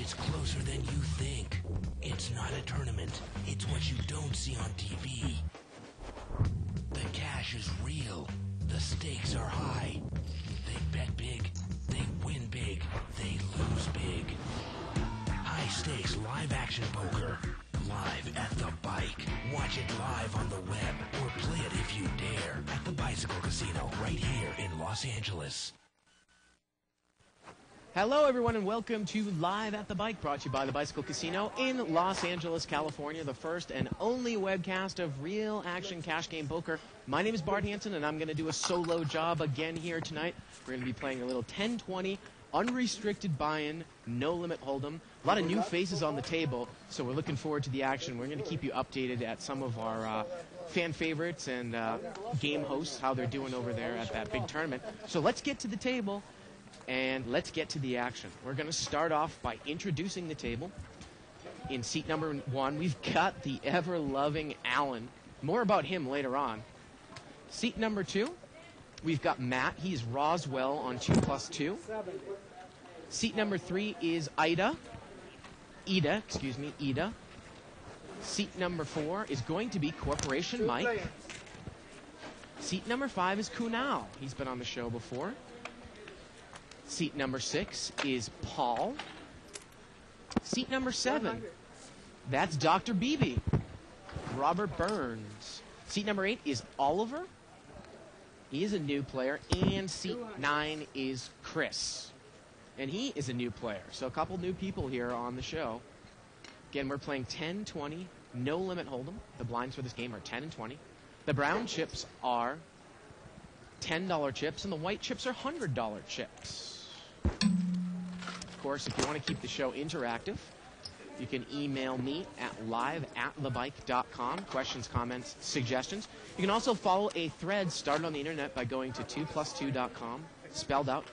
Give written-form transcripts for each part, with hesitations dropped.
is closer than you think. It's not a tournament. It's what you don't see on TV. The cash is real. The stakes are high. They bet big. They win big. They lose big. High stakes live action poker. Live at the bike. Watch it live on the web or play it if you dare at the Bicycle Casino right here in Los Angeles. Hello, everyone, and welcome to Live at the Bike, brought to you by the Bicycle Casino in Los Angeles, California, the first and only webcast of real action cash game poker. My name is Bart Hanson, and I'm going to do a solo job again here tonight. We're going to be playing a little 10-20, unrestricted buy-in, no-limit hold'em. A lot of new faces on the table, so we're looking forward to the action. We're going to keep you updated at some of our fan favorites and game hosts, how they're doing over there at that big tournament. So let's get to the table. And let's get to the action. We're going to start off by introducing the table. In seat number 1, we've got the ever-loving Alan. More about him later on. Seat number 2, we've got Matt. He's Roswell on 2+2. Seat number 3 is Ida. Ida. Seat number 4 is going to be Corporation Mike. Seat number 5 is Kunal. He's been on the show before. Seat number 6 is Paul. Seat number 7, that's Dr. Beebe, Robert Burns. Seat number 8 is Oliver. He is a new player. And seat 9 is Chris. And he is a new player. So a couple new people here on the show. Again, we're playing 10-20, no limit hold'em. The blinds for this game are 10 and 20. The brown chips are $10 chips, and the white chips are $100 chips. Of course, if you want to keep the show interactive, you can email me at live@thebike.com. Questions, comments, suggestions. You can also follow a thread started on the internet by going to 2plus2.com, spelled out.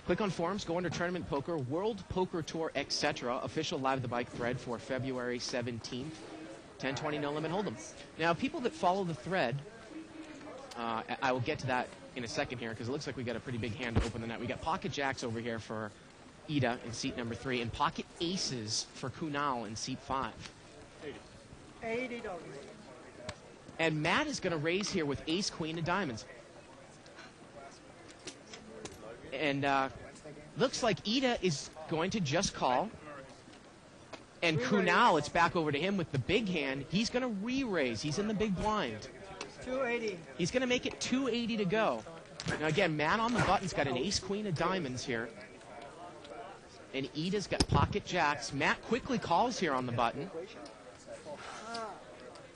Click on forums, go under Tournament Poker, World Poker Tour, etc. Official Live at the Bike thread for February 17th. 10-20 no limit hold'em. Now, people that follow the thread, I will get to that in a second here because it looks like we got a pretty big hand to open the net. We got pocket jacks over here for Ida in seat number 3 and pocket aces for Kunal in seat 5. $80. And Matt is going to raise here with ace, queen, and diamonds. And looks like Ida is going to just call. And Kunal, it's back over to him with the big hand. He's going to re-raise. He's in the big blind. 280. He's going to make it 280 to go. Now, again, Matt on the button's got an ace, queen of diamonds here. And Ida's got pocket jacks. Matt quickly calls here on the button.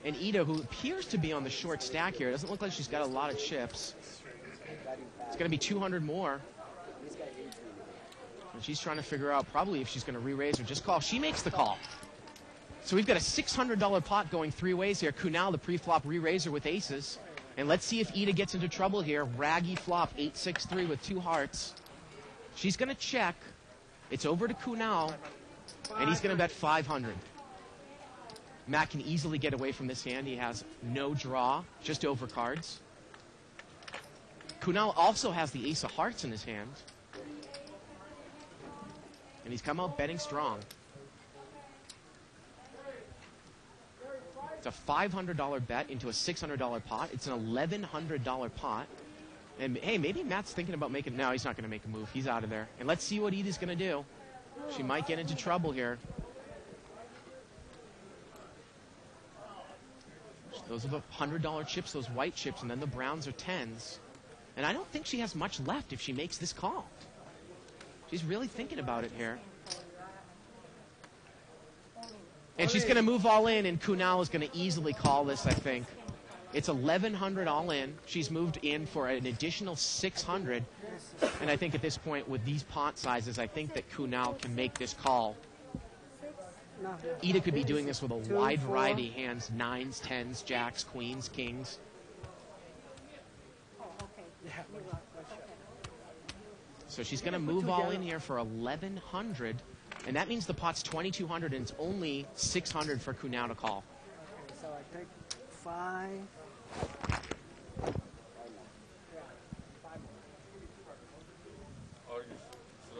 And Ida, who appears to be on the short stack here, doesn't look like she's got a lot of chips. It's going to be 200 more. And she's trying to figure out probably if she's going to re-raise or just call. She makes the call. So we've got a $600 pot going 3 ways here. Kunal, the pre-flop re-raiser with aces. And let's see if Ida gets into trouble here. Raggy flop, 8-6-3 with 2 hearts. She's going to check. It's over to Kunal, and he's going to bet 500. Matt can easily get away from this hand. He has no draw, just overcards. Kunal also has the ace of hearts in his hand. And he's come out betting strong. It's a $500 bet into a $600 pot. It's an $1,100 pot. And, hey, maybe Matt's thinking about making... No, he's not going to make a move. He's out of there. And let's see what Ida's going to do. She might get into trouble here. Those are the $100 chips, those white chips, and then the browns are 10s. And I don't think she has much left if she makes this call. She's really thinking about it here. And she's going to move all in, and Kunal is going to easily call this, I think. It's $1,100 all in. She's moved in for an additional $600. And I think at this point, with these pot sizes, I think that Kunal can make this call. Ida could be doing this with a wide variety of hands. 9s, 10s, jacks, queens, kings. So she's going to move all in here for $1,100. And that means the pot's $2,200, and it's only $600 for Kunal to call. So I take 5.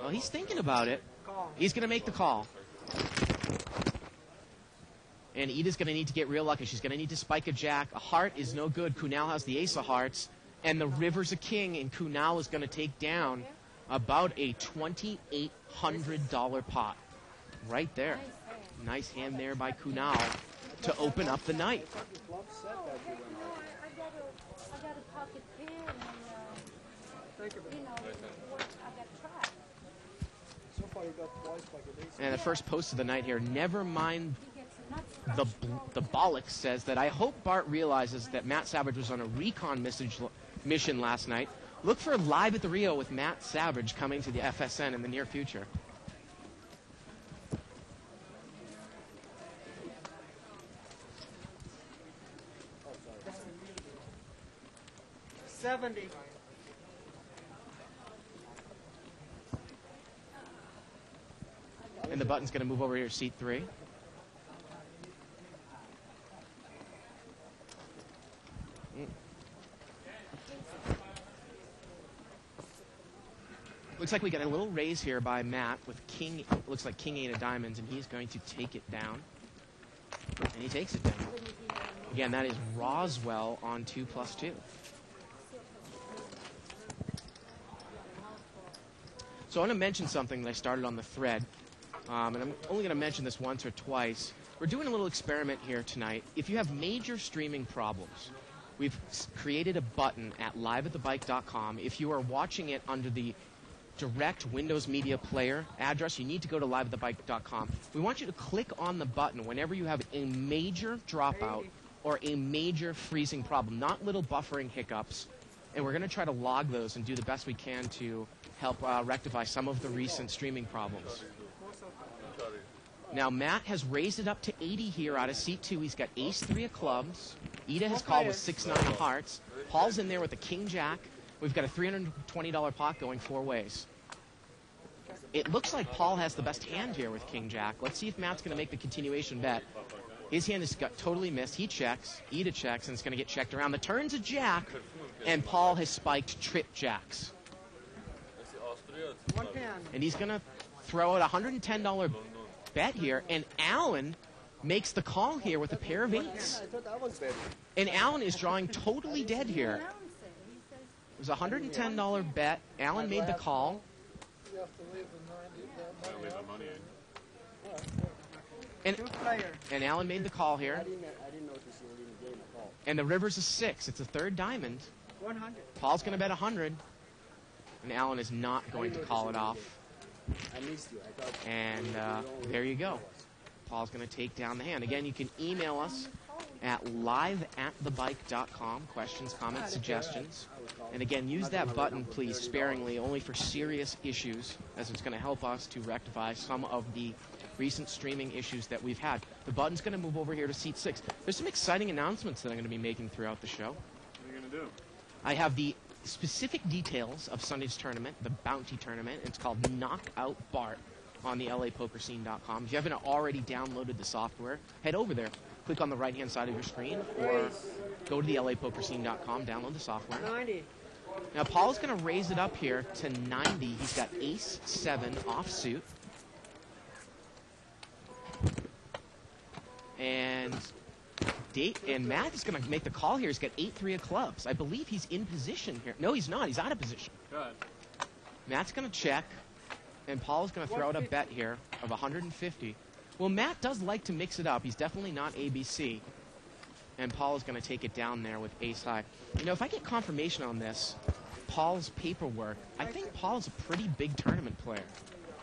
Well, he's thinking about it. He's going to make the call. And Ida's going to need to get real lucky. She's going to need to spike a jack. A heart is no good. Kunal has the ace of hearts. And the river's a king, and Kunal is going to take down about a $2,800 pot. Right there. Nice hand there by Kunal to open up the night. I got a pocket pen and, I got track. So far you got twice like an ace. And the first post of the night here, never mind He gets nuts. the Bollock says that I hope Bart realizes that Matt Savage was on a recon mission last night. Look for Live at the Rio with Matt Savage coming to the FSN in the near future. $70. And the button's going to move over here to seat 3. Looks like we got a little raise here by Matt with king. Looks like king 8 of diamonds, and he's going to take it down. And he takes it down. Again, that is Roswell on 2+2. So I want to mention something that I started on the thread, and I'm only going to mention this once or twice. We're doing a little experiment here tonight. If you have major streaming problems, we've created a button at liveatthebike.com. If you are watching it under the direct Windows Media Player address, you need to go to liveatthebike.com. We want you to click on the button whenever you have a major dropout or a major freezing problem, not little buffering hiccups. And we're going to try to log those and do the best we can to help rectify some of the recent streaming problems. Now, Matt has raised it up to 80 here out of seat 2. He's got ace 3 of clubs. Ida has called with 6-9 of hearts. Paul's in there with a king jack. We've got a $320 pot going 4 ways. It looks like Paul has the best hand here with king jack. Let's see if Matt's going to make the continuation bet. His hand has got totally missed. He checks. Ida checks, and it's going to get checked around. The turn's a jack, and Paul has spiked trip jacks. 110. And he's going to throw out a $110 bet here, and Alan makes the call here with a pair of eights. I thought that was better. And Alan is drawing totally dead here. It was a $110 bet. Alan made the call. You have to leave the 90. And, Two player. and Alan made the call here. I didn't notice you were in the game at all. And the river's a 6. It's a third diamond. 100. Paul's going to bet 100. And Alan is not going to call it off. I missed you. I thought. And there you go. Paul's going to take down the hand. Again, you can email us at liveatthebike.com. Questions, comments, suggestions. And again, use that button, please, sparingly, only for serious issues, as it's going to help us to rectify some of the recent streaming issues that we've had. The button's going to move over here to seat 6. There's some exciting announcements that I'm going to be making throughout the show. What are you going to do? I have the specific details of Sunday's tournament, the bounty tournament. It's called Knockout Bart on the LAPokerScene.com. If you haven't already downloaded the software, head over there. Click on the right-hand side of your screen, or go to the LAPokerScene.com, download the software. 90. Now, Paul's going to raise it up here to 90. He's got ace 7 offsuit. And Matt is going to make the call here. He's got 8-3 of clubs. I believe he's in position here. No, he's not. He's out of position. Good. Matt's going to check, and Paul's going to throw out a bet here of 150. Well, Matt does like to mix it up. He's definitely not ABC. And Paul is going to take it down there with ace high. You know, if I get confirmation on this, Paul's paperwork, I think Paul's a pretty big tournament player.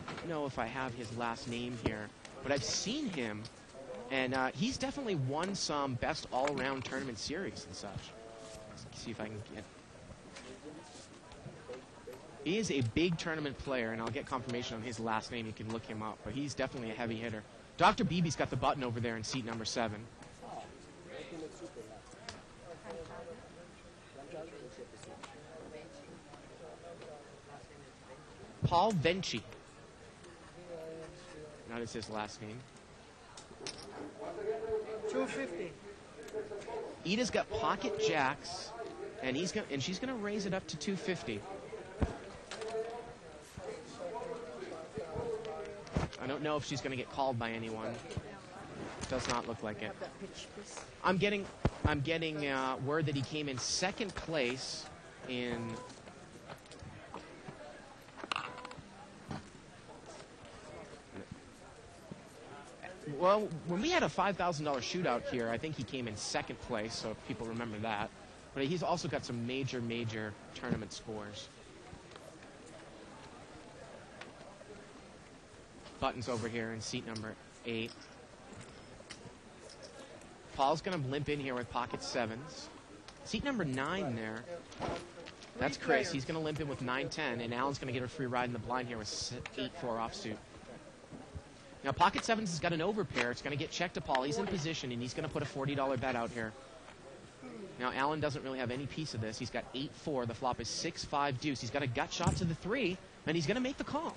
I don't know if I have his last name here, but I've seen him, and he's definitely won some best all-around tournament series and such. Let's see if I can get... He is a big tournament player, and I'll get confirmation on his last name. You can look him up, but he's definitely a heavy hitter. Dr. Beebe's got the button over there in seat number 7. Paul Venci. That is his last name. 250. Ida's got pocket jacks, and she's gonna raise it up to 250. I don't know if she's going to get called by anyone. Does not look like it. I'm getting word that he came in second place in. Well, when we had a $5,000 shootout here, I think he came in second place, so if people remember that. But he's also got some major tournament scores. Button's over here in seat number 8. Paul's going to limp in here with pocket 7s. Seat number 9 there. That's Chris. He's going to limp in with 9-10, and Alan's going to get a free ride in the blind here with 8-4 offsuit. Now, pocket 7s has got an overpair. It's going to get checked to Paul. He's in position, and he's going to put a $40 bet out here. Now, Alan doesn't really have any piece of this. He's got 8-4. The flop is 6-5 deuce. He's got a gut shot to the 3, and he's going to make the call.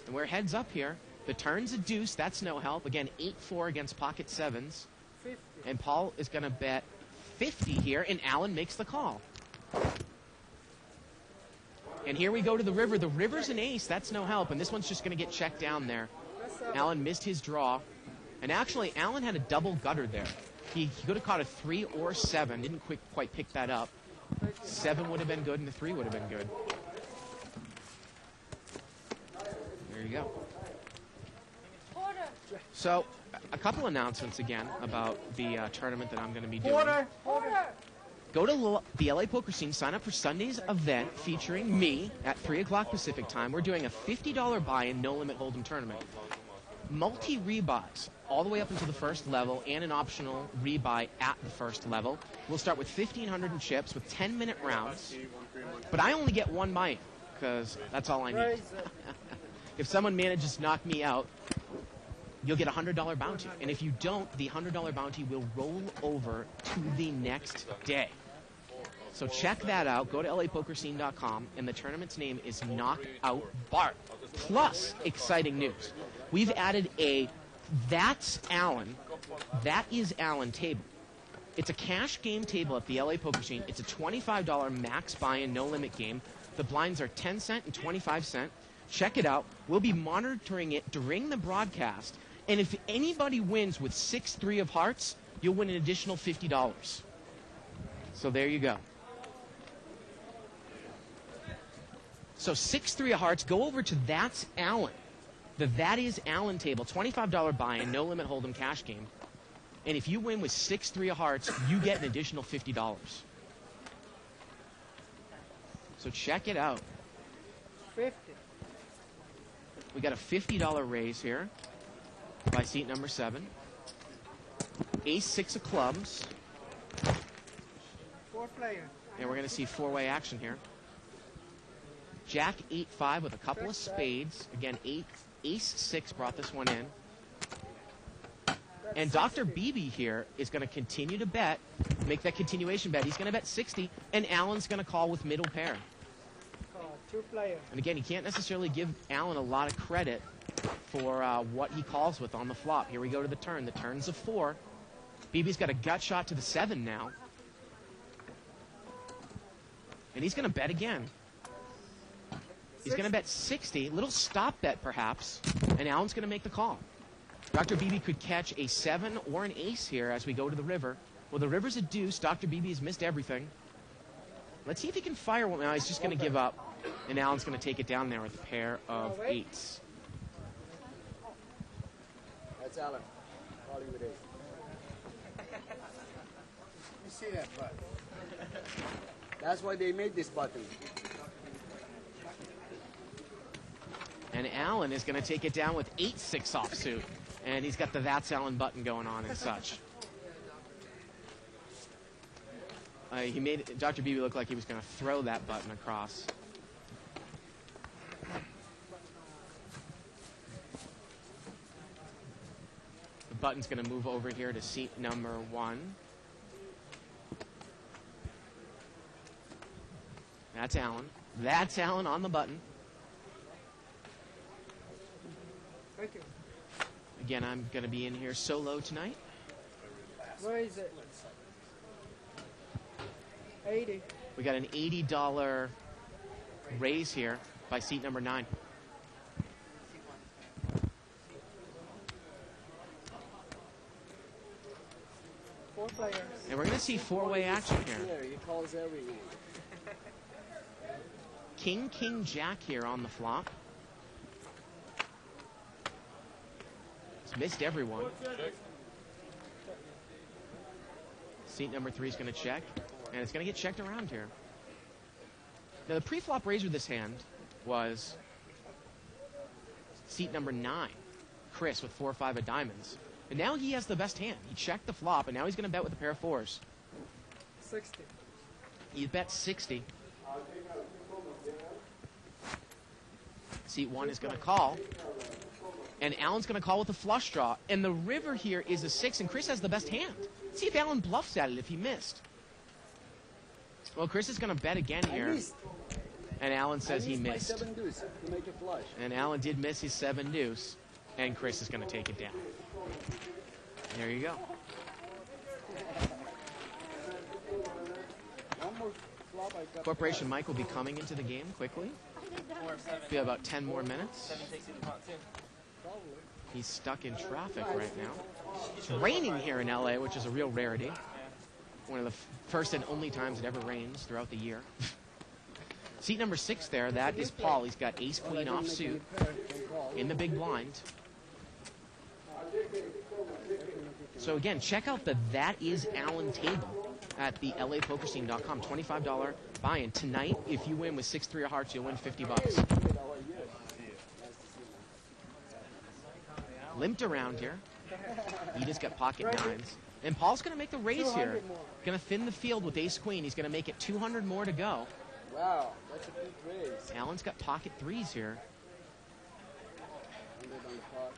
And we're heads up here. The turn's a deuce. That's no help. Again, 8-4 against pocket 7s. And Paul is going to bet 50 here, and Alan makes the call. And here we go to the river. The river's an ace. That's no help. And this one's just going to get checked down there. Alan missed his draw. And actually, Alan had a double gutter there. He could have caught a 3 or 7. Didn't quite pick that up. 7 would have been good, and the 3 would have been good. There you go. So, a couple announcements again about the tournament that I'm going to be doing. Go to the LA Poker Scene, sign up for Sunday's event featuring me at 3 o'clock Pacific time. We're doing a $50 buy-in, no-limit hold'em tournament. Multi-rebuys all the way up until the first level and an optional rebuy at the first level. We'll start with 1,500 in chips with 10-minute rounds. But I only get one buy-in because that's all I need. If someone manages to knock me out, you'll get a $100 bounty. And if you don't, the $100 bounty will roll over to the next day. So check that out. Go to lapokerscene.com, and the tournament's name is Knockout Bart. Plus, exciting news. We've added a That's Alan, That Is Alan table. It's a cash game table at the LA Poker Scene. It's a $25 max buy-in, no-limit game. The blinds are 10 cent and 25 cent. Check it out. We'll be monitoring it during the broadcast. And if anybody wins with 6-3 of hearts, you'll win an additional $50. So there you go. So 6-3 of hearts, go over to That's Alan, the That Is Alan table, $25 buy-in, no limit hold'em cash game. And if you win with 6-3 of hearts, you get an additional $50. So check it out. 50. We got a $50 raise here by seat number 7. Ace-6 of clubs. 4 players. And we're going to see 4-way action here. Jack 8-5 with a couple of spades. Again, Ace-6 brought this one in. And Dr. Beebe here is going to continue to bet, make that continuation bet. He's going to bet 60, and Alan's going to call with middle pair. 2 players. And again, you can't necessarily give Alan a lot of credit for what he calls with on the flop. Here we go to the turn. The turn's a 4. Beebe's got a gut shot to the 7 now. And he's going to bet again. He's going to bet 60. Little stop bet, perhaps. And Alan's going to make the call. Dr. Beebe could catch a 7 or an ace here as we go to the river. Well, the river's a deuce. Dr. Beebe has missed everything. Let's see if he can fire one. Now, he's just going to give up. And Alan's going to take it down there with a pair of 8s. That's Alan. Calling with 8. You see that button? That's why they made this button. And Alan is going to take it down with 8-6 offsuit. And he's got the That's Alan button going on and such. He made Dr. Beebe look like he was going to throw that button across. The button's going to move over here to seat number 1. That's Alan. That's Alan on the button. Thank you. Again, I'm going to be in here solo tonight. Where is it? 80. We got an $80 raise here by seat number 9. players. And we're going to see four-way action here. Yeah, he calls every game. King, king, jack here on the flop. It's missed everyone. Seat number 3 is going to check, and it's going to get checked around here. Now, the pre-flop raiser this hand was seat number 9, Chris, with 4 or 5 of diamonds. And now he has the best hand. He checked the flop, and now he's going to bet with a pair of 4s. 60. He bet 60. Seat 1 is going to call. And Alan's going to call with a flush draw. And the river here is a 6, and Chris has the best hand. See if Alan bluffs at it if he missed. Well, Chris is going to bet again I here. missed. And Alan says he my missed. 7 deuce to make a flush. And Alan did miss his 7 deuce. And Chris is going to take it down. There you go. One more flop I got. Corporation Mike will be coming into the game quickly. Be about 10 more minutes. He's stuck in traffic right now. It's raining here in LA, which is a real rarity. One of the first and only times it ever rains throughout the year. Seat number 6 there, that is Paul. He's got ace queen offsuit in the big blind. So again, check out the That Is Alan table at the LAPokerScene.com. $25 buy-in. Tonight, if you win with 6-3 of hearts, you'll win $50. Limped around here. He just got pocket 9s. And Paul's going to make the raise here. Going to thin the field with ace queen. He's going to make it 200 more to go. Wow, that's a big raise. Alan's got pocket 3s here. 100 on the pot.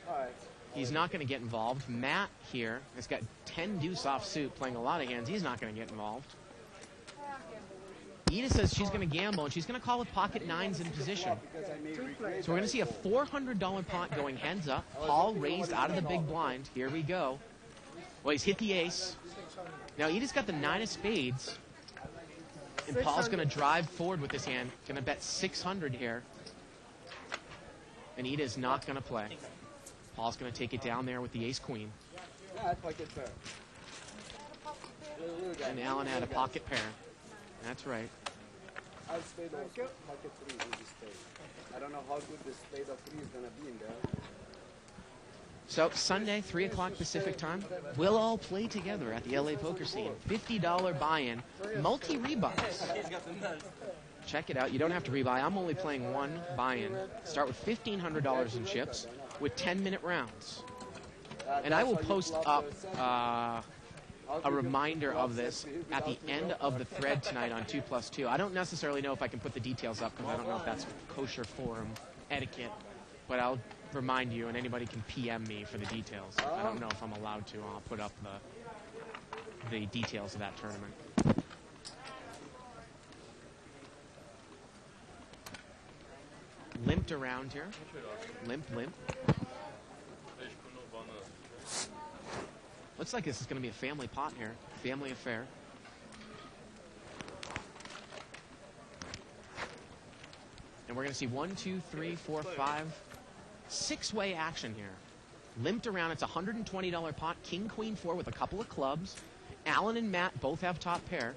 All right. He's not going to get involved. Matt here has got 10 deuce off suit, playing a lot of hands. He's not going to get involved. Edith says she's going to gamble, and she's going to call with pocket 9s in position. So we're going to see a $400 pot going heads up. Paul raised out of the big blind. Here we go. Well, he's hit the ace. Now Edith's got the 9 of spades. And Paul's going to drive forward with this hand. Going to bet 600 here. And Edith's not going to play. Paul's going to take it down there with the ace queen. Yeah, pocket pair. And Alan had a pocket pair. That's right. I'll spade of pocket 3 with the spade. I don't know how good the spade of 3 is going to be in there. So Sunday, 3 o'clock Pacific time, we'll all play together at the LA Poker Scene. $50 buy-in, multi-rebuys. Check it out. You don't have to rebuy. I'm only playing one buy-in. Start with $1,500 in chips with 10-minute rounds. And I will post up a reminder of this at the end of the thread tonight on 2+2. I don't necessarily know if I can put the details up because I don't know if that's kosher forum etiquette, but I'll remind you, and anybody can PM me for the details. I don't know if I'm allowed to. I'll put up the details of that tournament. Limped around here. Limp. Looks like this is going to be a family pot here. Family affair. And we're going to see 1, 2, 3, 4, 5, 6-way action here. Limped around. It's a $120 pot. King, queen, 4 with a couple of clubs. Alan and Matt both have top pair.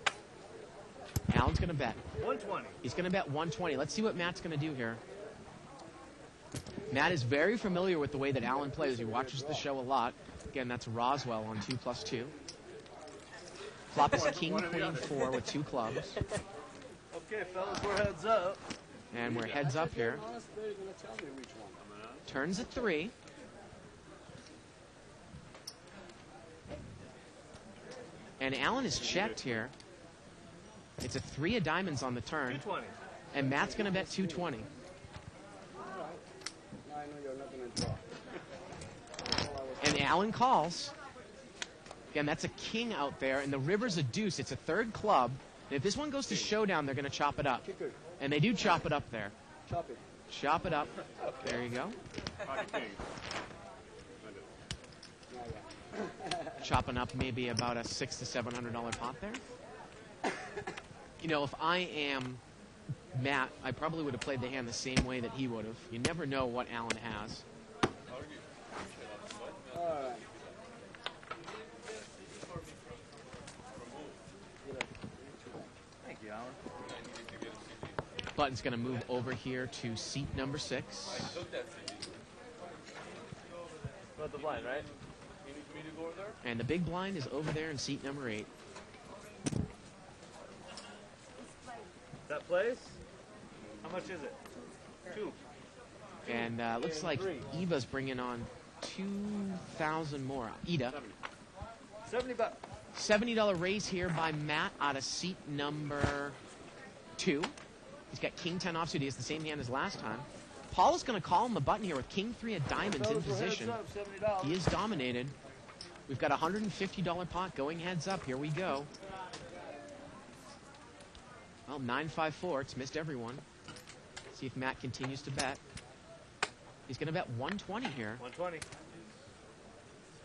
Alan's going to bet. 120. He's going to bet 120. Let's see what Matt's going to do here. Matt is very familiar with the way that Alan plays. He watches the show a lot. Again, that's Roswell on 2+2. Flop is king, queen, 4 with 2 clubs. Okay, fellas, we're heads up. And we're heads up here. Honest, they're going to tell me which one. Turns at 3. And Alan is checked here. It's a 3 of diamonds on the turn. 220. And Matt's going to bet 220. Now I know you're not going to draw. And Alan calls. Again, that's a king out there, and the river's a deuce. It's a 3rd club. And if this one goes to showdown, they're going to chop it up. Kicker. And they do chop it up there. Chop it. Chop it up. There you go. Chopping up maybe about a $600 to $700 pot there. You know, if I am Matt, I probably would have played the hand the same way that he would have. You never know what Alan has. down. Button's going to move over here to seat number 6. About the blind, right? You need me to go over there? And the big blind is over there in seat number 8. That place? How much is it? 2. And looks like Eva's bringing on 2,000 more. Ida. $70. $70 raise here by Matt out of seat number 2. He's got King 10 offsuit. He has the same hand as last time. Paul is going to call him the button here with King 3 of diamonds in position. $70. He is dominated. We've got a $150 pot going heads up. Here we go. Well, 954. It's missed everyone. See if Matt continues to bet. He's going to bet 120 here. 120.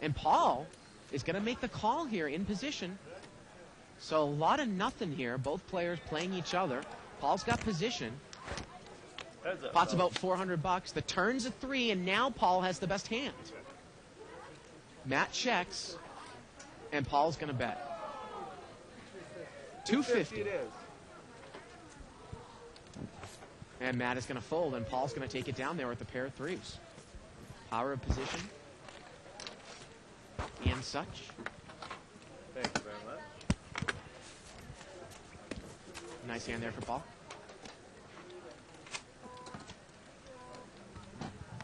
And Paul is going to make the call here in position. So a lot of nothing here. Both players playing each other. Paul's got position. Heads up. Pot's about $400. The turn's a 3, and now Paul has the best hand. Matt checks, and Paul's going to bet. 250. It is. And Matt is going to fold, and Paul's going to take it down there with a pair of 3s. Power of position. And such. Thank you very much. Nice hand there for Paul.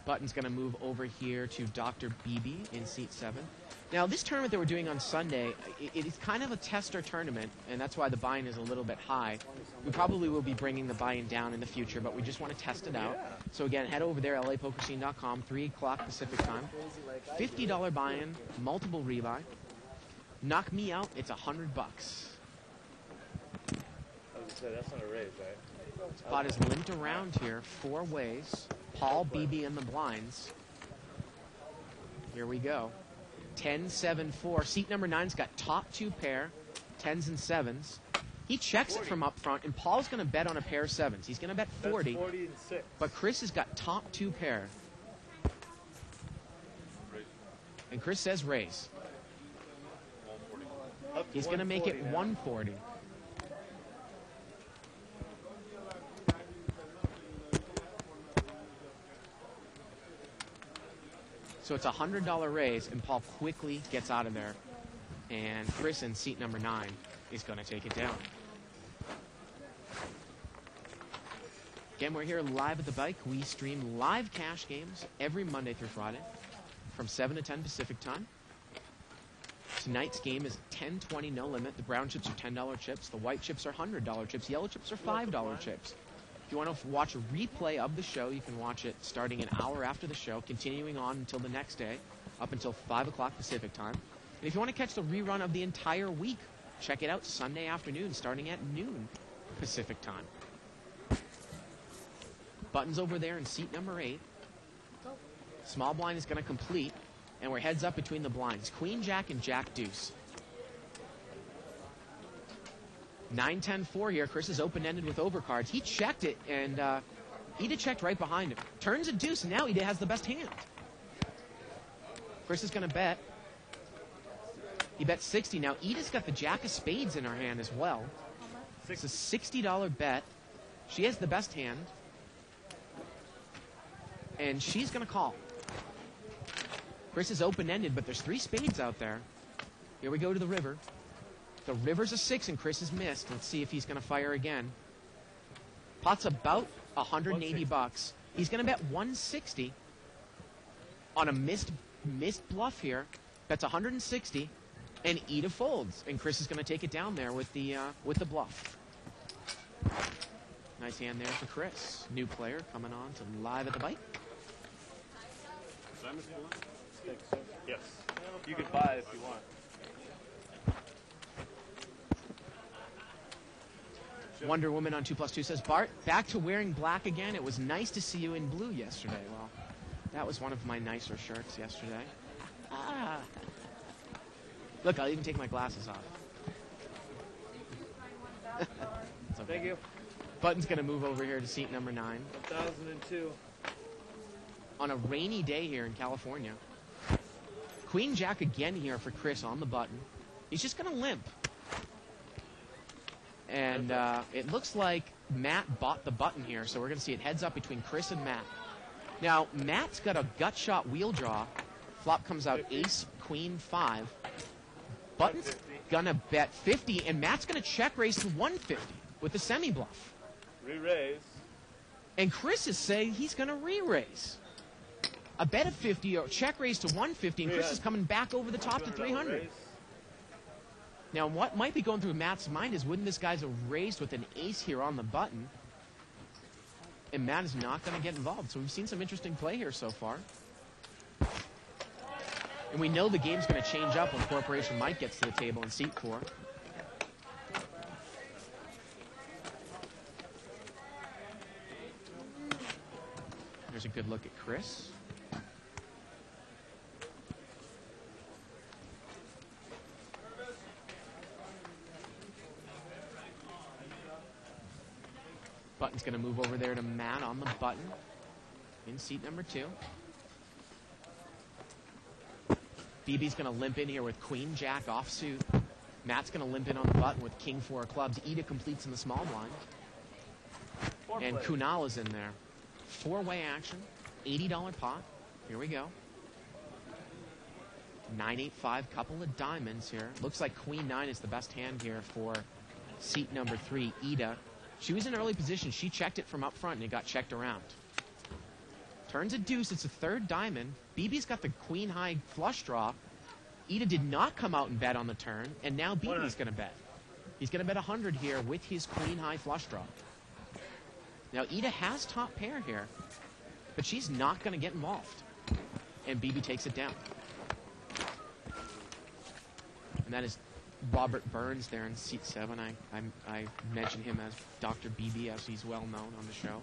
Button's going to move over here to Dr. Beebe in seat 7. Now, this tournament that we're doing on Sunday, it is kind of a tester tournament, and that's why the buy-in is a little bit high. We probably will be bringing the buy-in down in the future, but we just want to test it out. So again, head over there, lapokerscene.com, 3 o'clock Pacific time. $50 buy-in, multiple rebuy. Knock me out, it's $100. I was going to say, that's not a raise, right? Spot is limped around here 4 ways. Paul, BB, and the blinds. Here we go. 10, 7, 4. Seat number 9's got top 2 pair, 10s and 7s. He checks it from up front, and Paul's going to bet on a pair of 7s. He's going to bet 40. That's 40 and 6. But Chris has got top 2 pair. And Chris says raise. Up to He's going to make it 140 now. 140. So it's a $100 raise, and Paul quickly gets out of there. And Chris in seat number 9 is going to take it down. Again, we're here live at the bike. We stream live cash games every Monday through Friday from 7 to 10 Pacific time. Tonight's game is 10-20 no limit. The brown chips are $10 chips. The white chips are $100 chips. Yellow chips are $5 chips. If you want to watch a replay of the show, you can watch it starting an hour after the show, continuing on until the next day, up until 5 o'clock Pacific time. And if you want to catch the rerun of the entire week, check it out Sunday afternoon, starting at noon Pacific time. Button's over there in seat number 8. Small blind is going to complete, and we're heads up between the blinds. Queen, Jack, and Jack, Deuce. 9-10-4 here. Chris is open-ended with overcards. He checked it, and Ida checked right behind him. Turns a deuce, and now Ida has the best hand. Chris is going to bet. He bet 60. Now, Ida's got the Jack of Spades in her hand as well. It's a $60 bet. She has the best hand. And she's going to call. Chris is open-ended, but there's 3 spades out there. Here we go to the river. The river's a 6, and Chris has missed. Let's see if he's going to fire again. Pot's about $180. He's going to bet 160 on a missed bluff here. Bets 160, and Ida folds. And Chris is going to take it down there with the bluff. Nice hand there for Chris. New player coming on to Live at the Bike. Yes. You can buy if you want. Wonder Woman on 2+2 says, Bart, back to wearing black again. It was nice to see you in blue yesterday. Well, that was one of my nicer shirts yesterday. Ah. Look, I'll even take my glasses off. It's okay. Thank you. Button's going to move over here to seat number 9. 1002. On a rainy day here in California. Queen Jack again here for Chris on the button. He's just going to limp. And it looks like Matt bought the button here, so we're going to see it heads up between Chris and Matt. Now, Matt's got a gut shot wheel draw. Flop comes out ace, queen, 5. Button's going to bet 50, and Matt's going to check raise to 150 with the semi-bluff. Re-raise. And Chris is saying he's going to re-raise. A bet of 50 or check raise to 150, and Chris is coming back over the top to 300. Now, what might be going through Matt's mind is, wouldn't this guy's a raised with an ace here on the button? And Matt is not going to get involved. So we've seen some interesting play here so far. And we know the game's going to change up when Corporation Mike gets to the table in seat 4. There's a good look at Chris. Button's going to move over there to Matt on the button in seat number 2. BB's going to limp in here with queen, jack, offsuit. Matt's going to limp in on the button with king, 4 of clubs. Ida completes in the small blind. And Kunal is in there. 4-way action, $80 pot. Here we go. 9-8-5, couple of diamonds here. Looks like queen 9 is the best hand here for seat number 3, Ida. She was in early position. She checked it from up front, and it got checked around. Turns a deuce. It's a 3rd diamond. BB's got the queen high flush draw. Ida did not come out and bet on the turn, and now BB's going to bet. He's going to bet 100 here with his queen high flush draw. Now, Ida has top pair here, but she's not going to get involved. And BB takes it down. And that is Robert Burns there in seat 7. I mention him as Dr. BB, as he's well known on the show.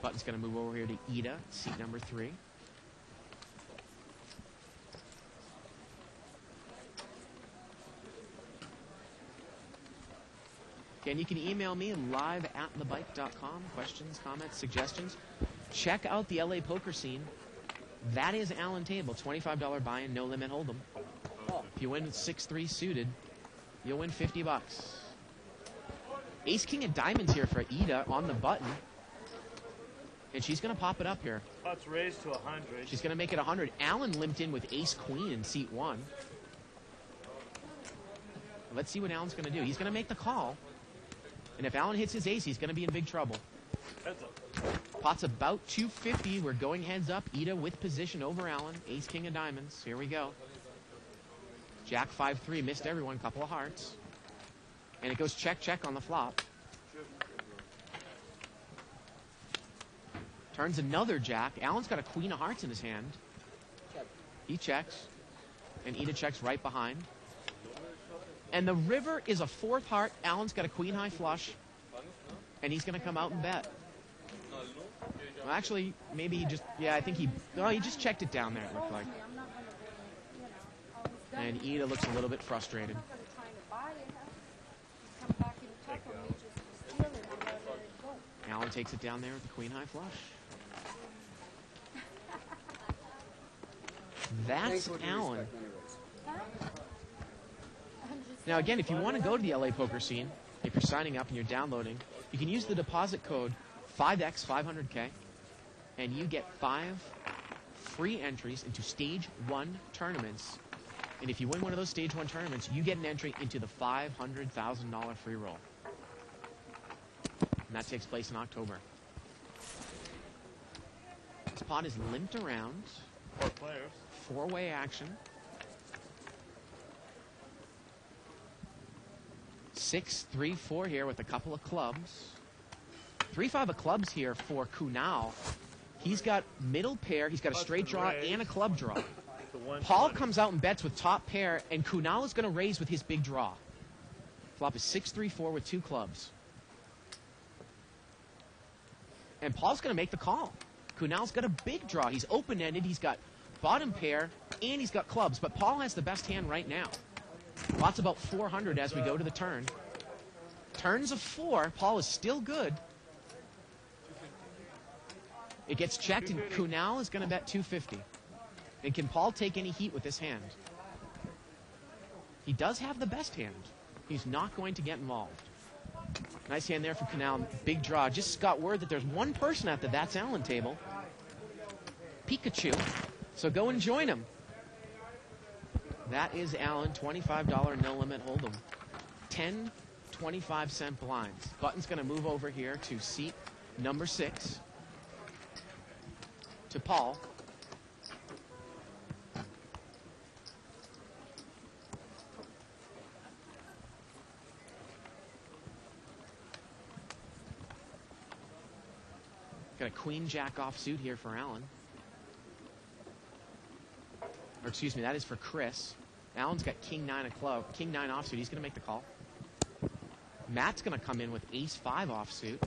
Button's going to move over here to Ida, seat number 3. Okay, and you can email me live@thebike.com. Questions, comments, suggestions. Check out the LA poker scene. That is Allen Table, $25 buy-in, no limit hold'em. If you win with 6-3 suited, you'll win $50. Ace King of Diamonds here for Ida on the button. And she's going to pop it up here. Pot's raised to 100. She's going to make it 100. Allen limped in with Ace Queen in seat 1. Let's see what Allen's going to do. He's going to make the call. And if Allen hits his ace, he's going to be in big trouble. Heads up. Pot's about 250. We're going heads up. Ida with position over Allen. Ace King of Diamonds. Here we go. Jack 5-3. Missed everyone. Couple of hearts. And it goes check, check on the flop. Turns another jack. Allen's got a queen of hearts in his hand. He checks. And Ida checks right behind. And the river is a 4th heart. Allen's got a queen high flush. And he's going to come out and bet. Well, actually, maybe he just, yeah, I think he just checked it down there, it looked like. And Ida looks a little bit frustrated. Allen takes it down there with the queen high flush. That's Allen. Now, again, if you want to go to the LA poker scene, if you're signing up and you're downloading, you can use the deposit code 5X500K, and you get 5 free entries into Stage 1 tournaments. And if you win one of those Stage 1 tournaments, you get an entry into the $500,000 free roll. And that takes place in October. This pot is limped around. 4 players. 4-way action. 6-3-4 here with a couple of clubs. 3-5 of clubs here for Kunal. He's got middle pair. He's got a straight draw and a club draw. Paul comes out and bets with top pair, and Kunal is going to raise with his big draw. Flop is 6-3-4 with 2 clubs. And Paul's going to make the call. Kunal's got a big draw. He's open-ended. He's got bottom pair, and he's got clubs. But Paul has the best hand right now. Pot's about 400 as we go to the turn. Turns of 4. Paul is still good. It gets checked, and Kunal is going to bet 250. And can Paul take any heat with this hand? He does have the best hand. He's not going to get involved. Nice hand there from Canal. Big draw. Just got word that there's one person at the That's Allen table. Pikachu. So go and join him. That is Allen. $25 no limit hold'em. 10 25-cent blinds. Button's going to move over here to seat number 6. To Paul. Got a queen jack offsuit here for Allen. Or excuse me, that is for Chris. Allen's got king 9 of club, king 9 offsuit. He's going to make the call. Matt's going to come in with ace 5 offsuit.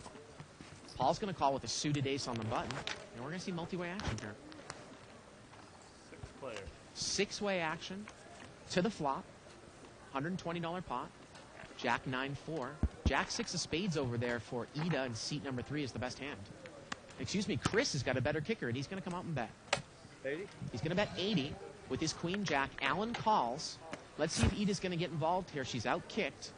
Paul's going to call with a suited ace on the button. And we're going to see multi-way action here. 6-player. 6-way action to the flop. $120 pot. Jack 9-4. Jack 6 of spades over there for Ida, and seat number 3 is the best hand. Excuse me, Chris has got a better kicker, and he's going to come out and bet. 80? He's going to bet 80 with his queen jack. Allen calls. Let's see if Ida's going to get involved here. She's out-kicked.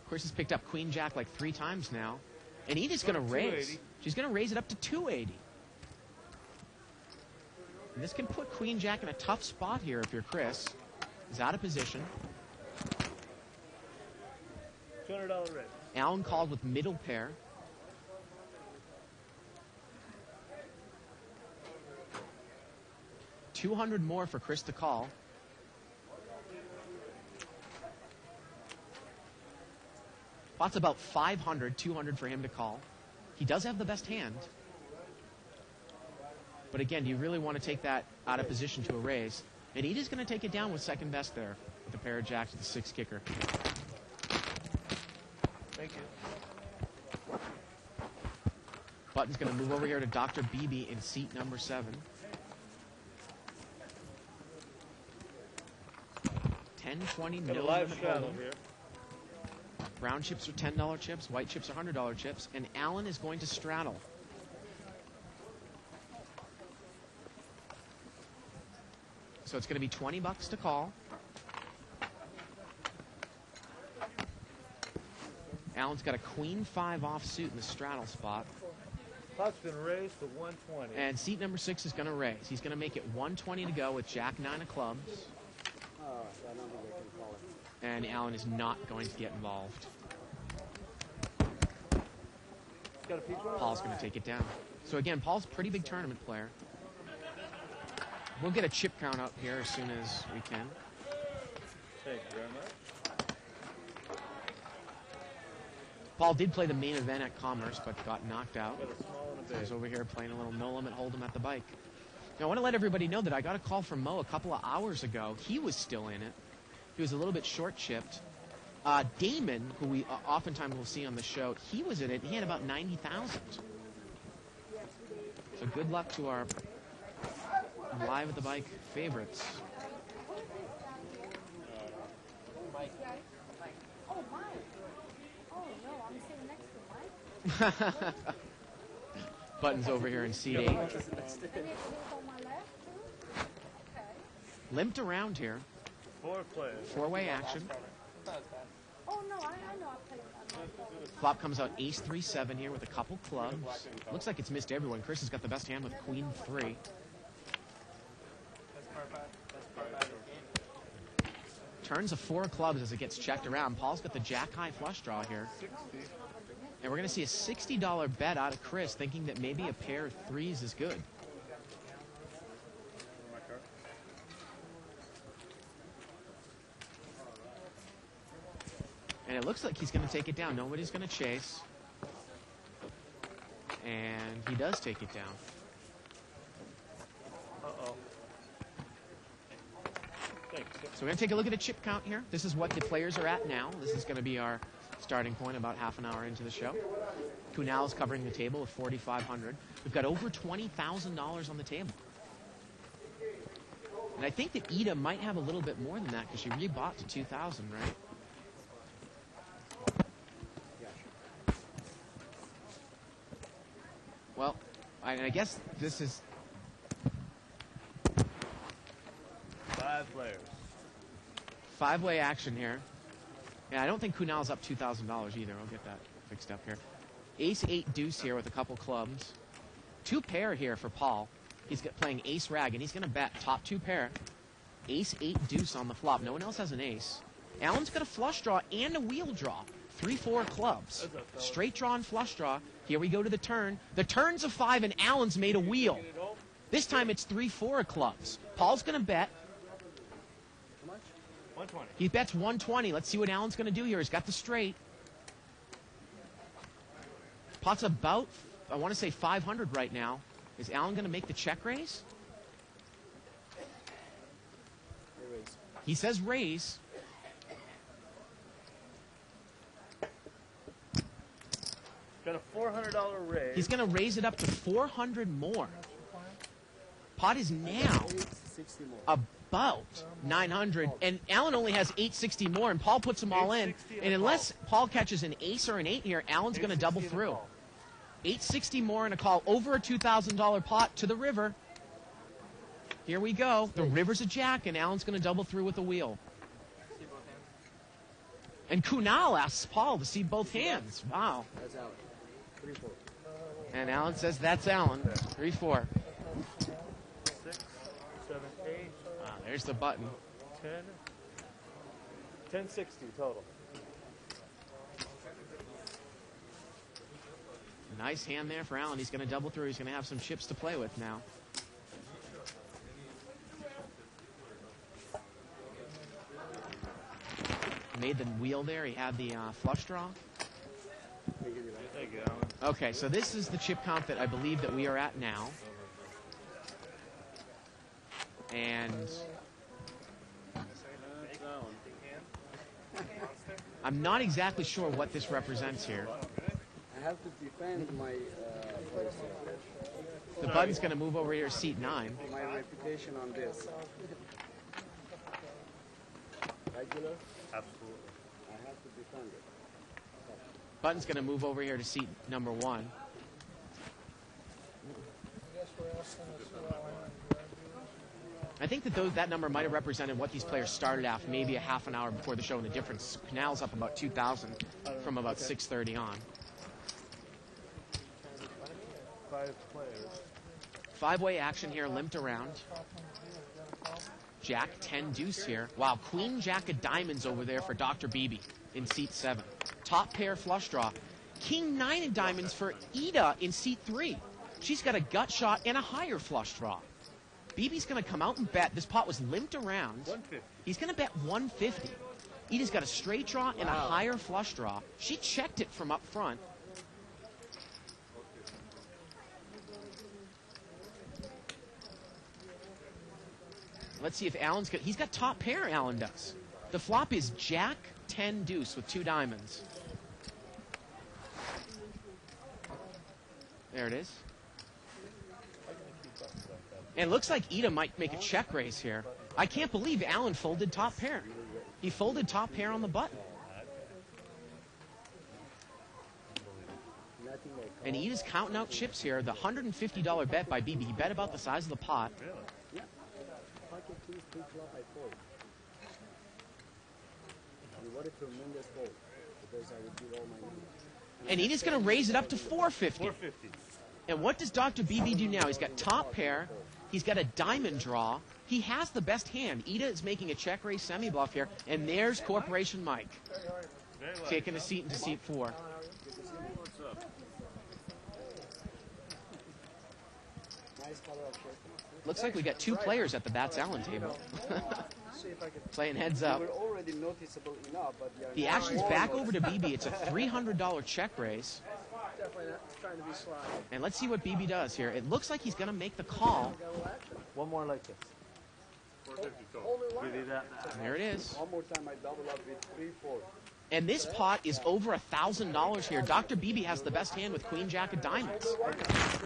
Chris has picked up queen jack like 3 times now. And Ida's going to raise. She's going to raise it up to 280. And this can put queen jack in a tough spot here if you're Chris. He's out of position. $200 raise. Allen called with middle pair. $200 more for Chris to call. Pot's about $500, $200 for him to call. He does have the best hand. But again, do you really want to take that out of position to a raise? And Ida's going to take it down with second best there with a pair of jacks with the 6 kicker. Thank you. Button's going to move over here to Dr. Beebe in seat number 7. 10-20 Got a no live limit straddle hold'em. here. Brown chips are $10 chips. White chips are $100 chips. And Allen is going to straddle. So it's going to be $20 to call. Allen's got a queen 5 offsuit in the straddle spot. Pot's been raised to 120. And seat number 6 is going to raise. He's going to make it 120 to go with jack 9 of clubs. Oh, I don't think I can call it. And Allen is not going to get involved. Got a peach one? Paul's going to take it down. So again, Paul's a pretty big tournament player. We'll get a chip count up here as soon as we can. Thank you very much. Paul did play the main event at Commerce, but got knocked out. Got a small and a So big. he's over here playing a little no-limit hold'em at the bike. Now, I want to let everybody know that I got a call from Mo a couple of hours ago. He was still in it. He was a little bit short-chipped. Damon, who we oftentimes will see on the show, he was in it. He had about 90,000. So good luck to our live at the bike favorites. Oh, Mike. Oh, no, I'm sitting next to Mike. Button's over here in seat 8. And it's on my left, too? Okay. Limped around here. 4 players. 4-way action. Oh, no, I know I played on my phone. Flop comes out ace 3-7 here with a couple clubs. Looks like it's missed everyone. Chris has got the best hand with queen 3. Turns a 4 of clubs as it gets checked around. Paul's got the jack high flush draw here. And we're going to see a $60 bet out of Chris, thinking that maybe a pair of 3s is good. And it looks like he's going to take it down. Nobody's going to chase. And he does take it down. Uh-oh. Thanks. So we're going to take a look at a chip count here. This is what the players are at now. This is going to be our starting point about half an hour into the show. Kunal is covering the table with 4,500. We've got over $20,000 on the table. And I think that Ida might have a little bit more than that because she rebought to 2,000, right? Well, I guess this is... 5 players. 5-way action here. Yeah, I don't think Kunal's up $2,000 either. I'll get that fixed up here. Ace 8 deuce here with a couple clubs. 2 pair here for Paul. He's playing ace rag, and he's going to bet top 2 pair. Ace 8 deuce on the flop. No one else has an ace. Alan's got a flush draw and a wheel draw. 3-4 clubs. Straight draw and flush draw. Here we go to the turn. The turn's a 5, and Alan's made a wheel. This time it's 3-4 clubs. Paul's going to bet. How much? 120. He bets 120. Let's see what Alan's going to do here. He's got the straight. Pot's about, I want to say 500 right now. Is Alan going to make the check raise? Raise. He says raise. Got a $400 raise. He's going to raise it up to 400 more. Pot is now 860 more. about 900, and Alan only has 860 more, and Paul puts them all in. 860 And unless Paul catches an ace or an 8 here, Alan's going to double 860 in a through. call. 860 more in a call, over a $2,000 pot to the river. Here we go. The river's a jack, and Alan's going to double through with the wheel. And Kunal asks Paul to see both hands. Wow. That's out. 3-4. And Alan says that's Alan. 3-4. 6, 7, 8, Ah, there's the button. 10. 1060 total. Nice hand there for Alan. He's going to double through. He's going to have some chips to play with now. Made the wheel there. He had the flush draw. Thank you, Alan. Okay, so this is the chip count that I believe that we are at now. And I'm not exactly sure what this represents here. I have to defend my place here. The button's going to move over here to seat 9. My reputation on this. Regular, Absolutely. I have to defend it. Button's going to move over here to seat number 1. I think that that number might have represented what these players started at maybe a half an hour before the show, and the difference. Canal's up about 2,000 from about 6:30 on. 5 players. 5-way action here, limped around. Jack 10 deuce here. Wow, Queen Jack of diamonds over there for Dr. Beebe in seat 7. Top pair flush draw. King 9 of diamonds for Ida in seat 3. She's got a gut shot and a higher flush draw. Beebe's going to come out and bet. This pot was limped around. 150. He's going to bet 150. Ida's got a straight draw and a higher flush draw. She checked it from up front. Let's see if Alan's got... He's got top pair, Alan does. The flop is Jack 10 deuce with 2 diamonds. There it is. And it looks like Ida might make a check raise here. I can't believe Alan folded top pair. He folded top pair on the button. And Ida's counting out chips here. The $150 bet by BB. He bet about the size of the pot. Really? Pocket keys, pre-flop, I fold. And what a tremendous fold, because I would give all my money. And Ida's going to raise it up to 450. 450. And what does Dr. BB do now? He's got top pair. He's got a diamond draw. He has the best hand. Ida is making a check raise semi-bluff here. And there's Corporation Mike Very light. taking a seat into seat 4. What's up? Nice color of shirt. Looks like we got 2 players at the Bats Allen table. See if I can. Playing heads They up. were already noticeable enough, but they are The now action's more back over noticeable. to BB. It's a $300 check raise. Definitely not trying to be sly. And let's see what BB does here. It looks like he's going to make the call. One more like this. 450 total. Give you that. There it is. One more time, I double up with 3-4. And this pot is over $1,000 here. Dr. BB has the best hand with Queen Jack of diamonds.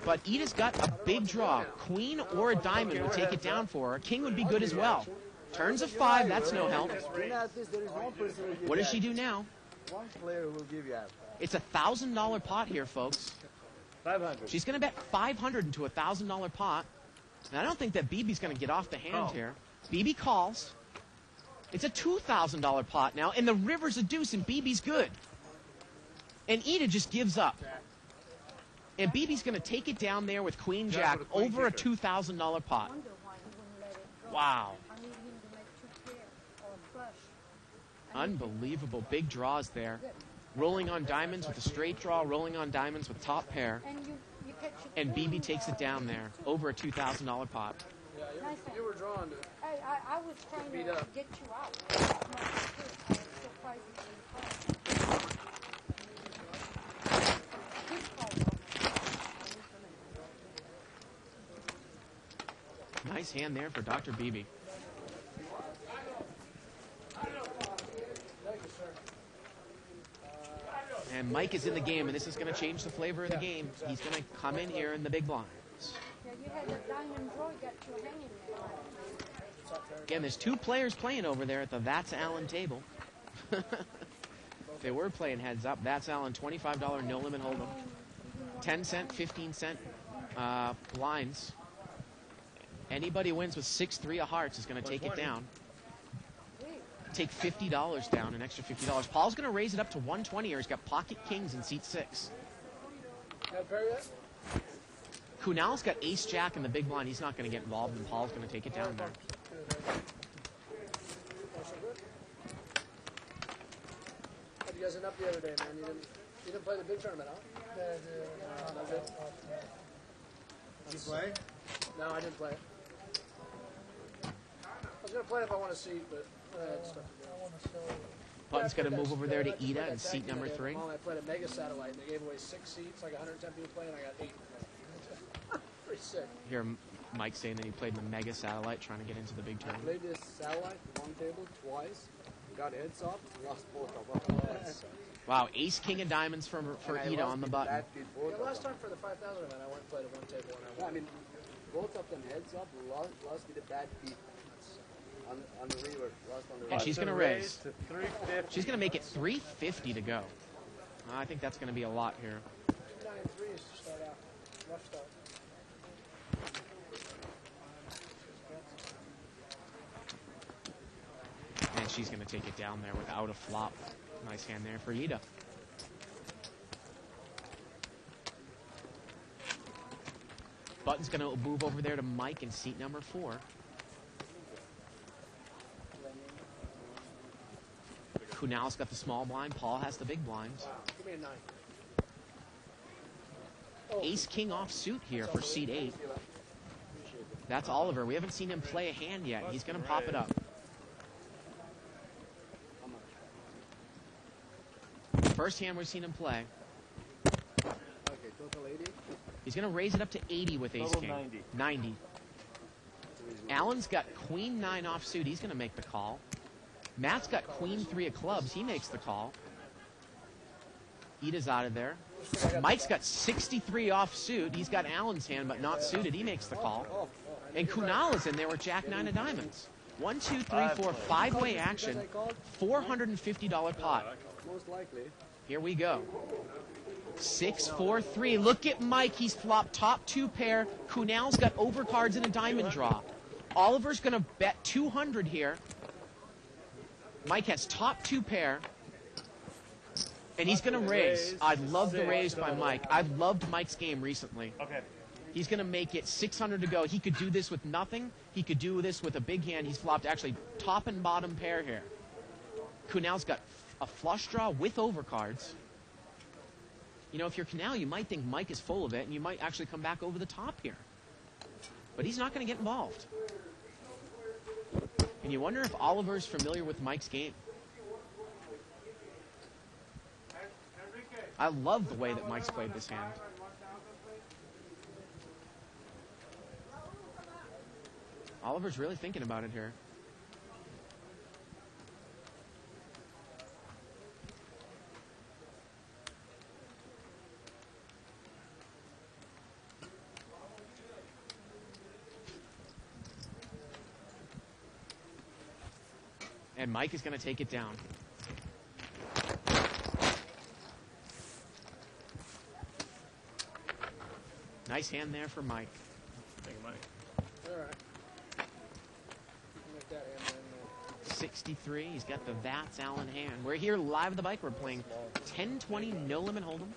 But Ida's got a big draw. Queen or a diamond would take it down for her. King would be good as well. Turns of 5, that's no help. You know, at least there is one person who will give What does you she do now? half. One player who will give you half. It's a $1,000 pot here, folks. 500. She's going to bet $500 into a $1,000 pot. And I don't think that BB's going to get off the hand Call. here. BB calls. It's a $2,000 pot now, and the river's a deuce, and BB's good. And Ida just gives up. And BB's going to take it down there with Queen Jack with a queen over a kicker. $2,000 pot. Wonder why he wouldn't let it go. Wow. I need him to make two pair or flush. Unbelievable. Big draws there. Rolling on diamonds with a straight draw, rolling on diamonds with top pair. And you catch it. And BB takes it down there, over a $2,000 pot. Yeah, Nice you were drawn to. Hey, I was trying Beat to up. get you out. I was surprised you didn't call. Please call though. Nice hand there for Dr. BB. And Mike is in the game, and this is going to change the flavor of the game. He's going to come in here in the big blinds. Yeah, you had a diamond draw, you got you hanging there. Again, there's two players playing over there at the That's Allen table. They were playing heads up. That's Allen, $25 no limit hold'em. 10 cent, 15 cent blinds. Anybody wins with 6-3 of hearts is going to take it down. Take $50 down, an extra $50. Paul's going to raise it up to 120 here. He's got pocket kings in seat 6. Got pair yet? Kunal's got ace jack in the big blind. He's not going to get involved, and Paul's going to take it down there. Had you guys enough the other day, man? You didn't play the big tournament, huh? No good. Did you play? No, I didn't play it. I was gonna play it if I want to see, but I had stuff to do. Button's going to move over there to Ida in seat number 3. I played a mega satellite, and they gave away 6 seats, like 110 people playing, and I got 8. Pretty sick. Here, Mike saying that he played in the Mega Satellite trying to get into the big I tournament. played this satellite, one table, twice. Got heads up, lost both of them. Wow, ace king of diamonds for And I Ida lost on the with button. bad beat both Yeah, of last them. time for the 5,000 event, I went and played at one table, and I Yeah, I won. mean, both of them heads up, lost with a bad beat. On the river, lost on the river. And she's going to raise. to 350. She's going to make it 350 to go. I think that's going to be a lot here. 9 and 3 is to start out. Rough start. And she's going to take it down there without a flop. Nice hand there for Ida. Button's going to move over there to Mike in seat number 4. Kunal's got the small blind. Paul has the big blinds. Give me a 9. Ace king off suit here for seat 8. That's Oliver. We haven't seen him play a hand yet. He's going to pop it up. First hand we've seen him play. Okay, total 80. He's going to raise it up to 80 with ace Total king. 90. 90. Allen's got queen 9 off suit. He's going to make the call. Matt's got queen 3 of clubs. He makes the call. Ida's out of there. Mike's got 63 off suit. He's got Allen's hand, but not suited. He makes the call. And Kunal is in there with jack 9 of diamonds. 1, 2, 3, 4, 5-way action. $450 pot. Most likely. Here we go. 6, 4, 3. Look at Mike. He's flopped top 2 pair. Kunal's got overcards and a diamond draw. Oliver's going to bet 200 here. Mike has top 2 pair. And he's going to raise. I love the raise by Mike. I've loved Mike's game recently. Okay. He's going to make it 600 to go. He could do this with nothing. He could do this with a big hand. He's flopped actually top and bottom pair here. Kunal's got a flush draw with overcards. You know, if you're Kunal, you might think Mike is full of it, and you might actually come back over the top here. But he's not going to get involved. And you wonder if Oliver's familiar with Mike's game. I love the way that Mike's played this hand. Oliver's really thinking about it here. And Mike is going to take it down. Nice hand there for Mike. Thank you, Mike. All right. Make that hand in there. 63. He's got the That's Allen hand. We're here live at the bike. We're playing 10-20 No Limit Hold'em.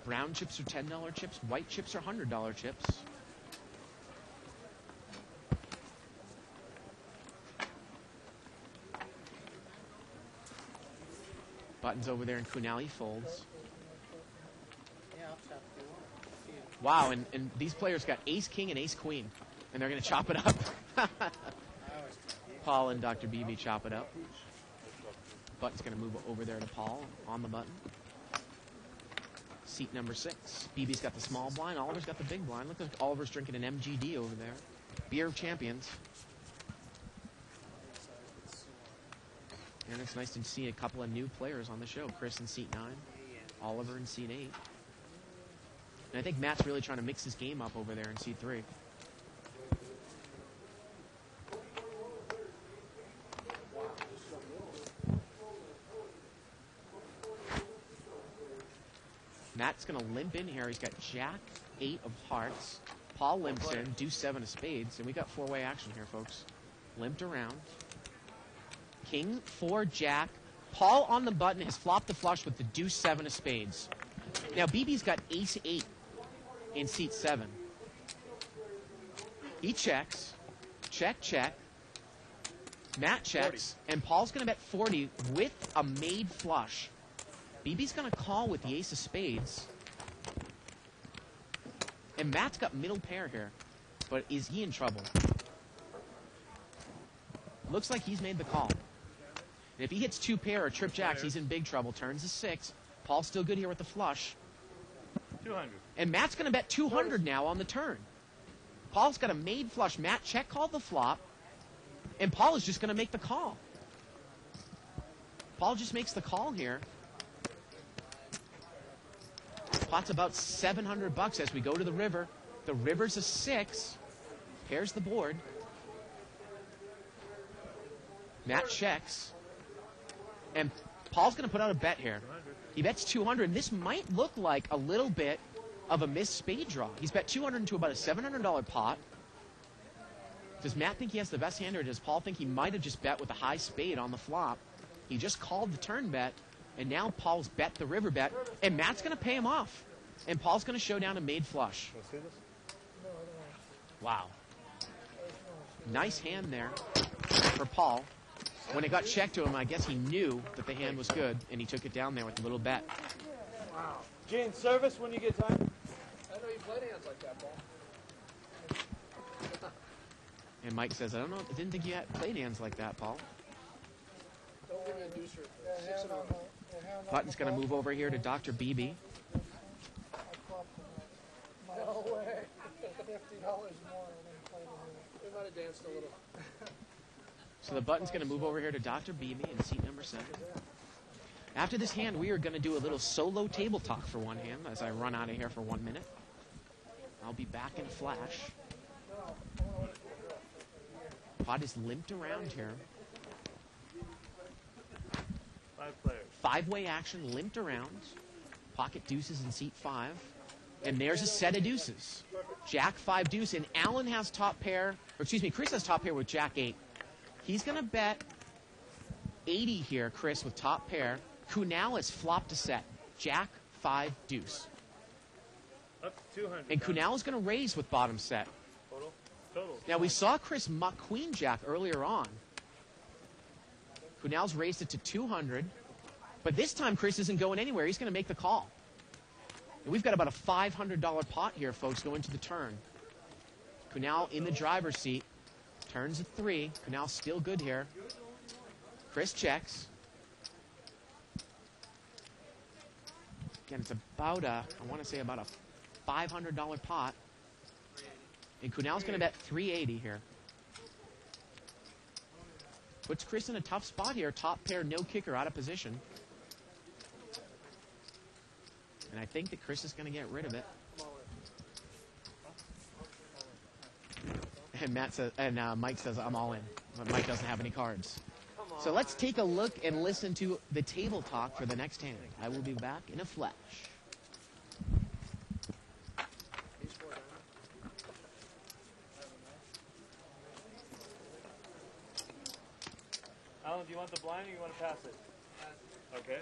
Brown chips are $10 chips. White chips are $100 chips. Button's over there, and Kunal folds. Wow, and these players got ace king and ace queen, and they're going to chop it up. Paul and Dr. BB chop it up. Button's going to move over there to Paul on the button. Seat number 6. BB's got the small blind. Oliver's got the big blind. Look like Oliver's drinking an MGD over there. Beer of champions. And it's nice to see a couple of new players on the show. Chris in seat 9. Oliver in seat 8. And I think Matt's really trying to mix his game up over there in seat 3. Matt's going to limp in here. He's got Jack 8 of hearts. Paul limps in, deuce 7 of spades. And we got 4-way action here, folks. Limped around. King 4 Jack. Paul on the button has flopped the flush with the deuce 7 of spades. Now BB's got ace 8 in seat 7. He checks. Check, check. Matt checks. 40. And Paul's going to bet 40 with a made flush. BB's going to call with the ace of spades. And Matt's got middle pair here. But is he in trouble? Looks like he's made the call. And if he hits 2 pair or trip jacks, he's in big trouble. Turns to 6. Paul's still good here with the flush. 200. And Matt's going to bet 200 now on the turn. Paul's got a made flush. Matt check called the flop. And Paul is just going to make the call. Paul just makes the call here. Pot's about $700 as we go to the river. The river's a 6. Pairs the board. Matt checks. And Paul's going to put out a bet here. He bets 200. And this might look like a little bit of a missed spade draw. He's bet 200 into about a $700 pot. Does Matt think he has the best hand, or does Paul think he might have just bet with a high spade on the flop? He just called the turn bet, and now Paul's bet the river bet, and Matt's going to pay him off. And Paul's going to show down a made flush. Wow. Nice hand there for Paul. When it got checked to him, I guess he knew that the hand was good, and he took it down there with a little bet. Wow. Gene, service when you get time. I know you played hands like that, Paul. And Mike says, I didn't think you had played hands like that, Paul. Don't give me a deuce or 6 and a Button's going to move over here to Dr. BB. No way. $50 more than playing it. We might have danced a little. So the Button's going to move over here to Dr. BB in seat number 7. After this hand, we are going to do a little solo table talk for one hand as I run out of here for 1 minute. I'll be back in a flash. Pot is limped around here. 5 players. 5-way action, limped around. Pocket deuces in seat 5. And there's a set of deuces. Jack 5 deuce, and Alan has top pair, or excuse me, Chris has top pair with Jack 8. He's going to bet 80 here, Chris, with top pair. Kunal has flopped a set. Jack 5 deuce. Up to 200. And Kunal is going to raise with bottom set. Total. Now, we saw Chris muck Queen Jack earlier on. Kunal's raised it to 200. But this time, Chris isn't going anywhere. He's going to make the call. And we've got about a $500 pot here, folks, going to the turn. Kunal in the driver's seat. Turns at 3. Kunal's still good here. Chris checks. Again, it's about I want to say about a $500 pot. And Kunal's going to bet 380 here. Puts Chris in a tough spot here. Top pair, no kicker, out of position. And I think that Chris is going to get rid of it. And Mike says, I'm all in. But Mike doesn't have any cards. So let's take a look and listen to the table talk for the next hand. I will be back in a flash. Do you want the blind or you want to pass it? Okay.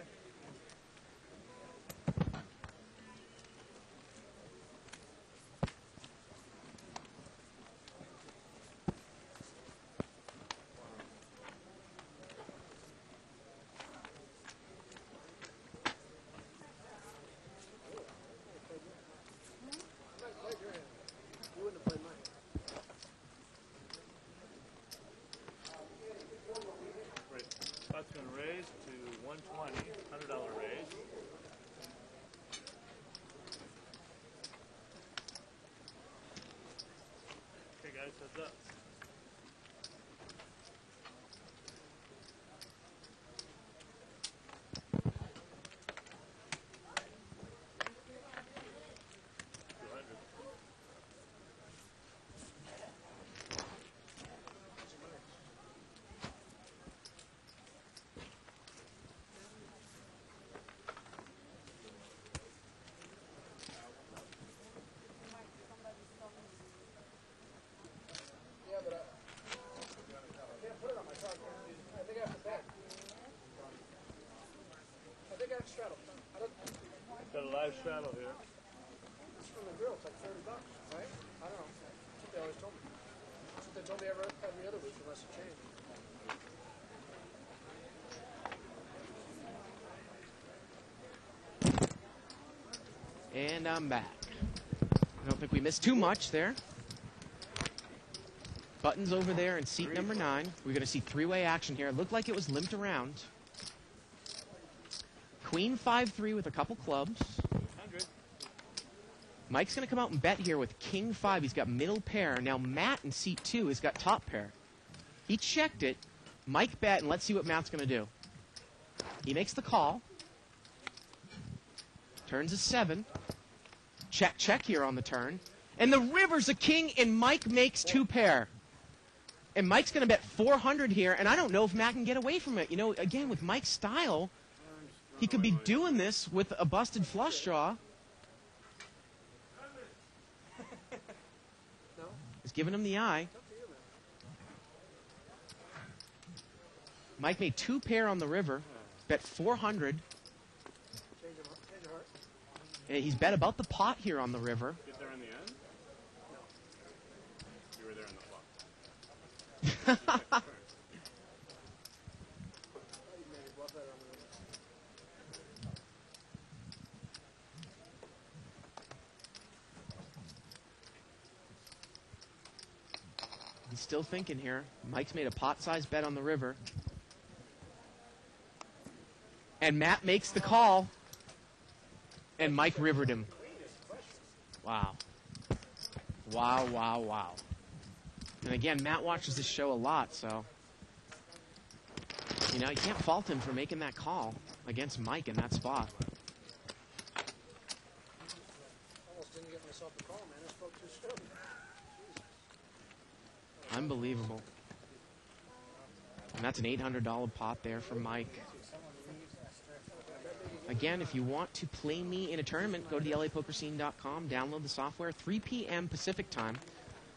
You wouldn't have played mine. Right. That's going to raise to 120, $100 raise. Okay, guys, heads up. Yeah, but I can't put it on my card. I think I have to bet. I think I have to straddle. I don't, Got a live straddle here. it's from the grill. It's like $30, right? I don't know. That's what they always told me. That's what they told me every other week unless it changed. And I'm back. I don't think we missed too much there. Buttons over there in seat number 9. We're going to see three-way action here. It looked like it was limped around. Queen 5-3 with a couple clubs. 100. Mike's going to come out and bet here with King 5. He's got middle pair. Now Matt in seat 2 has got top pair. He checked it. Mike bet, and let's see what Matt's going to do. He makes the call. Turns a 7. Check, check here on the turn. And the river's a king, and Mike makes 2 pair. And Mike's going to bet 400 here, and I don't know if Matt can get away from it. You know, again, with Mike's style, he could be doing this with a busted flush draw. No? He's giving him the eye. Up to you, man. Mike made 2 pair on the river, bet 400. Change your heart. And he's bet about the pot here on the river. Get there in the end? No. You were there in the flop. I thought you maybe bluff that on the river. He's still thinking here. Mike's made a pot-sized bet on the river. And Matt makes the call. And Mike rivered him. Wow. Wow, wow, wow. And again, Matt watches this show a lot, so... You know, you can't fault him for making that call against Mike in that spot. Almost didn't get myself a call, man. I spoke too soon. Jesus. Unbelievable. And that's an $800 pot there for Mike. Again, if you want to play me in a tournament, go to the LAPokerScene.com, download the software, 3 p.m. Pacific time.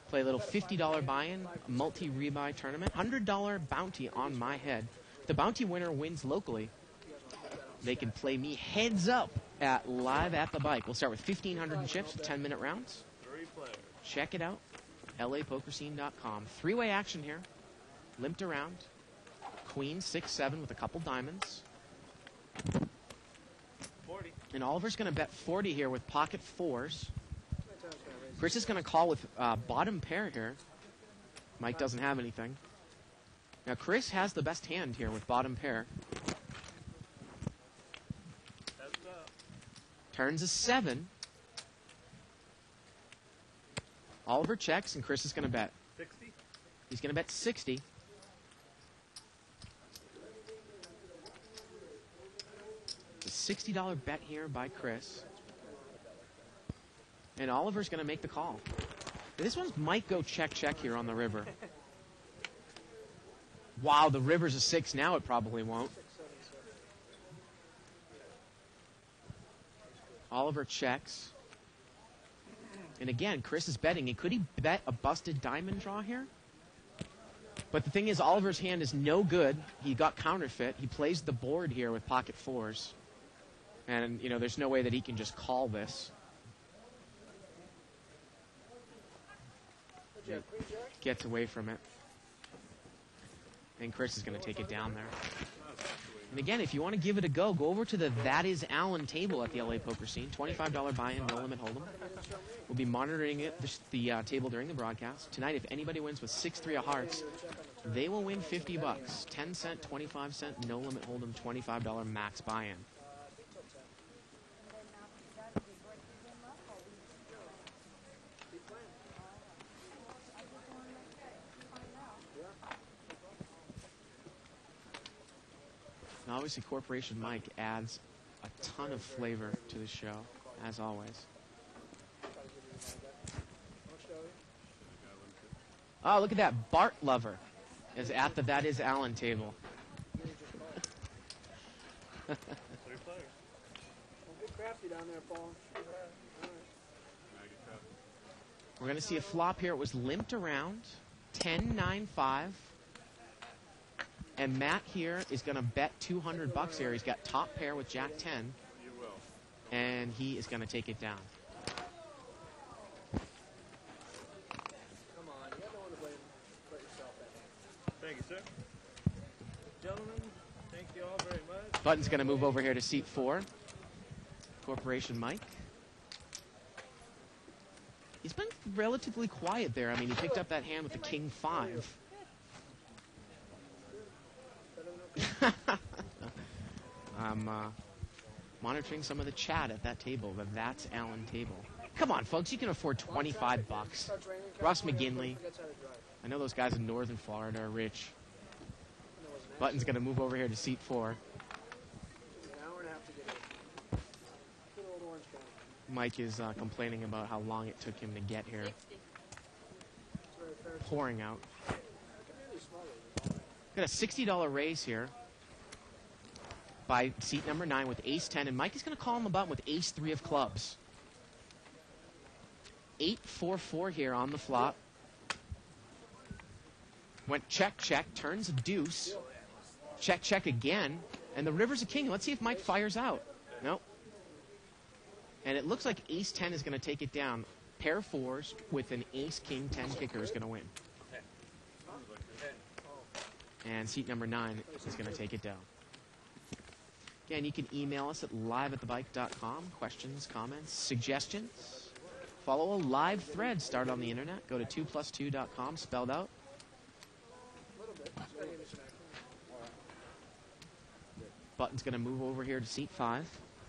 Play a little $50 buy-in, multi-rebuy tournament, $100 bounty on my head. The bounty winner wins locally. They can play me heads up at Live at the Bike. We'll start with 1,500 in chips, 10-minute rounds. 3 players. Check it out, LAPokerScene.com. Three-way action here. Limped around. Queen 6-7 with a couple diamonds. 40. And Oliver's going to bet 40 here with pocket 4s. My time's gonna raise. Chris is going to call with bottom pair here. Mike doesn't have anything. Now Chris has the best hand here with bottom pair. Heads up. Turns a 7. Oliver checks and Chris is going to bet. 60. He's going to bet 60. It's a $60 bet here by Chris. And Oliver's going to make the call. This one might go check here on the river. Wow, the river's a 6 now. It probably won't. 6, 7, 7. Oliver checks. And again, Chris is betting. And could he bet a busted diamond draw here? But the thing is, Oliver's hand is no good. He got counterfeit. He plays the board here with pocket fours. And, you know, there's no way that he can just call this. Gets away from it. And Chris is going to take it down there. And again, if you want to give it a go, go over to the That Is Allen table at the LA Poker Scene. $25 buy-in, no limit hold'em. We'll be monitoring it, the table during the broadcast. Tonight, if anybody wins with 6-3 of hearts, they will win $50. 10 cent, 25 cent, no limit hold'em, $25 max buy-in. Now, obviously, Corporation Mike adds a ton of flavor to the show, as always. Oh, look at that. Bart Lover is at the That Is Allen table. Don't get crafty down there, Paul. We're going to see a flop here. It was limped around. 10-9-5. And Matt here is going to bet $200 here. He's got top pair with Jack 10. And he is going to take it down. Come on, you got no one to blame but yourself. Thank you, sir. Gentlemen, thank you all very much. Button's going to move over here to seat 4. Corporation Mike. He's been relatively quiet there. I mean, he picked up that hand with the King 5. I'm monitoring some of the chat at that table, the That's Allen table. Come on, folks, you can afford $25. Ross McGinley. I know those guys in northern Florida are rich. Button's going to move over here to seat 4. An hour and a half to get in. Good old Orange County. Mike is complaining about how long it took him to get here. It's very fair. Pouring out. I can really smell it. Got a $60 raise here by seat number 9 with ace 10, and Mike is going to call him a button with ace 3 of clubs. 8-4-4 here on the flop. Went check, check, turns a deuce. Check, check again, and the river's a king. Let's see if Mike fires out. Nope. And it looks like ace 10 is going to take it down. Pair of fours with an ace king 10 kicker is going to win. And seat number 9 is going to take it down. Again, you can email us at live@thebike.com. Questions, comments, suggestions. Follow a live thread started on the internet. Go to 2plus2.com, spelled out. Button's going to move over here to seat 5.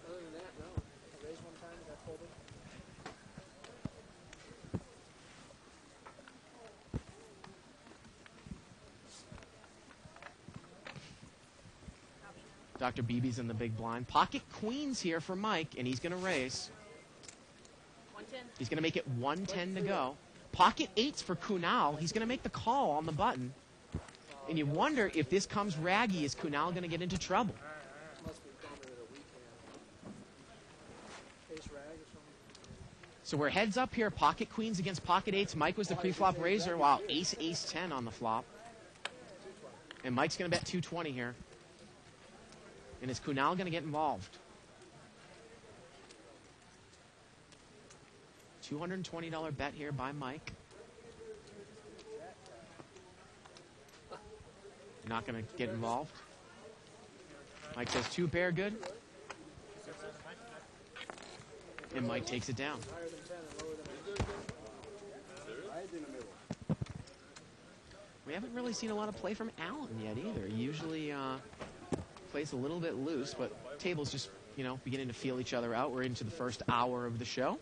Other than that, no. I raised one time and got folded. Dr. Beebe's in the big blind. Pocket queens here for Mike, and he's going to raise. 110. He's going to make it 110 to go. Pocket 8s for Kunal. He's going to make the call on the button. And you wonder if this comes raggy, is Kunal going to get into trouble? Must be probably with a weak hand. Ace rag or something. So we're heads up here. Pocket queens against pocket 8s. Mike was the pre-flop raiser. Wow, ace, ace 10 on the flop. And Mike's going to bet 220 here. And is Kunal going to get involved? $220 bet here by Mike. Not going to get involved. Mike says 2 pair good. And Mike takes it down. Higher than 10 and lower than 8. Right in the middle. We haven't really seen a lot of play from Allen yet either. He usually plays a little bit loose, but tables just, you know, beginning to feel each other out. We're into the first hour of the show.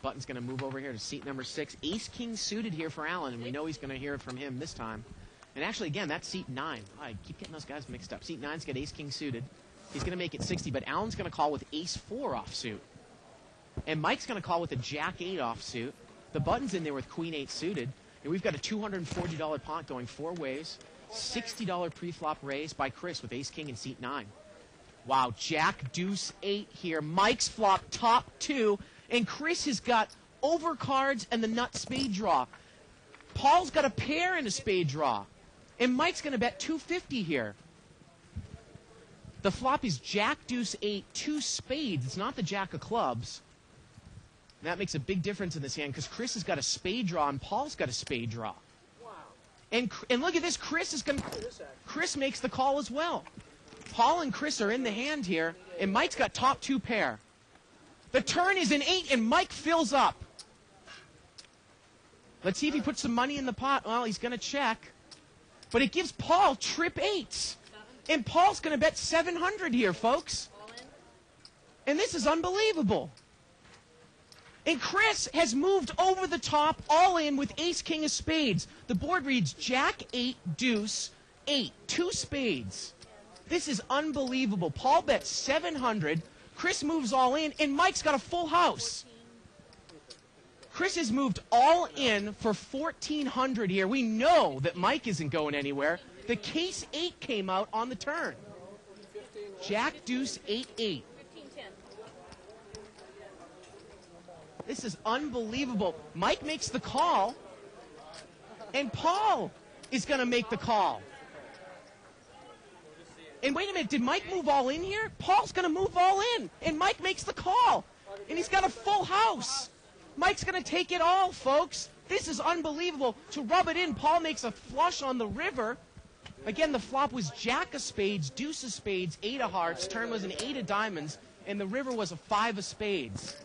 Button's going to move over here to seat number 6. Ace-king suited here for Allen, and we know he's going to hear it from him this time. And actually, again, that's seat 9. I keep getting those guys mixed up. Seat 9's got ace-king suited. He's going to make it 60, but Allen's going to call with ace-4 offsuit. And Mike's going to call with a jack-8 offsuit. The button's in there with queen-8 suited. And we've got a $240 pot going 4 ways. $60 pre-flop raise by Chris with ace-king in seat 9. Wow, jack, deuce, 8 here. Mike's flop, top 2. And Chris has got overcards and the nut spade draw. Paul's got a pair and a spade draw. And Mike's going to bet 250 here. The flop is Jack, Deuce, 8, 2 spades. It's not the Jack of clubs. And that makes a big difference in this hand because Chris has got a spade draw and Paul's got a spade draw. Wow. And look at this. Chris is going. Look at this act. Chris makes the call as well. Paul and Chris are in the hand here, and Mike's got top 2 pair. The turn is an 8, and Mike fills up. Let's see if he puts some money in the pot. Well, he's going to check. But it gives Paul trip 8s. And Paul's going to bet 700 here, folks. And this is unbelievable. And Chris has moved over the top, all in with ace, king of spades. The board reads Jack, 8, deuce, 8, 2 spades. This is unbelievable. Paul bets 700. Chris moves all in, and Mike's got a full house. Chris has moved all in for 1,400 here. We know that Mike isn't going anywhere. The case 8 came out on the turn. Jack, deuce, 8, 8. This is unbelievable. Mike makes the call, and Paul is going to make the call. And wait a minute, did Mike move all in here? Paul's going to move all in, and Mike makes the call. And he's got a full house. Mike's going to take it all, folks. This is unbelievable. To rub it in, Paul makes a flush on the river. Again, the flop was Jack of spades, deuce of spades, 8 of hearts. Turn was an 8 of diamonds, and the river was a 5 of spades.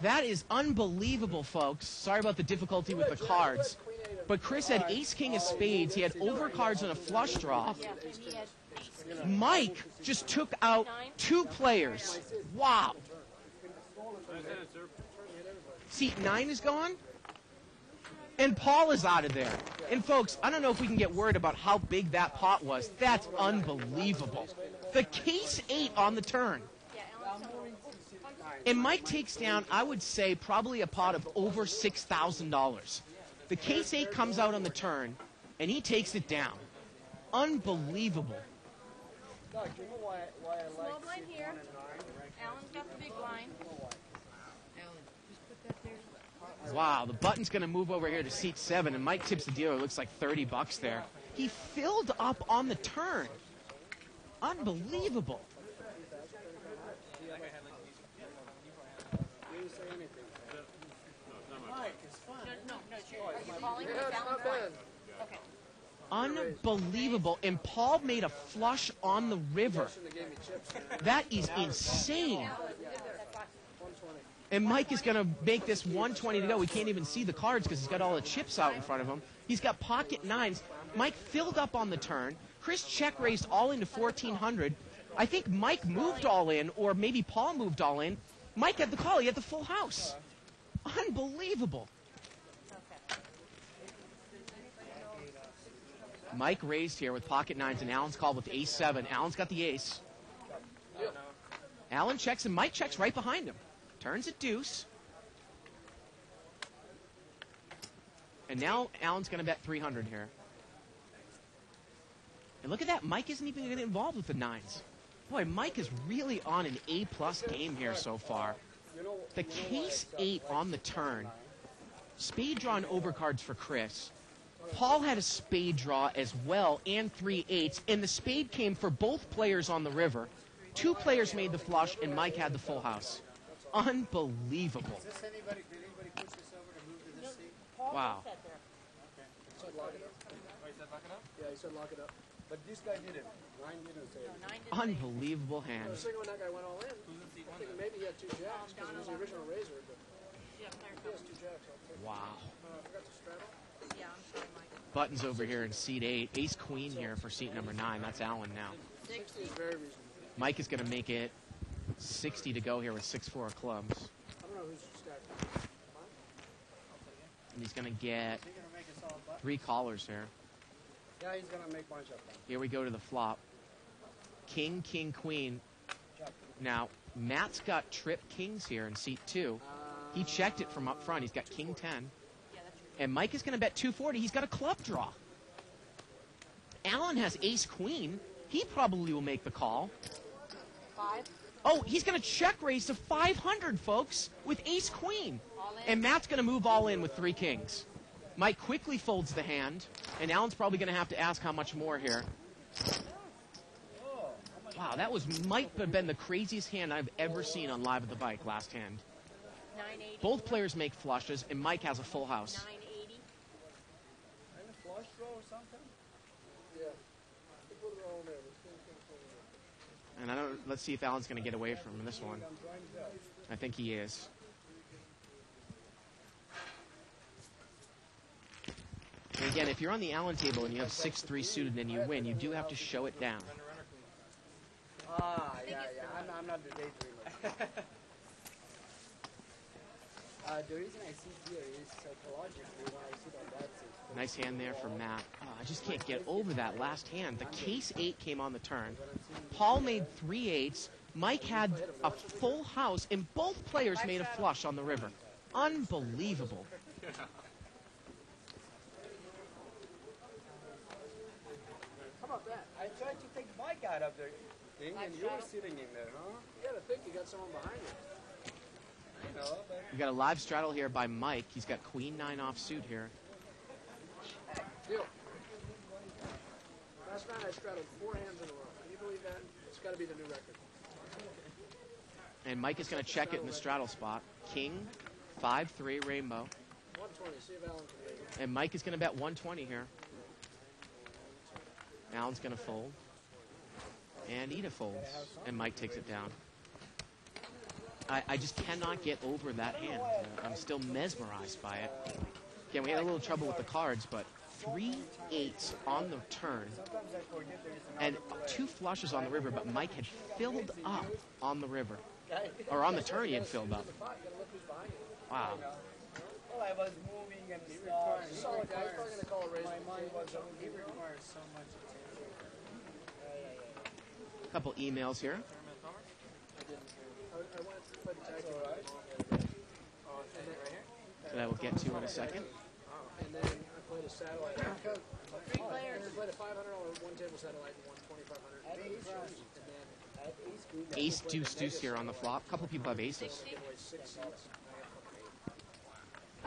That is unbelievable, folks. Sorry about the difficulty with the cards. But Chris had ace, king of spades. He had overcards and a flush draw. Mike just took out 2 players. Wow. Seat 9 is gone. And Paul is out of there. And folks, I don't know if we can get word about how big that pot was. That's unbelievable. The case 8 on the turn. And Mike takes down, I would say, probably a pot of over $6,000. The case 8 comes out on the turn, and he takes it down. Unbelievable. Doug, you know why I like Small blind seat here. 1 and 9? Alan's got the big blind. Wow, the button's going to move over here to seat 7, and Mike tips the dealer. It looks like $30 there. He filled up on the turn. Unbelievable. Are you calling Yeah, this it's Alan's not blind? bad. Okay. Unbelievable. And Paul made a flush on the river. Shouldn't have gave me chips, man. That is insane. 120. And Mike is going to make this 120 to go. We can't even see the cards because he's got all the chips out in front of him. He's got pocket 9s. Mike filled up on the turn. Chris check raised all into 1,400. I think Mike moved all in, or maybe Paul moved all in. Mike had the call. He had the full house. Unbelievable. Mike raised here with pocket 9s, and Alan's called with ace 7. Alan's got the ace. Alan checks, and Mike checks right behind him. Turns at deuce. And now Alan's going to bet 300 here. And look at that. Mike isn't even getting involved with the 9s. Boy, Mike is really on an A-plus game here so far. The case 8 on the turn. Spade draw and overcards for Chris. Paul had a spade draw as well and 3 8s, and the spade came for both players on the river. 2 players made the flush, and Mike had the full house. Unbelievable. Did anybody push this over to move to this seat? Wow. He said lock it up. Yeah, he said lock it up. But this guy didn't. Ryan didn't say it. Unbelievable I hand. was thinking when that guy went all in, I think maybe he had 2 jacks because it was the original razor, but he has 2 jacks. I'll take it. Wow. I forgot to straddle. Yeah, I'm sorry, Mike. Buttons over here in seat 8. Ace queen here for seat number 9. That's Alan now. 60 is very reasonable. Mike is going to make it 60 to go here with 6-4 of clubs. I don't know who's stacked. And he's going to get Is he gonna make us all butt? 3 callers here. Yeah, he's gonna make bunch of them. Here we go to the flop. King, king, queen. Now, Matt's got trip kings here in seat 2. He checked it from up front. He's got king 10. And Mike is going to bet 240. He's got a club draw. Alan has ace queen. He probably will make the call. 5? Oh, he's going to check raise to 500, folks, with ace queen. And Matt's going to move all in with 3 kings. Mike quickly folds the hand, and Alan's probably going to have to ask how much more here. Wow, that might have been the craziest hand I've ever seen on Live at the Bike last hand. 980. Both players make flushes, and Mike has a full house. 980. And a flush draw or something? Yeah. They put it all in there. Let's get it in there. And let's see if Alan's going to get away from this one. I'm trying that. I think he is. And again, if you're on the Allen table and you have 6-3 suited and you win, you do have to show it down. Yeah. I'm not the daydreamer. The reason I sit here is psychologically when I sit on that seat. Nice hand there from Matt. Oh, I just can't get over that last hand. The case 8 came on the turn. Paul made 3 8s. Mike had a full house, and both players made a flush on the river. Unbelievable. How about that? I tried to take Mike out of the thing, and you were sitting in there, huh? You gotta think you got someone behind you. I know, but We got a live straddle here by Mike. He's got queen 9 offsuit here. Deal. Last night I straddled 4 hands in a row. Can you believe that? It's got to be the new record. And Mike is going to check it in the straddle spot. King, 5-3 rainbow. 120. See if Alan can make it. And Mike is going to bet 120 here. Alan's going to fold. And Ida folds. And Mike takes it down. I just cannot get over that hand. I'm still mesmerized by it. Again, we had a little trouble with the cards, but 3 8s on the turn. sometimes I forget there is And 2 flushes on the river, but Mike had filled up on the river. Or on the turn he had filled up. You gotta look who's behind you. Wow. Well, I was moving and stuff. Solid guy. He's probably gonna call a raise. My mind was on. He requires so much attention. A couple emails here. I went to play the tag team. That I will get to in a second. And then I played a satellite. Three And players. I played a $500 one table satellite and won $2,500. And then Ace, deuce, deuce here on the flop. A couple people have aces. gave away 6 seats.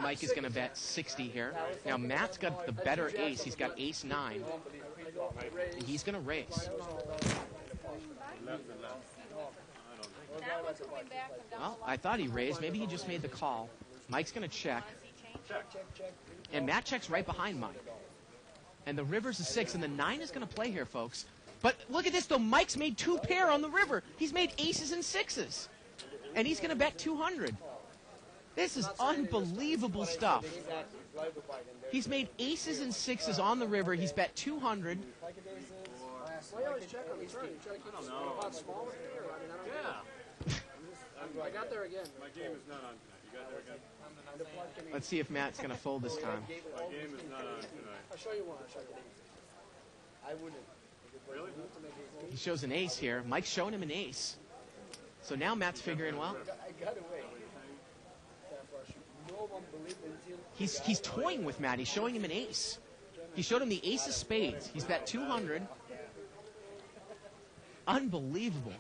Mike is going to bet 60 here. Now Matt's got the better ace. He's got ace 9. And he's going to raise. Now it's coming back from down Well, I thought he raised. Maybe he just made the call. Mike's going to check. change. And Matt checks right behind Mike. And the river's a 6, and the 9 is going to play here, folks. But look at this, though. Mike's made 2 pair on the river. He's made aces and 6s. And he's going to bet 200. This is unbelievable stuff. He's made aces and 6s on the river. He's bet 200. Well, you always check on the turn. You try to keep it about small with me, or I mean, I don't know. I got there again. My game is not on tonight. You got there again? Let's see if Matt's going to fold this time. My game is not on tonight. I'll show you one. I'll show you. I wouldn't. Really? He shows an ace here. Mike's showing him an ace. So now Matt's figuring, well, I got away. No one believed until he's toying with Matt. He's showing him an ace. He showed him the ace of spades. He's bet 200. Unbelievable.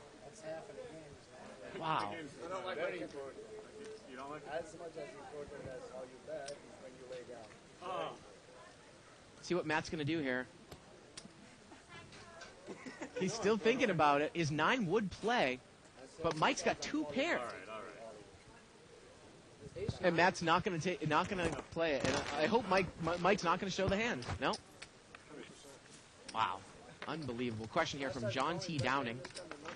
Wow. I don't like my You don't like it? as much as important as how you bet is when you lay down. See what Matt's going to do here. He's still thinking about it. His 9 would play, but Mike's got 2 pairs. All right. And Matt's not going to play it. And I hope Mike's not going to show the hand. No. Wow. Unbelievable. Question here from John T. Downing.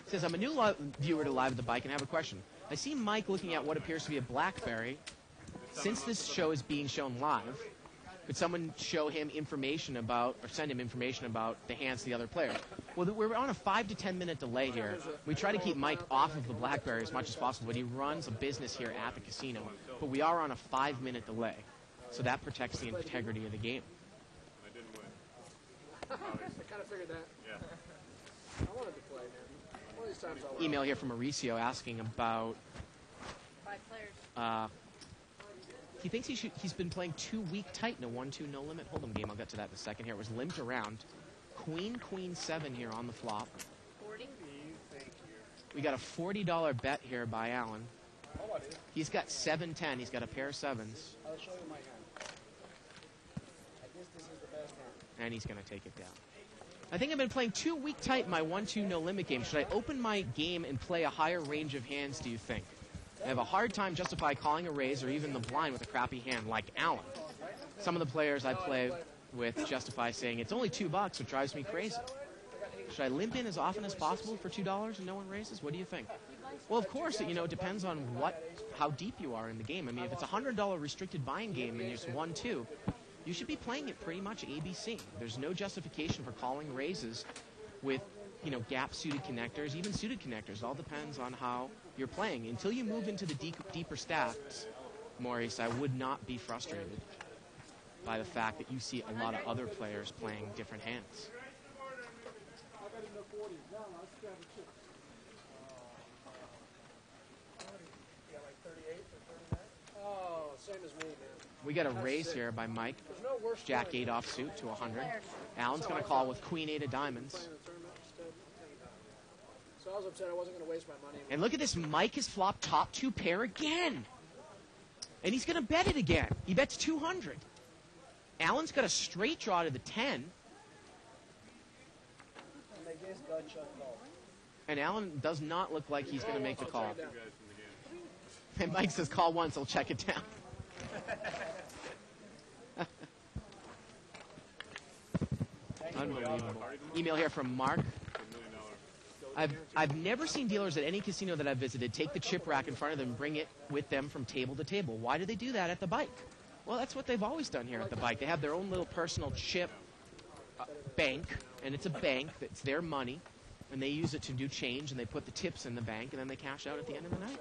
Says, I'm a new viewer to Live at the Bike and have a question. I see Mike looking at what appears to be a BlackBerry. Since this show is being shown live, could someone show him information about, or send him information about the hands of the other players? Well, we're on a 5 to 10 minute delay here. We try to keep Mike off of the BlackBerry as much as possible, but he runs a business here at the casino. But we are on a 5 minute delay, so that protects the integrity of the game. I didn't win. I kind of figured that. Yeah. I wanted to play, man. One of these times I'll win. Email here from Mauricio asking about 5 players. he thinks he's been playing too weak tight in a 1-2 no limit hold'em game. I'll get to that in a second here. It was limped around. Queen 7 here on the flop. 40. We got a $40 bet here by Alan. How about it? He's got 7-10. He's got a pair of sevens, I'll show you my hand. I guess this is the best hand. and he's going to take it down. I think I've been playing too weak tight in my 1-2 no limit game. Should I open my game and play a higher range of hands, do you think? I have a hard time justify calling a raise or even the blind with a crappy hand like Alan. Some of the players I play with justify saying it's only $2, which drives me crazy. Should I limp in as often as possible for $2 and no one raises? What do you think? Well, of course, it depends on how deep you are in the game. I mean, if it's a $100 restricted buying game and it's 1-2, you should be playing it pretty much ABC. There's no justification for calling raises with, gap-suited connectors, even suited connectors. It all depends on how you're playing. Until you move into the deeper stacks, Maurice, I would not be frustrated by the fact that you see a lot of other players playing different hands. Yeah, like 38 or 39. Oh, same as me, man. We got a raise here by Mike. There's no worse Jack feeling 8 offsuit to 100. Alan's going to call with Queen 8 of diamonds. than playing a tournament instead. So I was upset I wasn't going to waste my money. And look at this, Mike has flopped top 2 pair again. And he's going to bet it again. He bets 200. Alan's got a straight draw to the 10. And I guess God shot call. And Alan does not look like he's going to make the call. Down. And Mike says call once, he'll check it down. Unbelievable. Email here from Mark. I've never seen dealers at any casino that I've visited take the chip rack in front of them and bring it with them from table to table. Why do they do that at the bike? Well, that's what they've always done here at the bike. They have their own little personal chip bank, and it's a bank that's their money, and they use it to do change, and they put the tips in the bank, and then they cash out at the end of the night.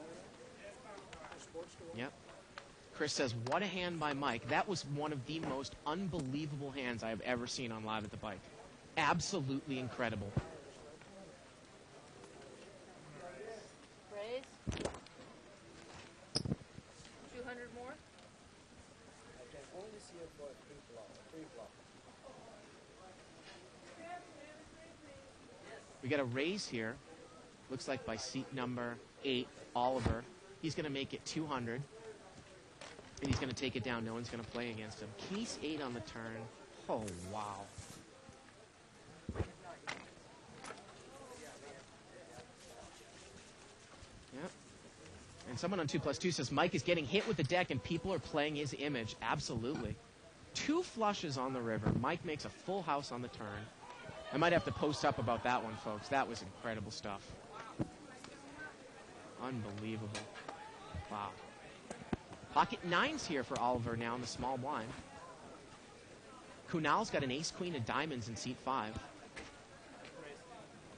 Yep. Chris says, what a hand by Mike. That was one of the most unbelievable hands I have ever seen on Live at the Bike. Absolutely incredible. Raise. 200 more. I can only see it for a free flop. We got a raise here. Looks like by seat number 8, Oliver. He's going to make it 200. And he's going to take it down. No one's going to play against him. Case 8 on the turn. Oh, wow. Yep. And someone on 2+2 says Mike is getting hit with the deck and people are playing his image. Absolutely. 2 flushes on the river. Mike makes a full house on the turn. I might have to post up about that one, folks. That was incredible stuff. Unbelievable. Wow. Pocket 9's here for Oliver now in the small blind. Kunal's got an ace-queen of diamonds in seat 5.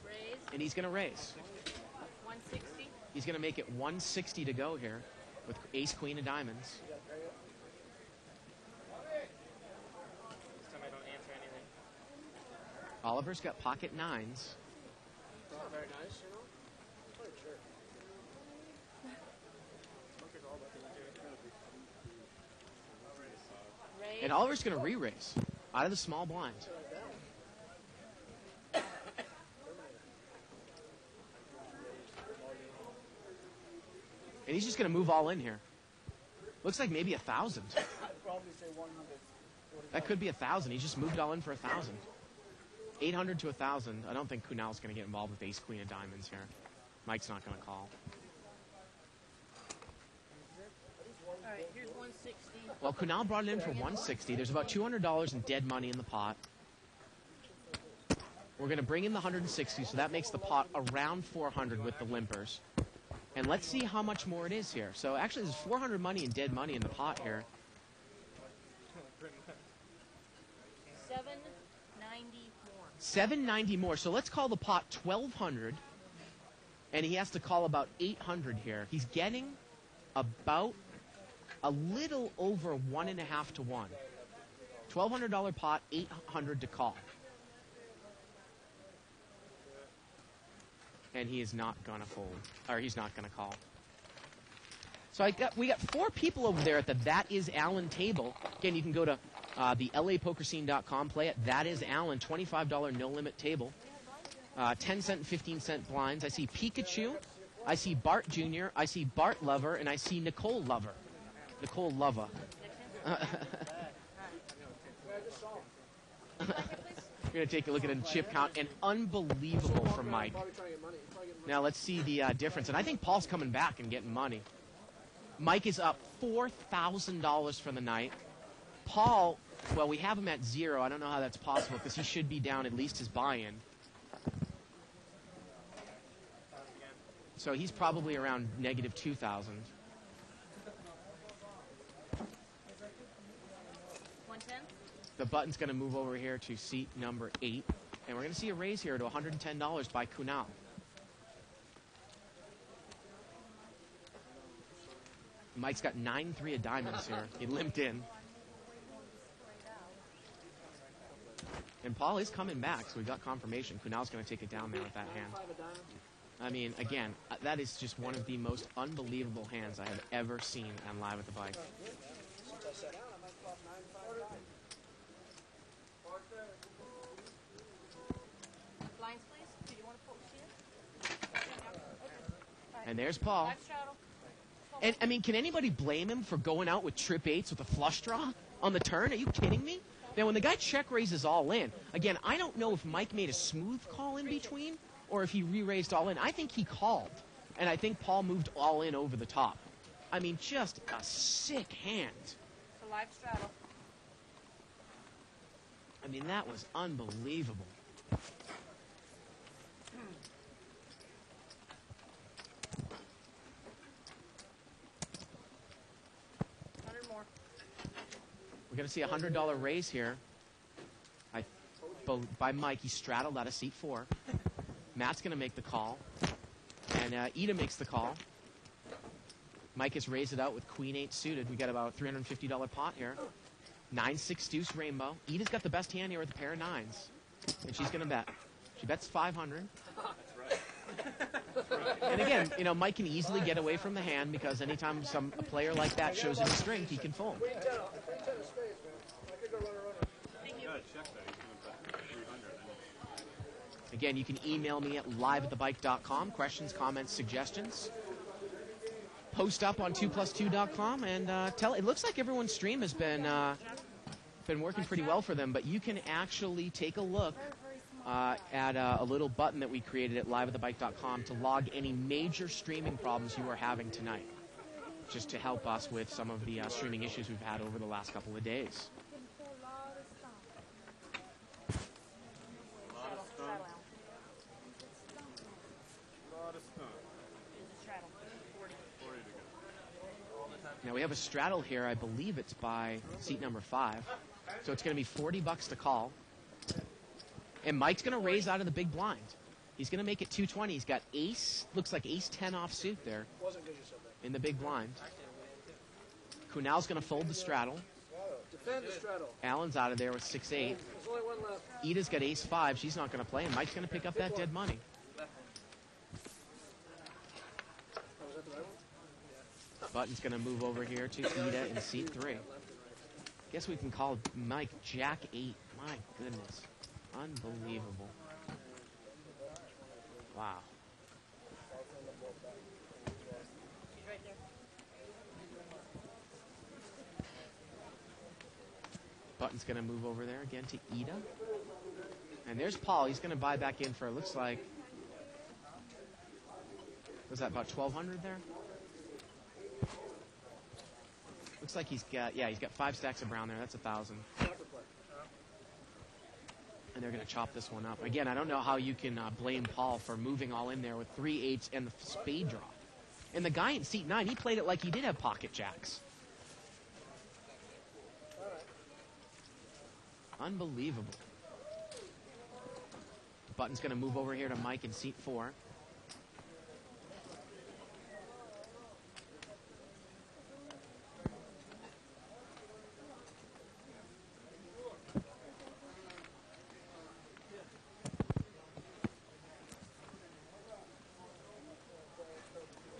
Raise. And he's going to raise. 160. He's going to make it 160 to go here with ace-queen of diamonds. This time I don't answer anything. Oliver's got pocket 9s. It's not very nice, Pretty sure. Raise. And Oliver's going to re-raise out of the small blind. And he's just going to move all in here. Looks like maybe 1,000. I'd probably say 100. That could be 1,000. He just moved all in for 1,000. 800 to 1,000. I don't think Kunal's going to get involved with ace queen of diamonds here. Mike's not going to call. All right, here's 160. Well, Kunal brought it in for 160. There's about $200 in dead money in the pot. We're going to bring in the 160, so that makes the pot around 400 with the limpers. And let's see how much more it is here. So actually, there's 400 money in dead money in the pot here. 790 more. 790 more. So let's call the pot 1,200. And he has to call about 800 here. He's getting about a little over 1.5 to 1. $1,200 pot, 800 to call. And he is not going to fold. Or he's not going to call. So we got 4 people over there at the That Is Alan table. Again, you can go to the LAPokerScene.com, play it. That Is Alan, $25 no-limit table. 10-cent and 15-cent blinds. I see Pikachu. I see Bart Jr. I see Bart Lover. And I see Nicole Lover. Nicole Lover. We're going to take a look at a chip count. And unbelievable from Mike. Probably trying to get money. Probably getting money. Now let's see the difference. And I think Paul's coming back and getting money. Mike is up $4,000 for the night. Paul, well, we have him at 0. I don't know how that's possible because he should be down at least his buy-in. So he's probably around negative 2,000. 110. The button's going to move over here to seat number 8. And we're going to see a raise here to $110 by Kunal. Mike's got 9-3 of diamonds here. He limped in. And Paul is coming back, so we got confirmation. Kunal's going to take it down there with that hand. I mean, again, that is just one of the most unbelievable hands I have ever seen on Live at the Bike. Blinds, please. Do you want to put here? And there's Paul. Live straddle. And, I mean, can anybody blame him for going out with trip 8s with a flush draw on the turn? Are you kidding me? Now, when the guy check raises all in, again, I don't know if Mike made a smooth call in between or if he re-raised all in. I think he called, and I think Paul moved all in over the top. I mean, just a sick hand. So live straddle. I mean, that was unbelievable. More. We're going to see a $100 raise here by Mike. He straddled out of seat 4. Matt's going to make the call. And Ida makes the call. Mike has raised it out with Queen 8 suited. We got about a $350 pot here. 9-6 deuce rainbow. Ida's got the best hand here with a pair of 9s. And she's going to bet. She bets 500. And again, you know, Mike can easily get away from the hand because anytime a player like that shows him a strength, he can fold. Queen 10 of spades, man. I could go run around. You gotta check that. He's gonna bet 300. Again, you can email me at liveatthebike.com. Questions, comments, suggestions. Post up on 2plus2.com and tell. It looks like everyone's stream has been working pretty well for them, but you can actually take a look at a little button that we created at liveatthebike.com to log any major streaming problems you are having tonight, just to help us with some of the streaming issues we've had over the last couple of days. Now we have a straddle here. I believe it's by seat number 5. So it's going to be $40 to call. And Mike's going to raise out of the big blind. He's going to make it 220. He's got ace, looks like ace 10 offsuit there Wasn't good you said that. in the big blind. Kunal's going to fold the straddle. Defend the straddle. Allen's out of there with 6-8. There's only one left. Ida's got ace 5. She's not going to play. And Mike's going to pick up that dead money. Oh, was that the right one? Button's going to move over here to Ida in seat 3. Guess we can call Mike Jack 8. My goodness. Unbelievable. Wow. She's right there. Button's going to move over there again to Ida. And there's Paul. He's going to buy back in for, looks like, was that about 1,200 there? Looks like he's got 5 stacks of brown there. That's 1,000. And they're going to chop this one up. Again, I don't know how you can blame Paul for moving all in there with 3 8s and the spade draw. And the guy in seat 9, he played it like he did have pocket jacks. Unbelievable. Button's going to move over here to Mike in seat 4.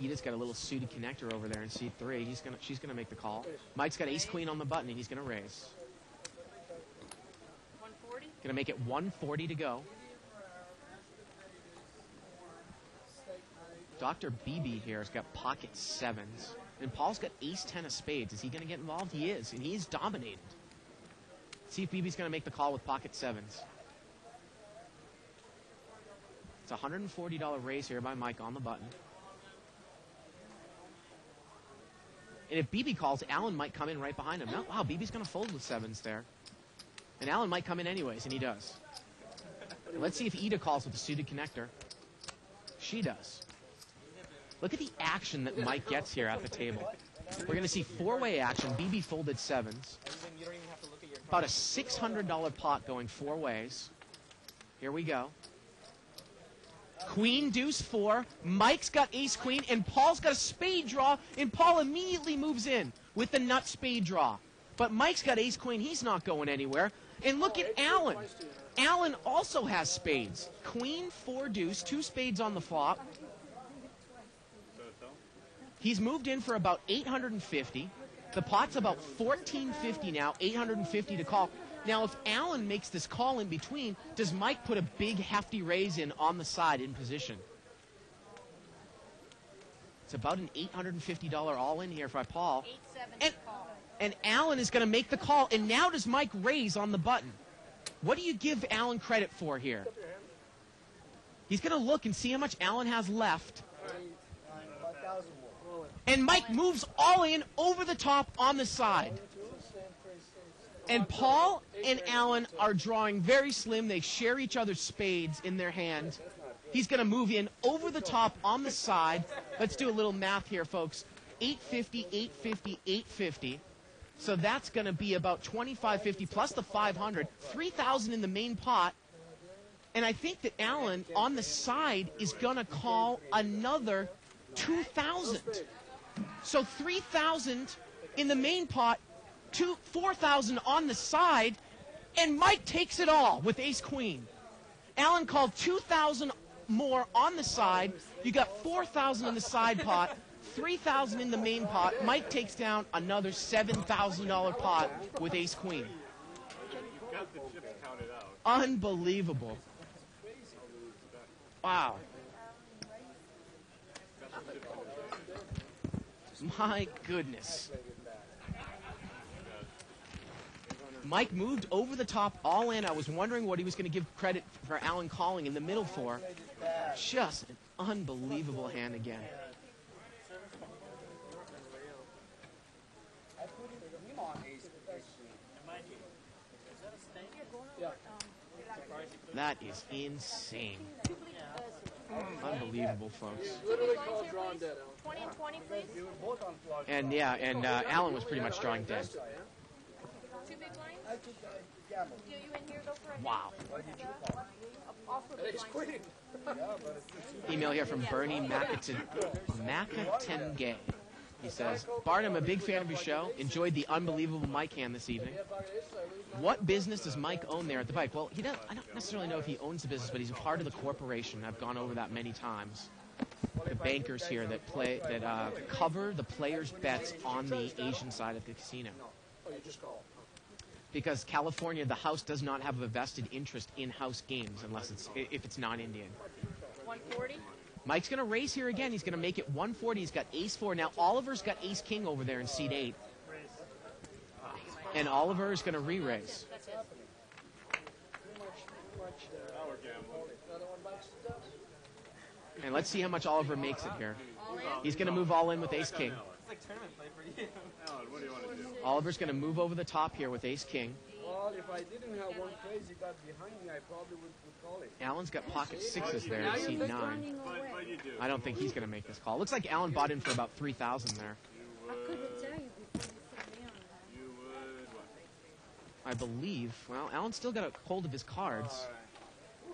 Ida's got a little suited connector over there in seat 3. She's gonna make the call. Mike's got ace queen on the button and he's gonna raise. 140. Gonna make it 140 to go. Dr. BB here has got pocket sevens. And Paul's got ace-10 of spades. Is he going to get involved? He is, and he's dominated. See if BB's going to make the call with pocket sevens. It's a $140 raise here by Mike on the button. And if BB calls, Alan might come in right behind him. No, wow, BB's going to fold with sevens there. And Alan might come in anyways, and he does. And let's see if Ida calls with the suited connector. She does. Look at the action that Mike gets here at the table. We're going to see four-way action. BB folded sevens. About a $600 pot going four ways. Here we go. Queen, deuce, four. Mike's got ace, queen, and Paul's got a spade draw, and Paul immediately moves in with the nut spade draw. But Mike's got ace, queen. He's not going anywhere. And look at Alan. Alan also has spades. Queen, four, deuce, two spades on the flop. He's moved in for about 850. The pot's about 1450 now, 850 to call. Now, if Alan makes this call in between, does Mike put a big, hefty raise in on the side in position? It's about an $850 all-in here for Paul. And Alan is going to make the call. And now does Mike raise on the button? What do you give Alan credit for here? He's going to look and see how much Alan has left. And Mike moves all in over the top on the side. And Paul and Alan are drawing very slim. They share each other's spades in their hand. He's going to move in over the top on the side. Let's do a little math here, folks. 850, 850, 850. So that's going to be about 2550 plus the 500. 3,000 in the main pot. And I think that Alan on the side is going to call another 2,000. So 3,000 in the main pot, 4,000 on the side, and Mike takes it all with ace-queen. Alan called 2,000 more on the side. You got 4,000 in the side pot, 3,000 in the main pot. Mike takes down another $7,000 pot with ace-queen. You've got the chips counted out. Unbelievable. Wow. My goodness. Mike moved over the top, all in. I was wondering what he was going to give credit for Alan calling in the middle for. Just an unbelievable hand again. That is insane. Unbelievable, folks. Literally called drawn dead, Alan. 20 and 20, please. And yeah, and Alan was pretty much drawing dead. 2 big blinds. Do you in here though for a Wow. Off for big Ace blinds. queen. Email here from Bernie Macatengay. He says, Bart, I'm a big fan of your show. Enjoyed the unbelievable Mike hand this evening. What business does Mike own there at the bike? Well, I don't necessarily know if he owns the business, but he's a part of the corporation. I've gone over that many times. The bankers here that cover the players' bets on the Asian side of the casino. Oh, you just call. Because California, the house does not have a vested interest in house games unless if it's non-Indian. 140. Mike's going to raise here again. He's going to make it 140. He's got ace-4. Now, Oliver's got ace-king over there in seat 8. And Oliver is going to re-raise. That's it. And let's see how much Oliver makes it here. He's going to move all in with ace-king. It's like tournament play for you. Alan, what do you want to do? Oliver's going to move over the top here with ace-king. Well, if I didn't have one crazy guy behind me, I probably would call it. Alan's got pocket 6s there in seat 9. But you do. I don't think he's going to make this call. Looks like Alan bought in for about 3,000 there. You would what? I believe. Well, Alan's still got a hold of his cards.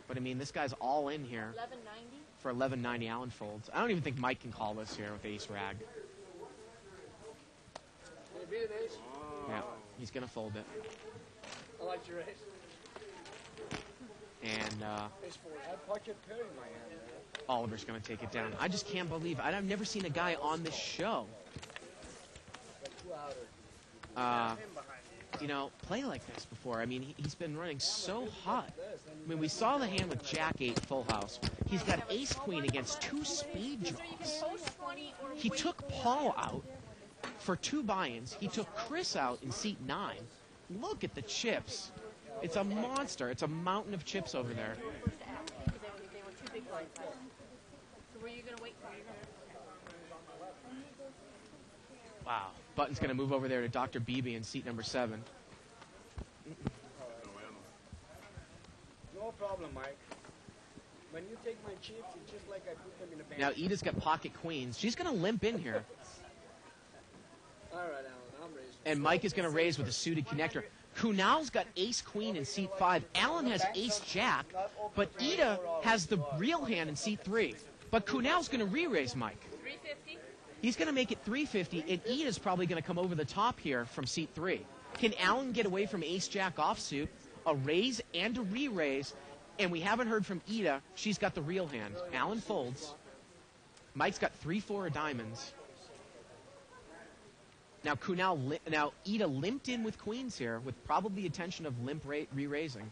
But, I mean, this guy's all in here. 1190. For 1190, Alan folds. I don't even think Mike can call this here with ace-rag. Can you beat an ace? Yeah, he's going to fold it. I liked your ace. And Ace 4. I have pocket pair in my hand. Oliver's going to take it down. I just can't believe it. I've never seen a guy on this show you know, play like this before. I mean, he's been running so hot. I mean, we saw the hand with Jack 8 full house. He's got ace queen against 2 spade draws. He took Paul out for 2 buy-ins. He took Chris out in seat 9. Look at the chips. It's a monster. It's a mountain of chips over there. First to ask because they were too big blind size. So were you going to wait for? Wow. Button's going to move over there to Dr. Beebe in seat number 7. No problem, Mike. When you take my chips, it's just like I put them in a bag. Now, Ida's got pocket queens. She's going to limp in here. All right, Alan, I'm raising. And Mike is going to raise with a suited connector. Kunal's got ace queen in seat 5. Alan has ace jack, but Ida has the real hand in seat 3. But Kunal's going to re-raise Mike. 350. He's going to make it 350, and Ida's probably going to come over the top here from seat 3. Can Alan get away from ace jack offsuit, a raise and a re-raise? And we haven't heard from Ida. She's got the real hand. Alan folds. Mike's got 3-4 of diamonds. Now now Ida limped in with queens here, with probably the intention of limp re-raising.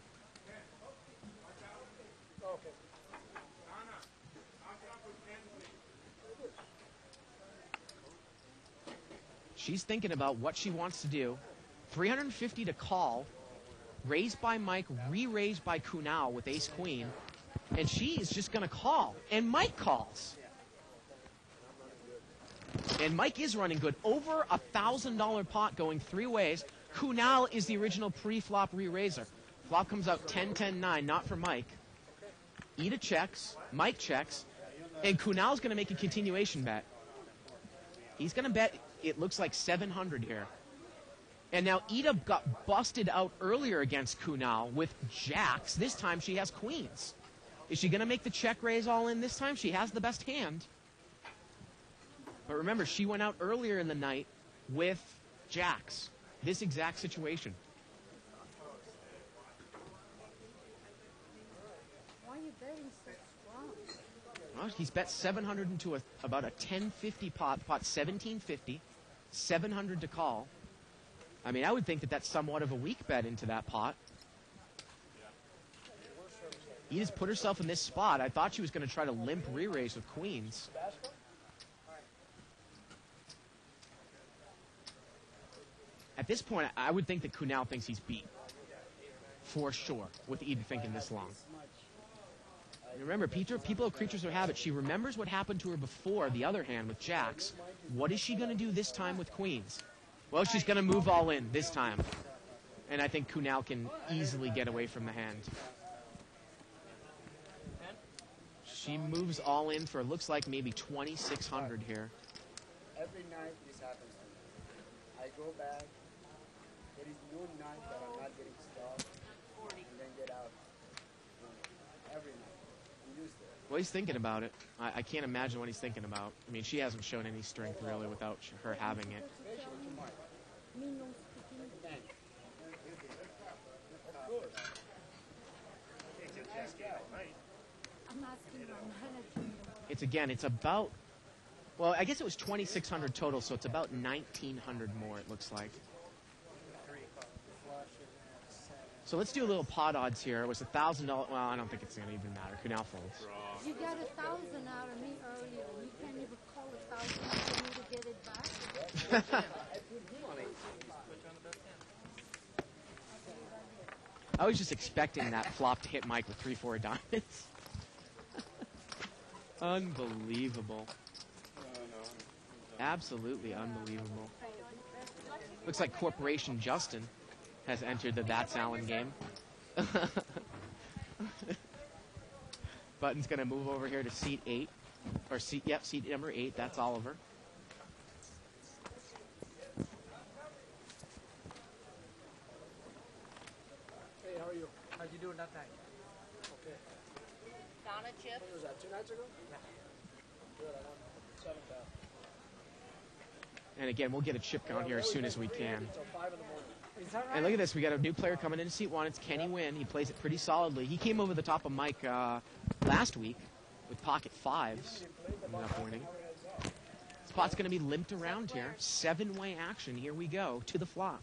Okay. She's thinking about what she wants to do. 350 to call, raised by Mike, re-raised by Kunal with ace queen, and she is just going to call. And Mike calls. And Mike is running good. Over $1,000 pot going 3 ways. Kunal is the original pre-flop re-raiser. Flop comes out 10-10-9, not for Mike. Ida checks, Mike checks, and Kunal's going to make a continuation bet. He's going to bet, it looks like 700 here. And now Ida got busted out earlier against Kunal with jacks. This time she has queens. Is she going to make the check raise all in this time? She has the best hand. But remember, she went out earlier in the night with jacks. This exact situation. Why are you betting so strong? Well, he's bet 700 into about a 1050 pot 1750, 700 to call. I mean, I would think that that's somewhat of a weak bet into that pot. Ida's put herself in this spot. I thought she was going to try to limp re-raise with queens. At this point, I would think that Kunal thinks he's beat. For sure, with Ida thinking this long. And remember, people are creatures of habit. She remembers what happened to her before, the other hand, with jacks. What is she going to do this time with queens? Well, she's going to move all in this time. And I think Kunal can easily get away from the hand. She moves all in for, looks like maybe 2,600 here. Every night this happens to me. I go back. There is no night that I'm not getting stopped and then get out. Every night. I'm used to it. Well, he's thinking about it. I can't imagine what he's thinking about. I mean, she hasn't shown any strength really without her having it. Me no speaking. Of course. I'm asking my manager. It's about, well, I guess it was 2,600 total, so it's about 1,900 more, it looks like. So let's do a little pot odds here. It was $1,000. Well, I don't think it's going to even matter. Kunal folds. You got 1,000 out of me earlier. You can't even call 1,000 for me to get it back. I was just expecting that flop to hit Mike with 3-4 diamonds. Unbelievable. Absolutely unbelievable. Looks like Corporation Justin has entered the That's Alan game. Button's going to move over here to seat 8. Or seat number 8. That's Oliver. Hey, how are you? How'd you do in that night? Okay. Donna chip. When was that? 2 nights ago? Good, I won 7 down. And again, we'll get a chip count here as soon as we can. Until 5 in the morning. Is that right? And look at this. We got a new player coming into seat 1. It's Kenny Wynn. He plays it pretty solidly. He came over the top of Mike last week with pocket 5s. Ended up winning. This pot's going to be limped around here. 7-way action. Here we go to the flop.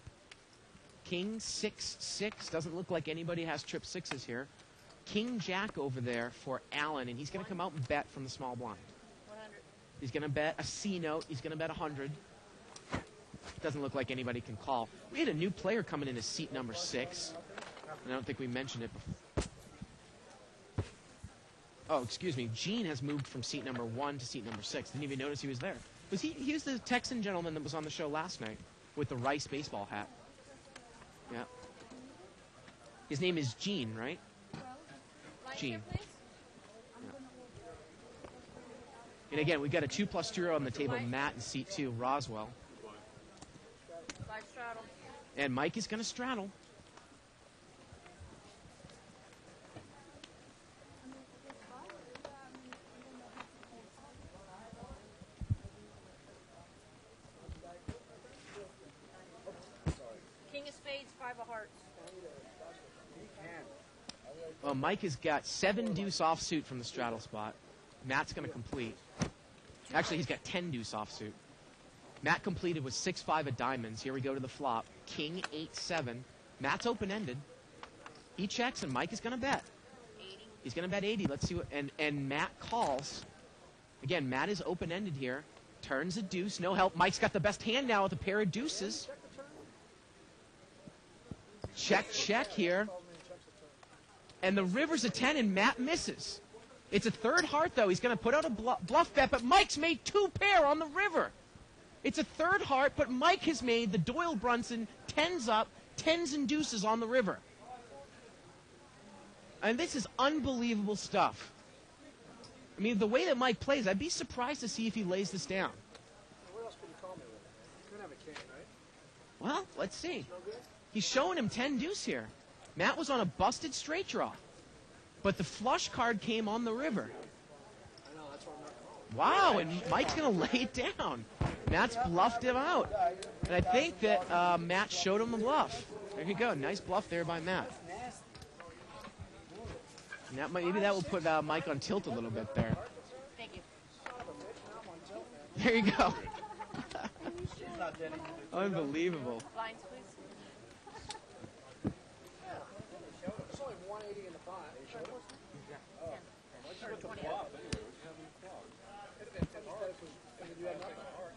King 6-6. Doesn't look like anybody has trip sixes here. King Jack over there for Allen, and he's going to come out and bet from the small blind. 100. He's going to bet a C note. He's going to bet 100. Doesn't look like anybody can call. We had a new player coming in as seat number 6. And I don't think we mentioned it before. Oh, excuse me. Gene has moved from seat number 1 to seat number 6. Didn't even notice he was there. He was the Texan gentleman that was on the show last night with the Rice baseball hat. Yeah. His name is Gene, right? Line Gene. here, please. And again, we've got a 2+2 on the table. Matt in seat 2, Roswell. 5 straddle. And Mike is going to straddle. King of spades, 5 of hearts. Well, Mike has got 7 deuce offsuit from the straddle spot. Matt's going to complete. Actually, he's got 10 deuce offsuit. Matt completed with 6-5 of diamonds. Here we go to the flop. King 8-7. Matt's open-ended. He checks, and Mike is going to bet. 80. He's going to bet 80. Let's see what... And Matt calls. Again, Matt is open-ended here. Turns a deuce. No help. Mike's got the best hand now with a pair of deuces. Check, check here. And the river's a 10, and Matt misses. It's a third heart, though. He's going to put out a bluff bet, but Mike's made 2 pair on the river. It's a third heart, but Mike has made the Doyle Brunson 10s up, 10s and deuces on the river. And this is unbelievable stuff. I mean, the way that Mike plays, I'd be surprised to see if he lays this down. What else could you call me with? You don't have a king, right? Well, let's see. No good? He's showing him 10 deuce here. Matt was on a busted straight draw. But the flush card came on the river. I know, that's why I'm not calling. Wow, and Mike's going to lay it down. Matt's bluffed him out. And I think that Matt showed him the bluff. There you go. Nice bluff there by Matt. And maybe that will put Mike on tilt a little bit there. Thank you. There you go. Unbelievable. Lines, please. It's only 180 in the pot.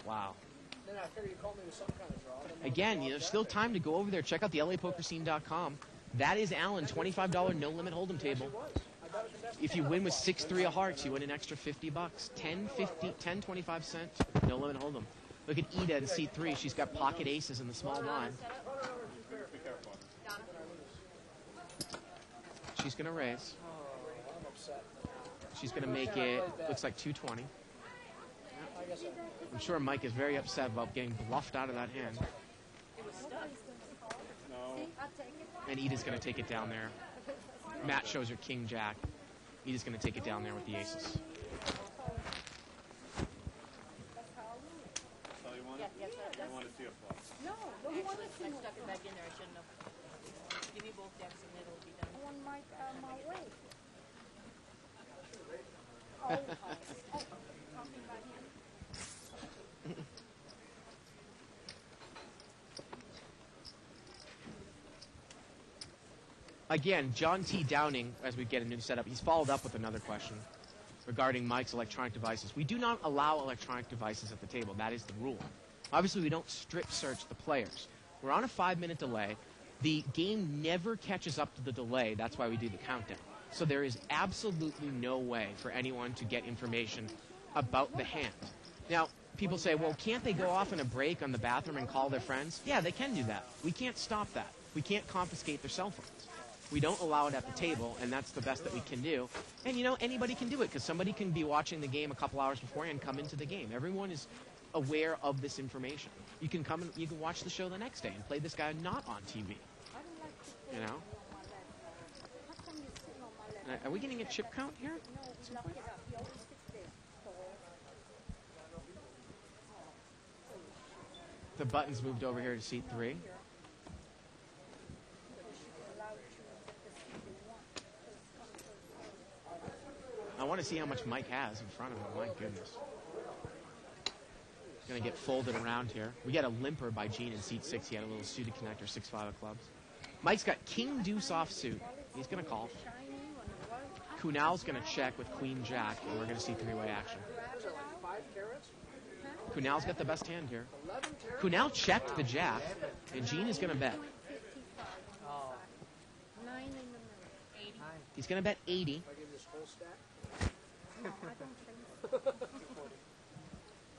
Wow. Then I figured you called me with some kind of draw. Again, there's still time to go over there. Check out the LAPokerScene.com. That is Allen, $25 no-limit hold'em table. If you win with 6-3 of hearts, you win an extra $50. 10, 25 cents, no-limit hold'em. Look at Ida in seat 3. She's got pocket aces in the small blind. She's going to raise. She's going to make it, looks like 220. I'm sure Mike is very upset about getting bluffed out of that hand. And Ida's going to take it down there. Matt shows her King Jack. Ida's going to take it down there with the aces. I stuck it back in there. I shouldn't have. Give me both decks and it'll be done. On my way. Again, John T. Downing, as we get a new setup, he's followed up with another question regarding Mike's electronic devices. We do not allow electronic devices at the table. That is the rule. Obviously, we don't strip search the players. We're on a 5-minute delay. The game never catches up to the delay. That's why we do the countdown. So there is absolutely no way for anyone to get information about the hand. Now, people say, well, can't they go off in a break on the bathroom and call their friends? Yeah, they can do that. We can't stop that. We can't confiscate their cell phones. We don't allow it at the table, and that's the best that we can do. And, anybody can do it because somebody can be watching the game a couple hours before and come into the game. Everyone is aware of this information. You can come and you can watch the show the next day and play this guy not on TV. Are we getting a chip count here? The button's moved over here to seat 3. I want to see how much Mike has in front of him. My goodness. Going to get folded around here. We got a limper by Gene in seat 6. He had a little suited connector, 6-5 of clubs. Mike's got king deuce offsuit. He's going to call. Kunal's going to check with queen jack, and we're going to see three-way action. Is it like 5 carats? Kunal's got the best hand here. Kunal checked the jack, and Gene is going to bet. 9 in the middle. 80. He's going to bet 80. If I give you this whole stack, No, I don't think so.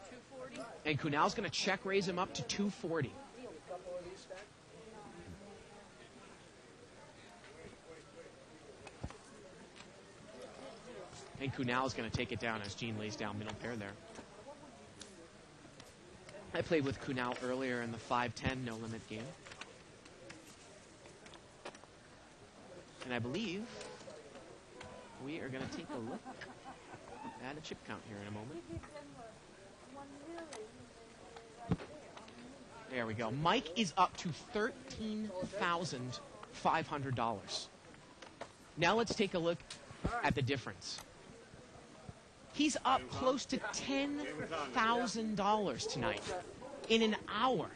240. And Kunal's going to check raise him up to 240. a couple of these stacks. And Kunal is going to take it down as Gene lays down middle pair there. I played with Kunal earlier in the 5-10 no-limit game. And I believe we are going to take a look at a chip count here in a moment. There we go. Mike is up to $13,500. Now let's take a look at the difference. He's up close to $10,000 tonight in an hour.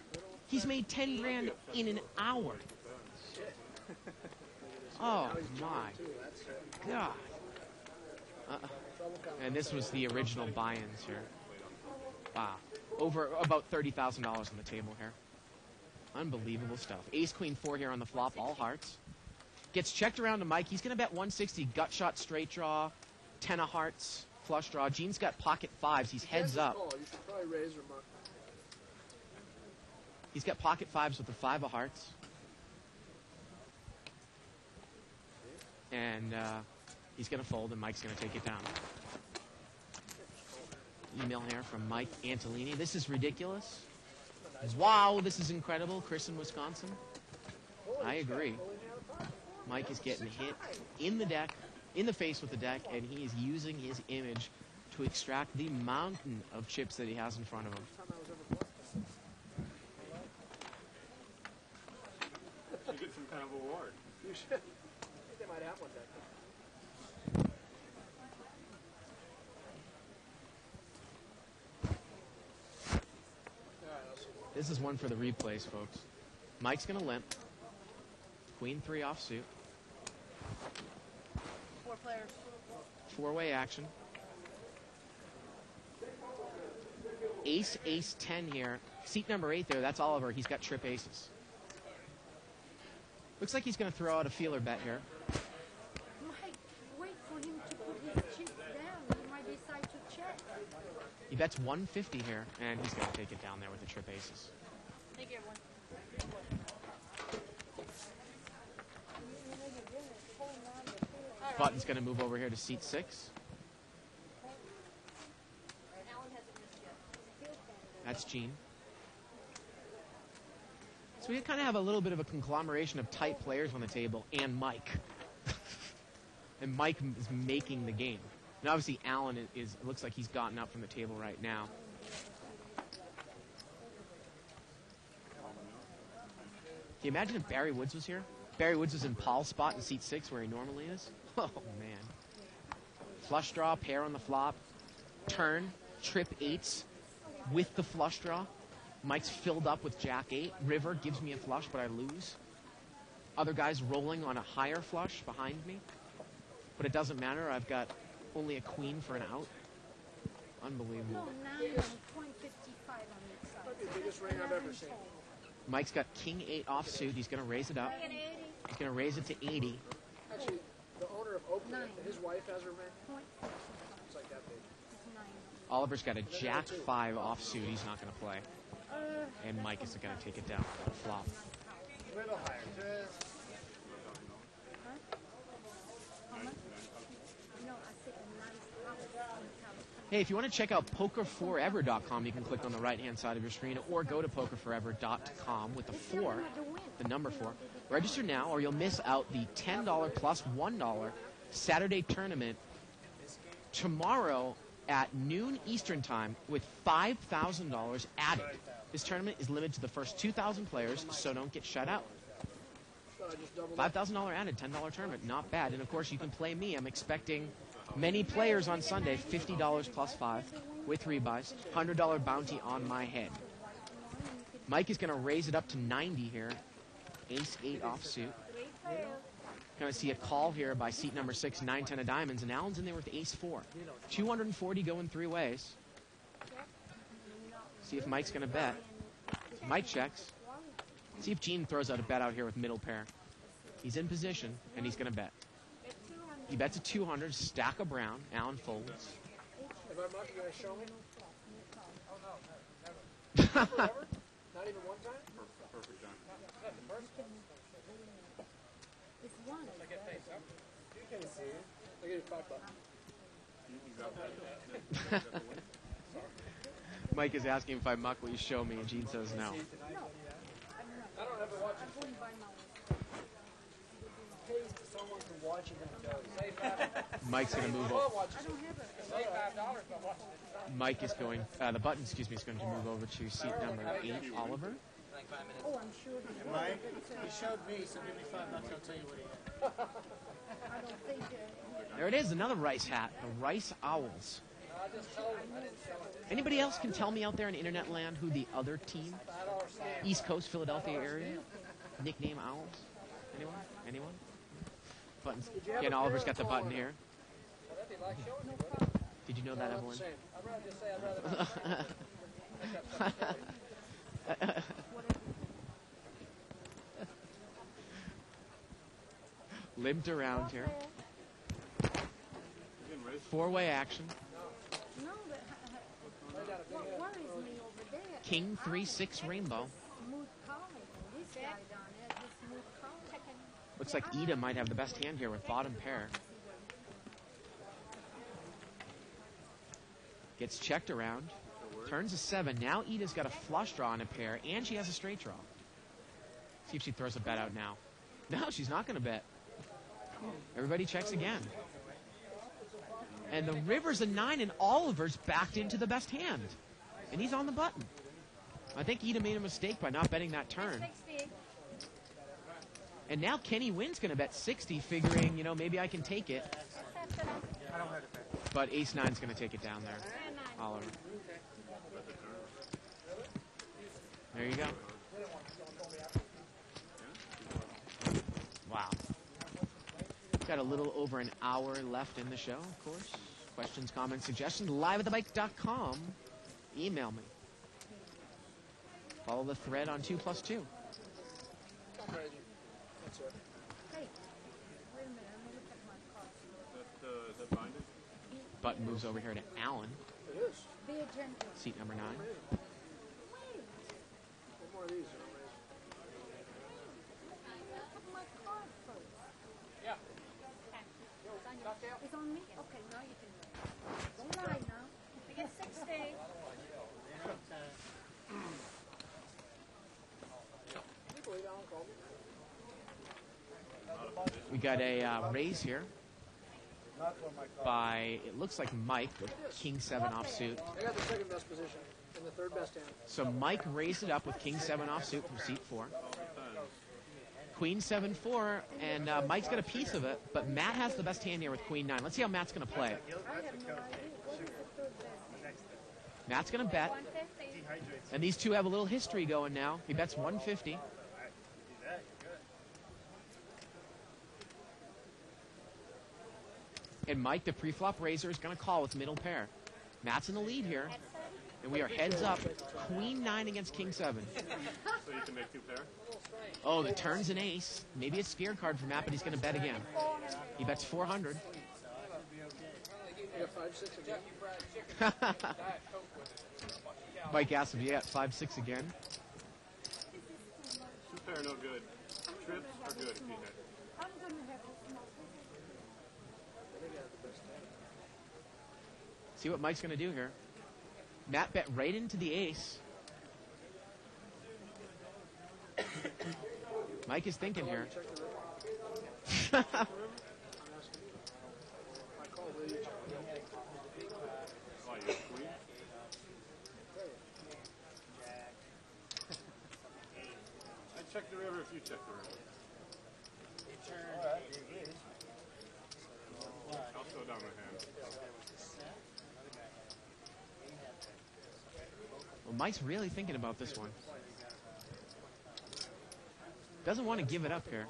He's made 10 grand in an hour. Oh my God. And this was the original buy-ins here. Wow. Over about $30,000 on the table here. Unbelievable stuff. Ace, queen, 4 here on the flop, all hearts. Gets checked around to Mike. He's going to bet 160, gut shot, straight draw, 10 of hearts, flush draw. Gene's got pocket 5s. He's heads up. Call. You should probably raise or mark. He's got pocket 5s with the 5 of hearts. And he's going to fold, and Mike's going to take it down. Email here from Mike Antolini. This is ridiculous. Wow, this is incredible. Chris in Wisconsin. I agree. Mike is getting hit in the deck, in the face with the deck, and he is using his image to extract the mountain of chips that he has in front of him. You get some kind of award. You should. I think they might have one back there. This is one for the replays, folks. Mike's going to limp. Queen 3 offsuit. 4 players. 4-way action. Ace, ace, 10 here. Seat number 8 there, that's Oliver. He's got trip aces. Looks like he's going to throw out a feeler bet here. Mike, wait for him to put his chips down. He might decide to check. He bets 150 here, and he's going to take it down there with the trip aces. Thank you, everyone. Button's going to move over here to seat 6. Alan hasn't missed yet. That's Gene. So we kind of have a little bit of a conglomeration of tight players on the table and Mike. And Mike is making the game. And obviously Alan is looks like he's gotten up from the table right now. Can you imagine if Barry Woods was here? Barry Woods was in Paul's spot in seat 6 where he normally is. Oh, man. Flush draw, pair on the flop. Turn, trip 8s with the flush draw. Mike's filled up with jack 8. River gives me a flush, but I lose. Other guys rolling on a higher flush behind me. But it doesn't matter. I've got only a queen for an out. Unbelievable. No, 9 and 0.55 on each side. Might be the biggest ring I've ever seen. Mike's got king 8 offsuit. He's going to raise it up. He's going to raise it to 80. Actually, the owner of Oakland, 9. his wife has her ring. 0.55. It's like that big. It's 9. Oliver's got a jack 5 offsuit. He's not going to play. And Mike is going to take it down on the flop. A little higher. Just No, I said a nice house in California. Hey, if you want to check out pokerforever.com, you can click on the right-hand side of your screen or go to pokerforever.com with the 4, the number 4. Register now or you'll miss out the $10 plus $1 Saturday tournament tomorrow at noon Eastern time with $5,000 added. This tournament is limited to the first 2,000 players, so don't get shut out. Thought I just doubled up. $5,000 added, $10 tournament, not bad. And of course, you can play me. I'm expecting Many players on Sunday, $50 plus 5 with rebuys, $100 bounty on my head. Mike is going to raise it up to 90 here. Ace 8 offsuit. Going to see a call here by seat number 6, 9-10 of diamonds, and Allen's in there with ace 4. 240 going 3 ways. See if Mike's going to bet. Mike checks. See if Gene throws out a bet out here with middle pair. He's in position, and he's going to bet. He bets a 200, stack of brown. Allen folds. If I'm not going to show me? Oh, no, never. Never? Not even one time? Perfect time. It's one. You can see it. I'll give you $5. Mike is asking if I muck, will you show me? And Gene says no. I don't ever watch it. Pays to someone to watch it and does. Mike's going to move I'll over. watch it. Say $5, but watch it. Mike is going, the button, excuse me, is going to move over to seat number 8, Oliver. Oh, I'm sure he Mike, he showed me, so give me $5, I'll tell you what he had. I don't think There it is, another Rice hat, the Rice Owls. I just told him I didn't sell it. Anybody else can tell me out there in internet land who the other team, $5 stand. East Coast, Philadelphia area, nickname Owls? Anyone? Anyone? Buttons. Again, Oliver's got the button here. Well, that'd be like showing me, wouldn't it? Did you know that, Not the Evelyn? same. I'd rather just say I'd rather not. Pick up something steady. Limped around here. 4-way action. no, but what worries me over there King 3-6 rainbow. smooth calling. This guy down there, this smooth calling. Looks like Ida might have the best hand here with bottom pair. Gets checked around. Turns a 7. Now Ida's got a flush draw on a pair, and she has a straight draw. See if she throws a bet out now. No, she's not going to bet. Everybody checks again. And the river's a 9, and Oliver's backed into the best hand. And he's on the button. I think Ida made a mistake by not betting that turn. 60. And now Kenny Wynn's going to bet 60, figuring, you know, maybe I can take it. But ace 9's going to take it down there. Oliver. There you go. Wow. Got a little over an hour left in the show, of course. Questions, comments, suggestions, liveatthebike.com. Email me. Follow the thread on 2+2. Come crazy. That's it. Hey, wait a minute, I'm gonna look at my cards. Is that binded? Button moves over here to Allen, It is. Be a gentleman. seat number 9. One more of these. Look at my card first. Yeah. It's on me? Okay, now you can. Don't lie now. We get 60. Can you believe Alan called me? We got a raise here by, it looks like Mike with King 7 offsuit. I got the second best position and the third best hand. So Mike raised it up with King 7 offsuit from seat 4. Queen 7-4, and Mike's got a piece of it, but Matt has the best hand here with Queen 9. Let's see how Matt's going to play it. I have no idea. What is the third best? Matt's going to bet, 150. and these two have a little history going now. He bets 150. And Mike, the pre-flop raiser, is going to call with middle pair. Matt's in the lead here, and we are heads up. Queen 9 against King 7. So you can make 2 pair? Oh, the turn's an ace. Maybe a scared card for Matt, but he's going to bet again. He bets 400. You got 5-6 again. Mike asks if you got 5-6 again. 2 pair no good. Trips are good if you hit. I'm gonna have a small. See what Mike's going to do here. Matt bet right into the ace. Mike is thinking here. I called Lee. Oh, you have queen? I check the river if you check the river. I'll slow down my hand. Mike's really thinking about this one. Doesn't want to give it up here.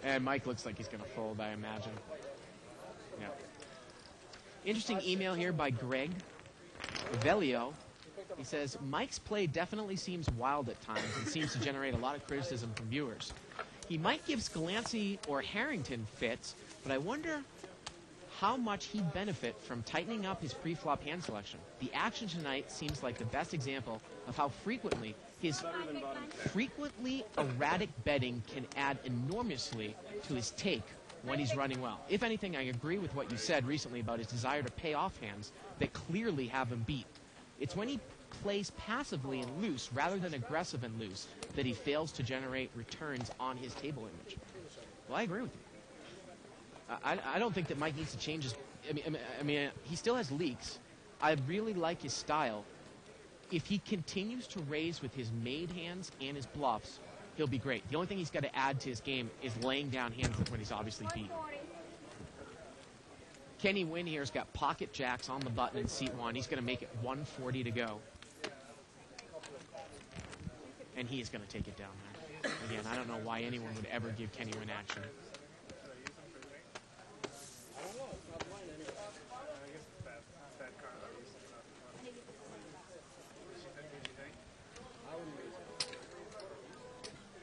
And Mike looks like he's going to fold, I imagine. Yeah. Interesting email here by Greg Velio. He says, Mike's play definitely seems wild at times and seems to generate a lot of criticism from viewers. He might give Scalancy or Harrington fits, but I wonder how much he'd benefit from tightening up his pre-flop hand selection. The action tonight seems like the best example of how frequently his erratic betting can add enormously to his take when he's running well. If anything, I agree with what you said recently about his desire to pay off hands that clearly have him beat. It's when he plays passively and loose rather than aggressive and loose that he fails to generate returns on his table image. Well, I agree with you. I don't think that Mike needs to change his... I mean, he still has leaks. I really like his style. If he continues to raise with his made hands and his bluffs, he'll be great. The only thing he's got to add to his game is laying down hands when he's obviously beat. Kenny Wynn here's got pocket jacks on the button in seat 1. He's going to make it 140 to go. And he is going to take it down there. Again, I don't know why anyone would ever give Kenny Wynn action.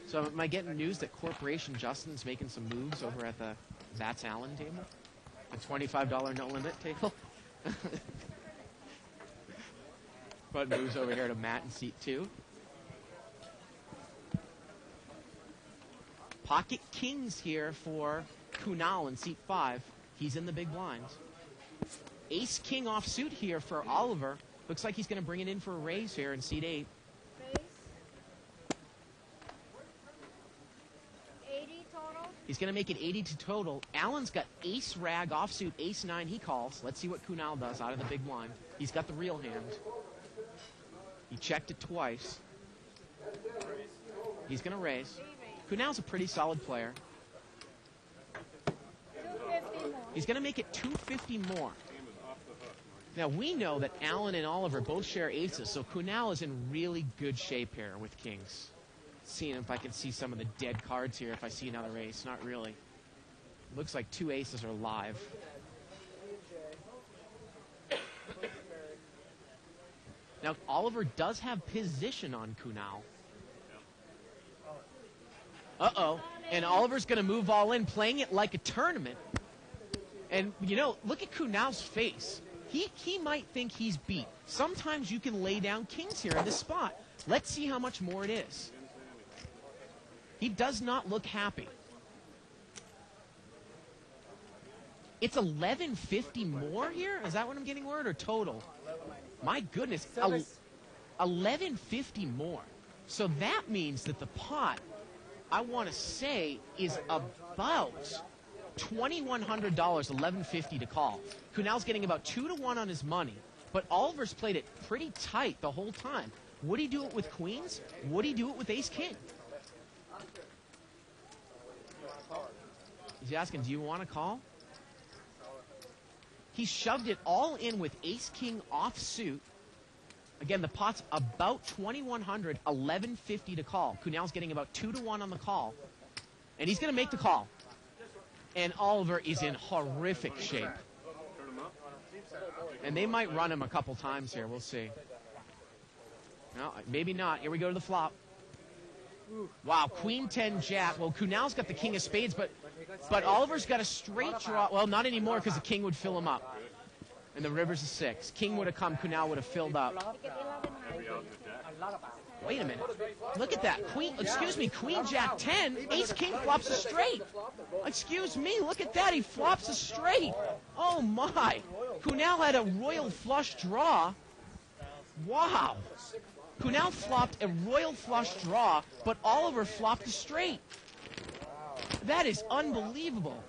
So am I getting news that Corporation Justin's making some moves over at the That's Allen table? The $25 no limit table? But moves over here to Matt in seat 2. Pocket kings here for Kunal in seat 5. He's in the big blind. Ace king offsuit here for Oliver. Looks like he's going to bring it in for a raise here in seat 8. He's going to make it 80 to total. Allen's got ace rag offsuit, ace 9 he calls. Let's see what Kunal does out of the big blind. He's got the real hand. He checked it twice. He's going to raise. Kunal's a pretty solid player. He's going to make it 250 more. Now, we know that Allen and Oliver both share aces, so Kunal is in really good shape here with kings. Seeing if I can see some of the dead cards here if I see another ace. Not really. Looks like 2 aces are live. Now, Oliver does have position on Kunal. Uh-oh. And Oliver's going to move all in, playing it like a tournament. And, you know, look at Kunal's face. He might think he's beat. Sometimes you can lay down kings here in this spot. Let's see how much more it is. He does not look happy. It's 1150 more here? Is that what I'm getting word or total? My goodness. 1150 more. So that means that the pot, I want to say, is about $2,100, 1150 to call. Kunal's getting about 2 to 1 on his money, but Oliver's played it pretty tight the whole time. Would he do it with queens? Would he do it with ace-king? He's asking, do you want to call? He shoved it all in with ace-king offsuit. Again, the pot's about 2,100, 1150 to call. Kunal's getting about 2 to 1 on the call. And he's going to make the call. And Oliver is in horrific shape. And they might run him a couple times here. We'll see. No, maybe not. Here we go to the flop. Wow, queen 10 jack. Well, Kunal's got the king of spades, but Oliver's got a straight draw. Well, not anymore because the king would fill him up. And the river's a 6. King would have come, Kunal would have filled up. Wait a minute. Look at that. Queen jack 10. Ace king flops a straight. Excuse me, look at that. He flops a straight. Oh my. Kunal had a royal flush draw. Wow. Kunal flopped a royal flush draw, but Oliver flopped a straight. That is unbelievable.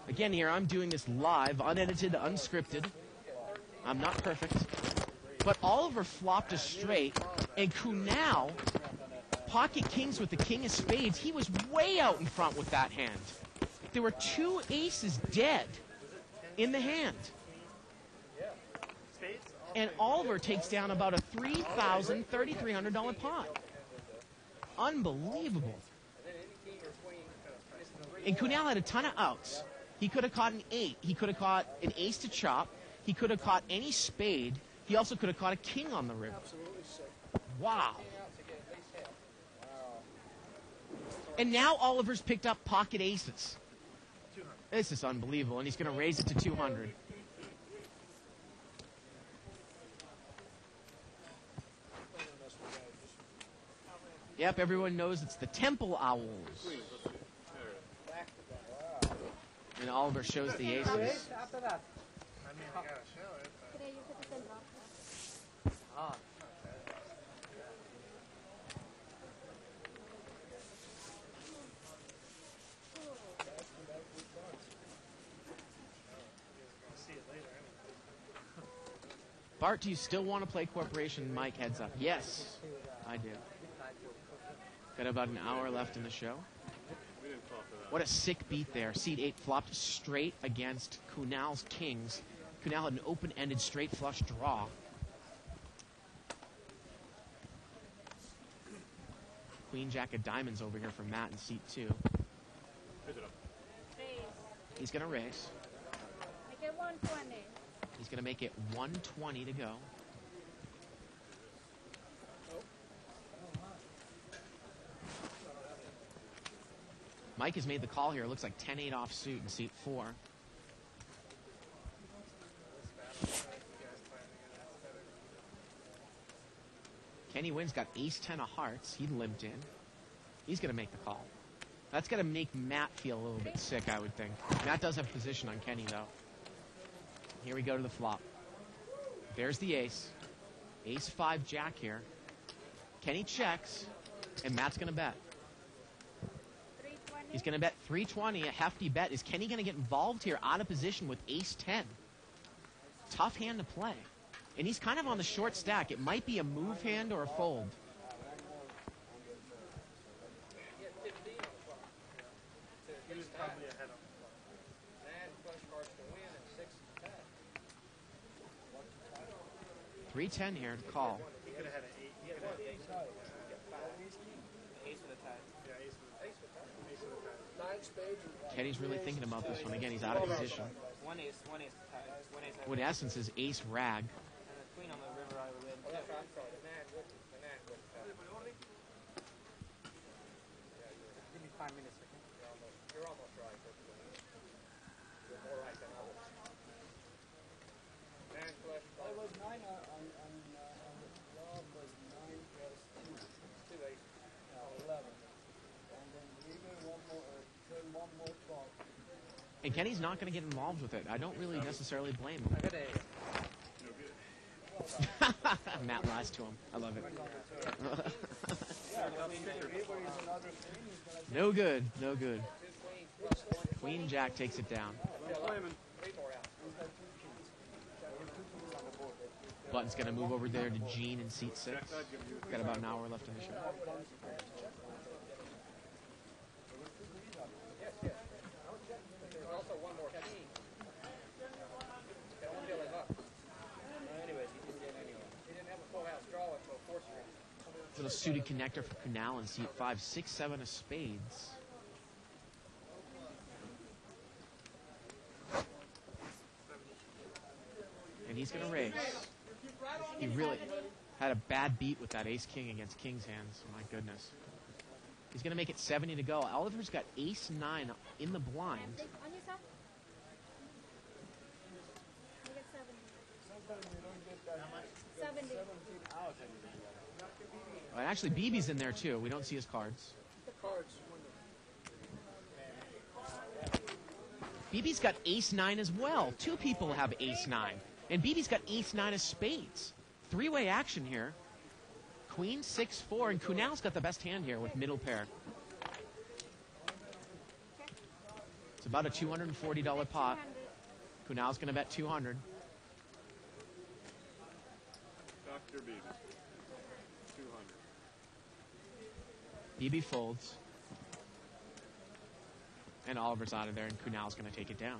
Again, here, I'm doing this live, unedited, unscripted. I'm not perfect. But Oliver flopped a straight, and Kunal, pocket kings with the king of spades, he was way out in front with that hand. There were 2 aces dead. in the hand. And Oliver takes down about a $3,300 pot. Unbelievable. And Kunal had a ton of outs. He could have caught an 8. He could have caught an ace to chop. He could have caught any spade. He also could have caught a king on the river. Absolutely sick. Wow. And now Oliver's picked up pocket aces. This is unbelievable, and he's going to raise it to 200. Yep, everyone knows it's the Temple Owls. And Oliver shows the aces. After that. Today you put the center up. Ah. Bart, do you still want to play Corporation? Mike, heads up. Yes, I do. Got about an hour left in the show. What a sick beat there. Seat 8 flopped straight against Kunal's kings. Kunal had an open-ended straight flush draw. Queen Jack of diamonds over here for Matt in seat 2. He's going to raise. Make it 120. He's going to make it 120 to go. Mike has made the call here. It looks like 10-8 offsuit in seat 4. Kenny Wynn's got ace-10 of hearts. He limped in. He's going to make the call. That's going to make Matt feel a little bit sick, I would think. Matt does have position on Kenny, though. Here we go to the flop. There's the ace. Ace-5 jack here. Kenny checks, and Matt's going to bet. 320. He's going to bet 320, a hefty bet. Is Kenny going to get involved here out of position with ace-10? Tough hand to play. And he's kind of on the short stack. It might be a move hand or a fold. $310 here to call. He could have had an 8. He could have had ace. Ace with a tie. Yeah, ace with a tie. 9 spades. Kenny's really thinking about this one. Again, he's out of position. One ace tie. One ace. What in essence is ace rag. And the queen on the river I would win. Give me 5 minutes, okay? You're almost right. You're more right than I was. Man flush. I was 9 on the club was 9 plus 2. 2 8. 11. And then leaving one more, turn one more call. And Kenny's not going to get involved with it. I don't really necessarily blame him. I got a Matt lies to him. I love it. No good. No good. Queen Jack takes it down. Button's going to move over there to Gene in seat 6. Got about an hour left in the show. Also one more king. Don't fill him up. anyways, he didn't get anywhere. He didn't have a full house draw until 4th Street. Little suited connector for Kunal in seat 5. 6, 7 of spades. And he's going to raise. He really had a bad beat with that ace-king against king's hands. My goodness. He's going to make it 70 to go. Oliver's got ace-9 in the blind. On your side. Make it 70. Sometimes you don't get that much. 70. 17 out. And actually, BB's in there, too. We don't see his cards. The cards. BB's got ace-9 as well. 2 people have ace-9. And BB's got ace-9 of spades. 3-way action here. Queen 6-4, and Kunal's got the best hand here with middle pair. It's about a $240 pot. Kunal's going to bet 200. Dr. Beebe. 200. BB folds. And Oliver's out of there, and Kunal's going to take it down.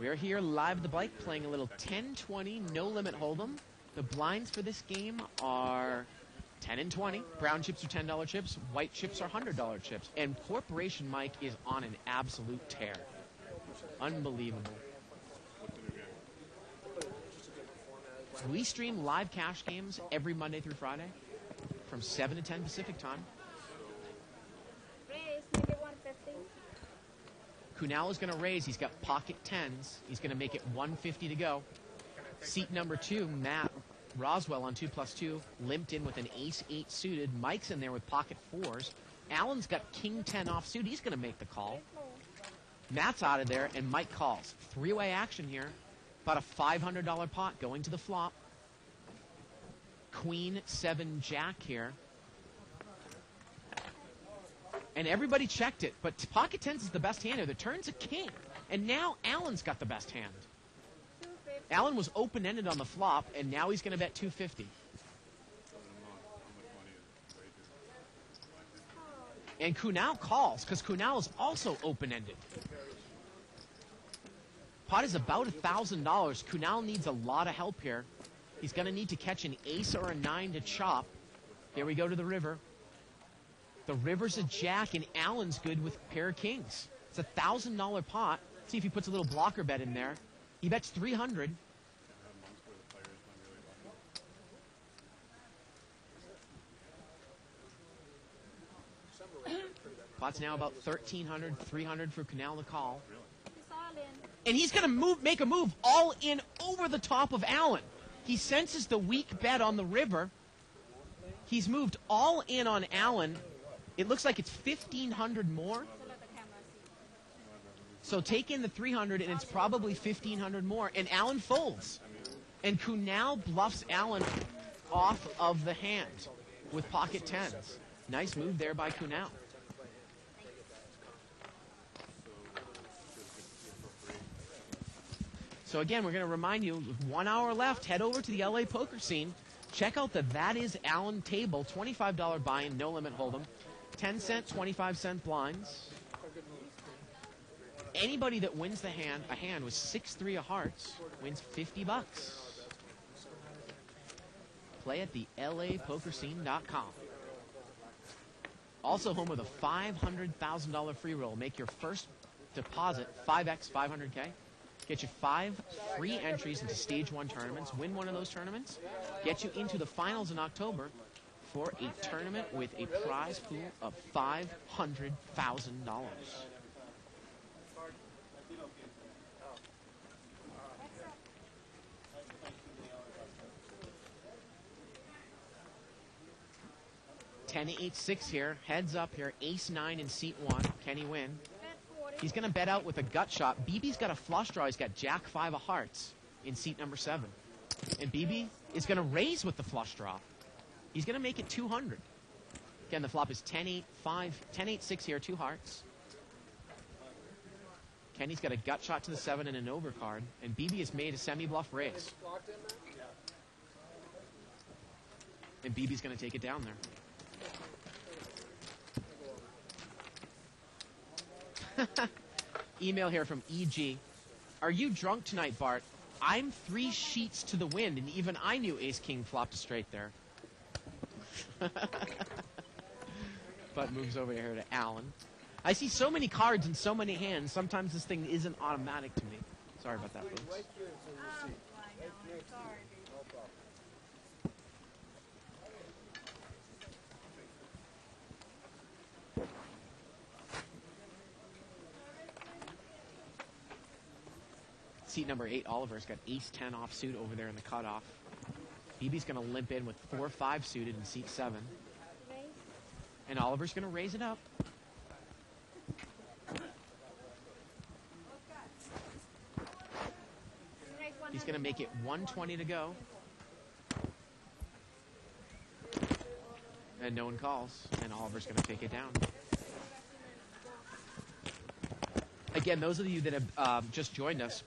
We're here live at the bike playing a little 10-20 no limit hold'em. The blinds for this game are 10 and 20. Brown chips are $10 chips. White chips are $100 chips. And Corporation Mike is on an absolute tear. Unbelievable. We stream live cash games every Monday through Friday from 7 to 10 Pacific time. Raise, maybe 150. Kunal is going to raise. He's got pocket 10s. He's going to make it 150 to go. Seat number 2, Matt Roswell on 2+2, limped in with an ace-8 suited. Mike's in there with pocket 4s. Alan's got king 10 offsuit. He's going to make the call. Matt's out of there, and Mike calls. Three-way action here. About a $500 pot going to the flop. Queen 7 Jack here. And everybody checked it, but pocket 10s is the best hand here. The turn's a king, and now Alan's got the best hand. Alan was open-ended on the flop, and now he's going to bet 250. And Kunal calls, because Kunal is also open-ended. Pot is about $1,000. Kunal needs a lot of help here. He's going to need to catch an ace or a 9 to chop. Here we go to the river. The river's a jack, and Alan's good with pair of kings. It's a $1,000 pot. See if he puts a little blocker bet in there. He bets 300. Pot's now about 1,300, 300 for Kunal to call. It's all in. And he's going to make a move all in over the top of Alan. He senses the weak bet on the river. He's moved all in on Alan. It looks like it's 1,500 more. So take in the 300, and it's probably 1,500 more. And Alan folds. And Kunal bluffs Alan off of the hand with pocket 10s. Nice move there by Kunal. So again, we're going to remind you, with 1 hour left, head over to the LA poker scene. Check out the That Is Alan table, $25 buy-in, no limit hold'em, 10-cent, 25-cent blinds. Anybody that wins a hand with 6-3 of hearts, wins $50. Play at the LAPokerScene.com. Also home with a $500,000 free roll. Make your first deposit 5x 500K. Get you 5 free entries into Stage 1 tournaments. Win one of those tournaments. Get you into the finals in October for a tournament with a prize pool of $500,000. $10-8-6 here. Heads up here. Ace-9 in seat 1. Can he win? He's going to bet out with a gut shot. BB's got a flush draw. He's got Jack-5 of hearts in seat number 7. And BB is going to raise with the flush draw. He's going to make it 200. Again, the flop is 10-8-5, 10-8-6 here, 2 hearts. Kenny's got a gut shot to the 7 and an overcard. And BB has made a semi-bluff raise. And BB's going to take it down there. Email here from EG. Are you drunk tonight, Bart? I'm 3 sheets to the wind, and even I knew Ace-King flopped a straight there. But moves over here to Alan. I see so many cards in so many hands, sometimes this thing isn't automatic to me. Sorry about that, folks. Seat number 8, Oliver's got Ace-10 offsuit over there in the cutoff. BB's going to limp in with 4-5 suited in seat 7. And Oliver's going to raise it up. He's going to make it 120 to go. And no one calls. And Oliver's going to take it down. Again, those of you that have just joined us,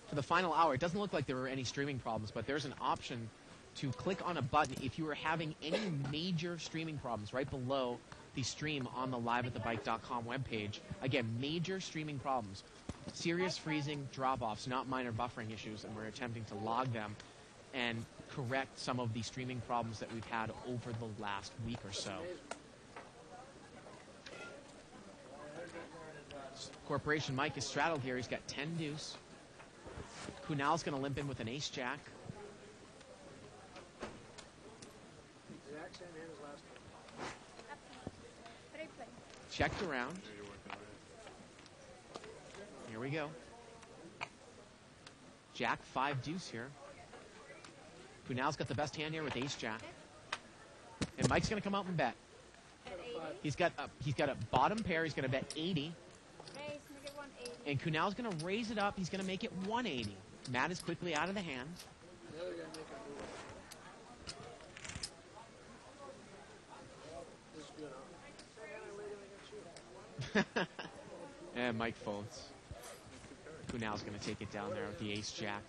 for the final hour, it doesn't look like there were any streaming problems, but there's an option to click on a button if you are having any major streaming problems right below the stream on the liveatthebike.com webpage. Again, major streaming problems. serious freezing drop-offs, not minor buffering issues, and we're attempting to log them and correct some of the streaming problems that we've had over the last week or so. Corporation Mike is straddled here. He's got 10 deuce. Kunal's going to limp in with an ace jack. Exact same hand as last time. Checked around. Here we go. Jack 5 deuce here. Kunal's got the best hand here with ace jack. And Mike's going to come out and bet. He's got a bottom pair. He's going to bet 80. And Kunal's going to raise it up. He's going to make it 180. Matt is quickly out of the hand. Now they're going to make a move. This is good, huh? And Mike folds. Kunal's going to take it down there with the ace jack.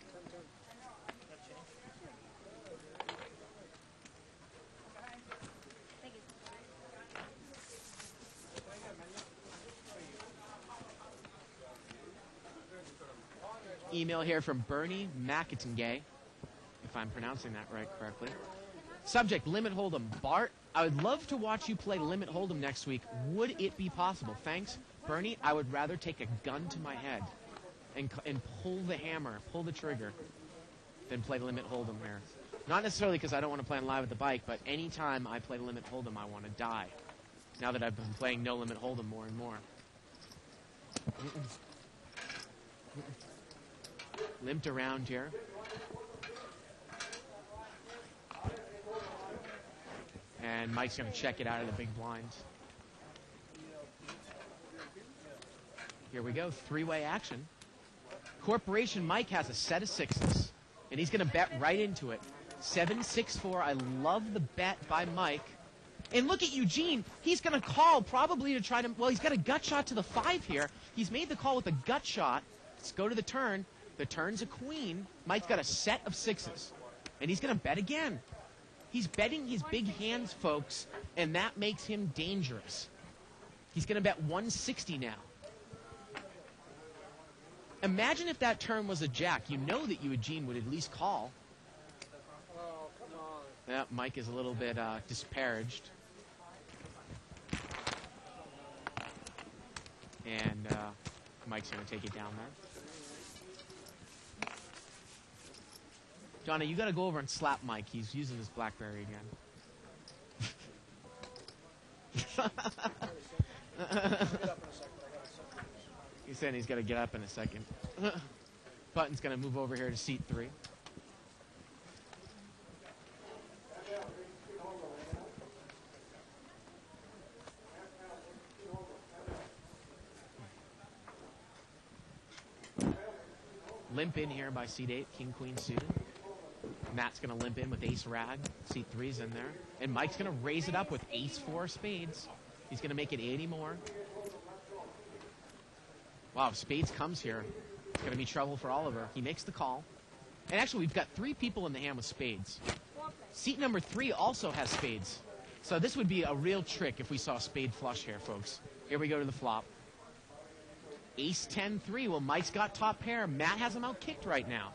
Email here from Bernie McItingay, if I'm pronouncing that right correctly. Subject, Limit Hold'em. Bart, I would love to watch you play Limit Hold'em next week. Would it be possible? Thanks, Bernie. I would rather take a gun to my head and pull the hammer, pull the trigger, than play Limit Hold'em here. Not necessarily because I don't want to play on Live at the Bike, but anytime I play Limit Hold'em, I want to die. Now that I've been playing No Limit Hold'em more and more. Limped around here. And Mike's going to check it out of the big blinds. Here we go, three-way action. Corporation Mike has a set of sixes, and he's going to bet right into it. 7-6-4. I love the bet by Mike. And look at Eugene. He's going to call probably to try to... Well, he's got a gut shot to the 5 here. He's made the call with a gut shot. Let's go to the turn. The turn's a queen. Mike's got a set of sixes. And he's going to bet again. He's betting his big hands, folks, and that makes him dangerous. He's going to bet 160 now. Imagine if that turn was a jack. You know that Eugene would at least call. Oh, come on. Yeah, Mike is a little bit disparaged. And Mike's going to take it down there. Johnny, you got to go over and slap Mike. He's using his BlackBerry again. He's saying he's got to get up in a second. Button's going to move over here to seat 3. Limp in here by seat 8, King Queen suited. Matt's going to limp in with ace rag. Seat 3's in there. And Mike's going to raise it up with ace 4 spades. He's going to make it 80 more. Wow, if spades comes here, it's going to be trouble for Oliver. He makes the call. And actually, we've got 3 people in the hand with spades. Seat number 3 also has spades. So this would be a real trick if we saw spade flush here, folks. Here we go to the flop. Ace 10-3. Well, Mike's got top pair. Matt has him out kicked right now.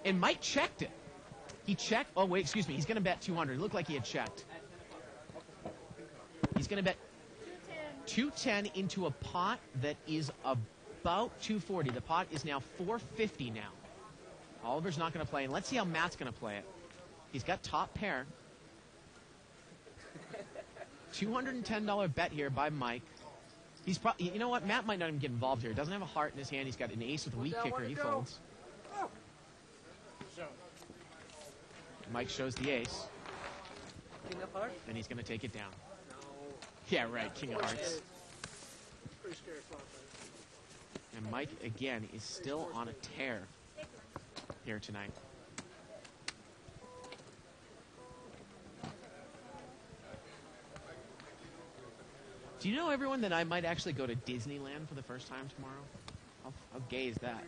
And Mike checked it. He checked. Oh, wait, excuse me. He's going to bet 200. It looked like he had checked. He's going to bet 210 into a pot that is about 240. The pot is now 450 now. Oliver's not going to play. And let's see how Matt's going to play it. He's got top pair. $210 bet here by Mike. He's probably, you know what? Matt might not even get involved here. He doesn't have a heart in his hand. He's got an ace with a weak kicker. He folds. Mike shows the ace. King of Hearts? And he's going to take it down. No. Yeah, right. King of Hearts. Pretty scary flop, right? And Mike, again, is still on a tear here tonight. Do you know, everyone, that I might actually go to Disneyland for the first time tomorrow? How gay is that?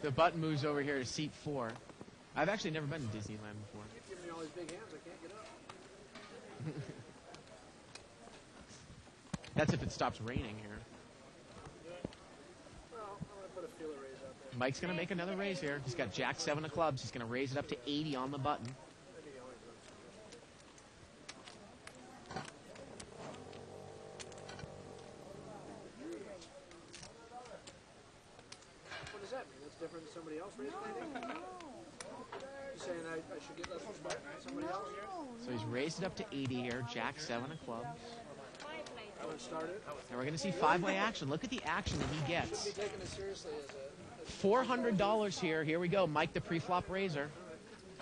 The button moves over here to seat 4. I've actually never been to Disneyland before. Give me all these big hands, I can't get up. That's if it stops raining here. Well, I'm going to put a feeler raise out there. Mike's going to make another raise here. He's got Jack 7 of clubs. He's going to raise it up to 80 on the button. I think he always does. What does that mean? That's different than somebody else raising anything? You saying I should get less respect than somebody else? So he's raised it up to 80 here. Jack 7 of clubs. I would start it. And we're going to see five-way action. Look at the action that he gets. Be taken as seriously as $400 here. Here we go. Mike the pre-flop raiser.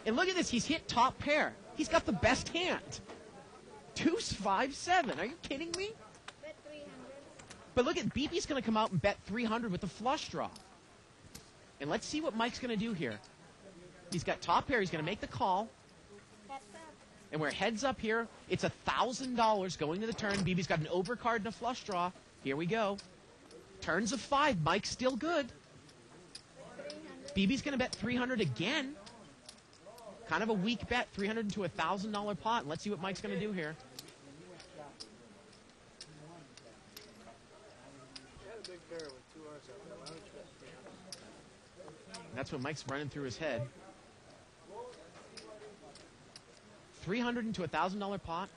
And look at this. He's hit top pair. He's got the best hand. 2-5-7. Are you kidding me? Bet 300. But look at BB's going to come out and bet 300 with the flush draw. And let's see what Mike's going to do here. He's got top pair. He's going to make the call. That's up. And we're heads up here. It's $1,000 going to the turn. BB's got an overcard and a flush draw. Here we go. Turns of 5. Mike's still good. 300. BB's going to bet 300 again. Kind of a weak bet. 300 into a $1,000 pot. Let's see what Mike's going to do here. you had a big pair with 2 hearts out there. Why don't you bet 300? That's what Mike's running through his head. 300 into a $1,000 pot.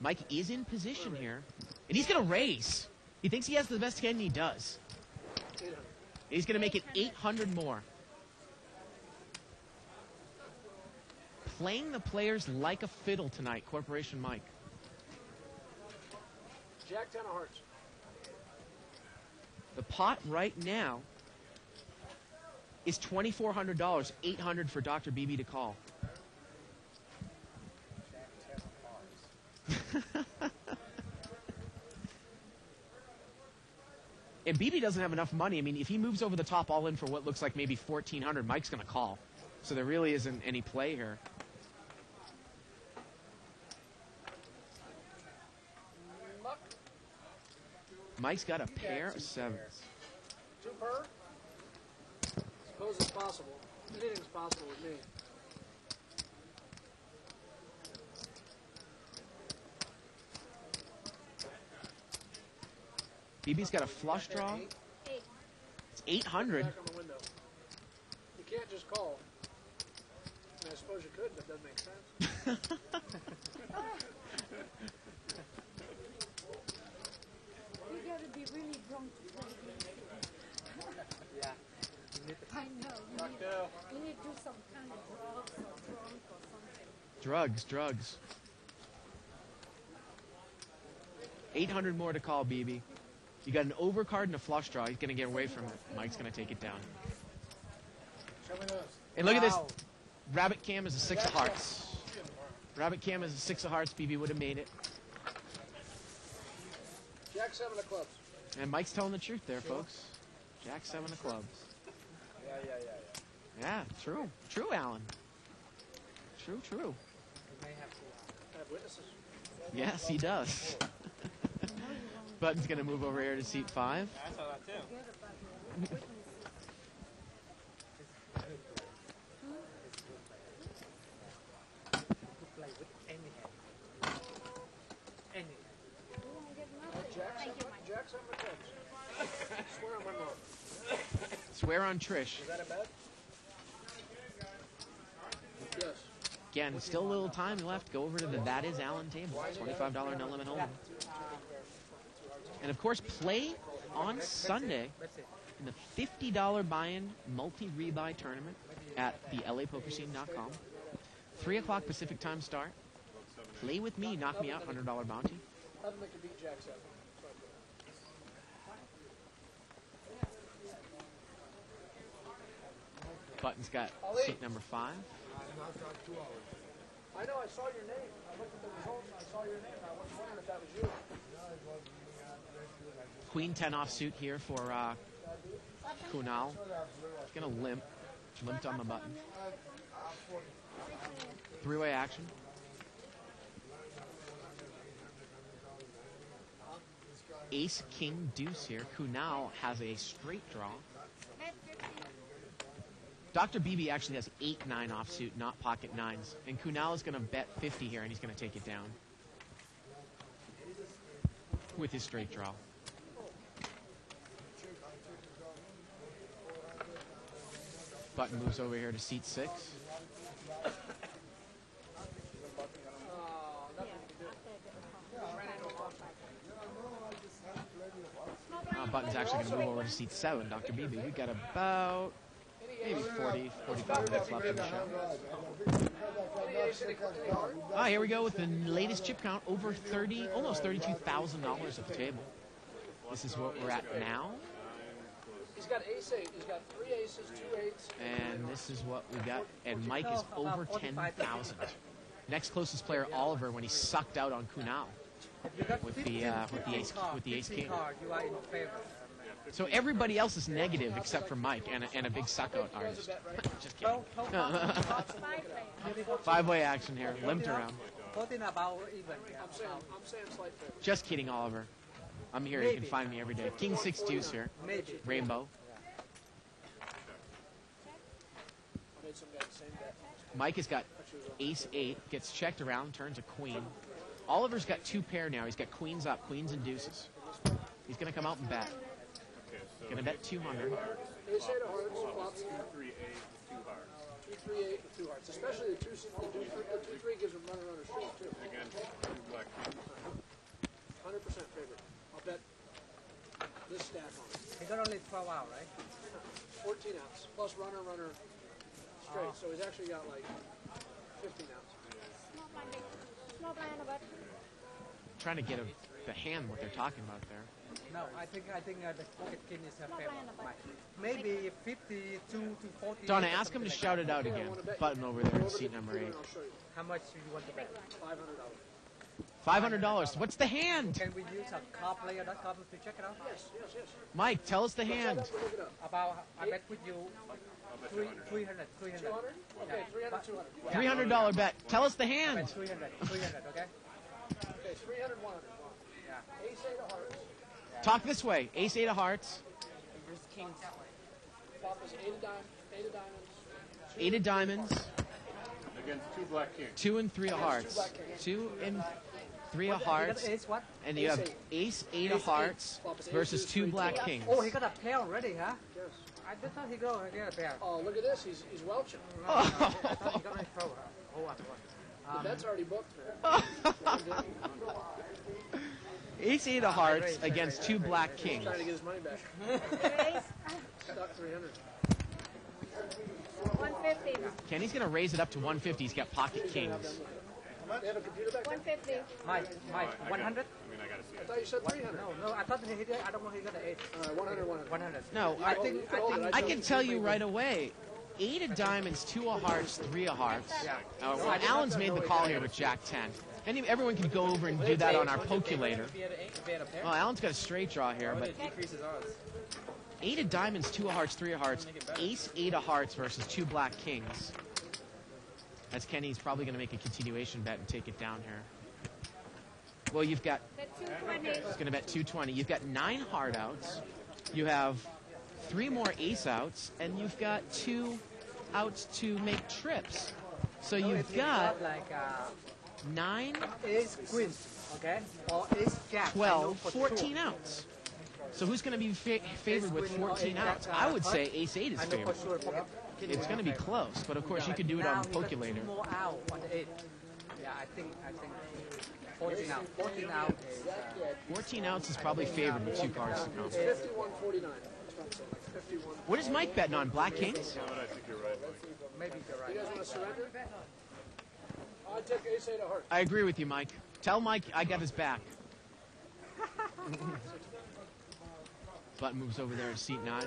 Mike is in position here. And he's going to raise. He thinks he has the best hand, and he does. 800. He's going to make it 800 more. Playing the players like a fiddle tonight, Corporation Mike. Jack 10 of hearts. The pot right now is $2,400. 800 for Dr. BB to call. And BB doesn't have enough money. I mean, if he moves over the top all in for what looks like maybe 1,400, Mike's going to call. So there really isn't any play here. Muck. Mike's got a pair of sevens. 2 per. Suppose it's possible. Anything's possible with me. BB's got a flush draw. 8. It's 800. Back on the window. You can't just call. I mean, I suppose you could, but it doesn't make sense. You gotta be really drunk to play this. Yeah. I know. You need to do some kind of drugs or drunk or something. Drugs. 800 more to call, BB. You got an overcard and a flush draw. He's going to get away from it. Mike's going to take it down. Show me those. And look at this. Rabbit Cam is a 6 of hearts. Rabbit Cam is a 6 of hearts. BB would have made it. Jack 7 of clubs. And Mike's telling the truth there, folks. Jack 7 of clubs. Yeah, true. True, Alan. True. I have witnesses. Yes, he does. Button's going to move over here to seat 5. I saw that too. Forget about your witnesses. Play with any hand. Any. You won't get nothing. Jack 7 of clubs. Swear on my mom. Swear on Trish. Is that a bet? Yes. Again, still a little time left. Go over to the That Is Alan table. $25 no limit hold'em. And of course, play on Sunday in the $50 buy-in multi-rebuy tournament at the LAPokerScene.com. 3 o'clock Pacific time start. Play with me, knock me out, $100 bounty. Nothing that can beat Jack 7. Button's got seat number 5. I know, I saw your name. I looked at the results and I saw your name. I was wondering if that was you. Queen 10 offsuit here for Kunal. He's going to limp. Limped on the button. 3-way action. Ace, King, Deuce here. Kunal has a straight draw. Bet 50. Dr. BB actually has 8-9 offsuit, not pocket 9s. And Kunal is going to bet 50 here, and he's going to take it down. with his straight draw. Button moves over here to seat 6. Button's actually going to move over to seat 7, Dr. Beebe. We've got about maybe 40, 45 minutes left in the show. Here we go with the latest chip count, over almost $32,000 at the table. This is what we're at now. He's got ace 8. He's got 3 aces, 2 eights. And this is what we got. And Mike is over 10,000. Next closest player, Oliver, when he sucked out on Kunal with the ace king. You are in favor. So everybody else is negative except for Mike and a big suck out artist. Just kidding. 5-way action here, limped around. 14 about even. I'm saying slight favor. Just kidding, Oliver. I'm here. You can find me every day. King 6 deuce here. Maybe. Rainbow. I made some guy the same bet. Mike has got ace 8, gets checked around, turns a queen. Oliver's got 2 pair now. He's got queens up, queens and deuces. He's going to come out and bet. Going to bet 200. Ace 8 of hearts, flops. 2-3-8 with 2 hearts. 2-3-8 with 2 hearts. Especially the 2-3 gives him runner straight too. Again, 2 black kings. 100% favorite. I'll bet this stack on it. He got only 12 out, right? 14 outs plus runner straight. So he's actually got like 15 outs. Trying to get the hand what they're talking about there. No, I think the pocket king is a favorite. Maybe 52 to 40. Donna, ask him to shout it out again. Button over there in seat number 8. How much do you want to bet? $500. $500. What's the hand? Can we use a carplayer.com to check it out? Yes. Mike, tell us the hand. Look it up. About, I bet with you 300. 200? Okay, 300, 200. $300 bet. Tell us the I hand. bet 300, okay? Okay, 300, 100. Yeah. Ace 8 of hearts. Talk this way. Ace 8 of hearts. Flop is 8 of diamonds. 8 of diamonds. Against 2 black kings. 2 and 3 of hearts. 2 and 3 of hearts. Ace what? And you have ace 8 of hearts versus 2 black kings. Oh, he got a pair already, huh? Yes. I just thought he got a pair. Oh, look at this. He's welching. I thought he got a throw. The bet's already booked, man. Ace 8 of hearts against 2 black kings. Trying to get his money back. Stuck 300. 150. Kenny's going to raise it up to 150. He's got pocket kings. They have a computer back there? 150. Mike, 100? I thought you said 300. No, I thought he did. I don't know he got an 8. 100. 100. No, I can tell you right away. 8 of diamonds, 2 of hearts, 3 of hearts. Well, Alan's made the call here with Jack 10. And everyone can go over and do that on our Pokulator. Well, Alan's got a straight draw here, but 8 of diamonds, 2 of hearts, 3 of hearts, ace 8 of hearts versus 2 black kings. As Kenny's probably going to make a continuation bet and take it down here. Well, you've got... He's going to bet 220. You've got 9 hard outs. You have 3 more ace outs, and you've got 2 outs to make trips. So you've got 9, Ace queen, okay? Or ace jack. 12, 14 outs. So who's going to be favored with 14 outs? I would say ace 8 is I know for favored. sure pocket king It's going to be close, but of course you could do it on Now he got Pokulator. 2 more out on the 8. Yeah, I think 14 out. 14 out is 14 outs is probably favored with 2 cards to come. 51.49. 51. What is Mike betting on? Black kings? maybe you're right. You guys want to surrender? I'd take ace 8 of hearts. I agree with you, Mike. Tell Mike I got his back. Button moves over there to seat 9.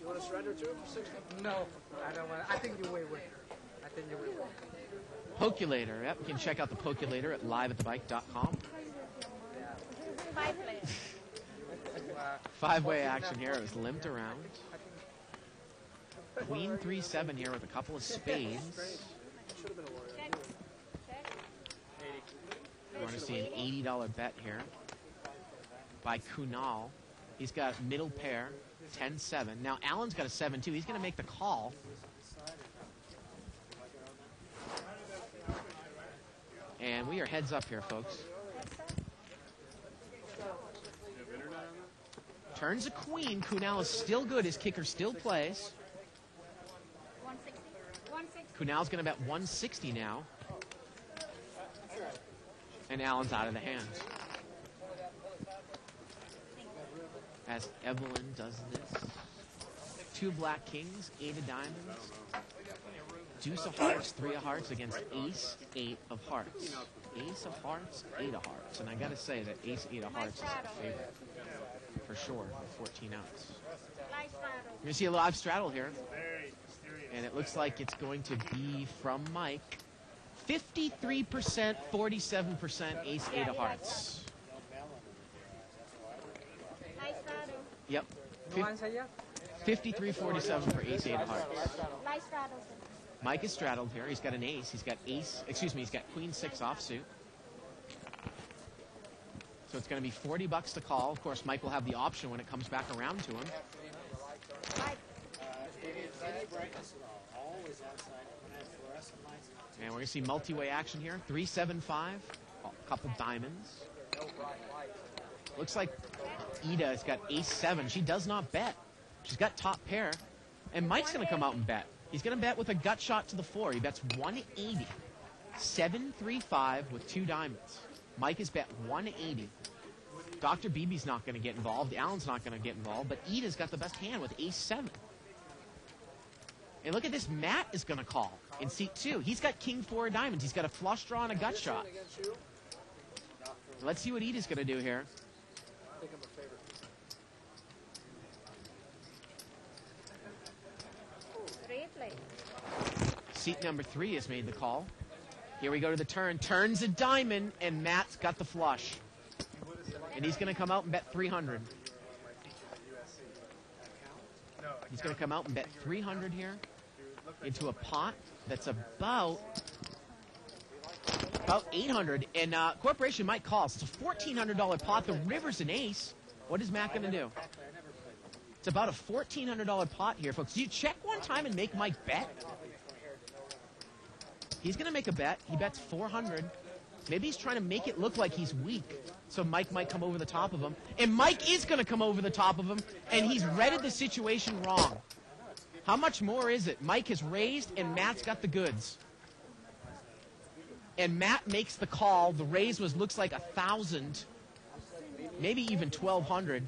You want to surrender to him? 60. No, I don't want. I think you will win. I think you will win. Pokulator. Yep, you can check out the Pokulator at liveatthebike.com. 5-way action here. It was limped around. Queen 3-7 here with a couple of spades. Should have been a lawyer. You want to see an $80 bet here by Kunal. He's got middle pair, 10-7. Now, Alan's got a 7-2. He's going to make the call. And we are heads up here, folks. Turns a queen. Kunal is still good. His kicker still plays. 160. 160. Kunal's going to bet 160 now. And Allen's out of the hands. As Evelyn does this. 2 black kings, 8 of diamonds. Deuce of hearts, 3 of hearts against ace, 8 of hearts. Ace of hearts, 8 of hearts. And I got to say that ace, 8 of hearts is a favorite. For sure, 14 outs. You're going to see a live straddle here. And it looks like it's going to be from Mike. 53%, 47% ace, 8 of hearts. Yep. 53-47 for ace, 8 of hearts. Mike is straddled here. He's got an ace. He's got he's got queen 6 offsuit. So it's going to be $40 to call. Of course, Mike will have the option when it comes back around to him. And we're going to see multi-way action here. 3-7-5. A couple diamonds. Looks like Ida's got ace-7. She does not bet. She's got top pair. And Mike's going to come out and bet. He's going to bet with a gut shot to the floor. He bets 180. 7-3-5 with 2 diamonds. Mike has bet 180. Dr. Beebe's not going to get involved. Allen's not going to get involved. But Ida's got the best hand with ace-7. And look at this. Matt is going to call in seat 2. He's got king 4 of diamonds. He's got a flush draw and a gut shot. Let's see what Ida's going to do here. I think I'm a favorite. Seat number 3 has made the call. Here we go to the turn. Turns a diamond, and Matt's got the flush. And he's going to come out and bet 300. He's going to come out and bet 300 here into a pot that's about 800. And Corporation might call. It's a $1,400 pot. The river's an ace. What is Matt going to do? It's about a $1,400 pot here, folks. Do you check one time and make Mike bet? He's going to make a bet. He bets 400. Maybe he's trying to make it look like he's weak, so Mike might come over the top of him. And Mike is going to come over the top of him, and he's readed the situation wrong. How much more is it? Mike has raised, and Matt's got the goods. And Matt makes the call. The raise looks like 1,000, maybe even 1,200.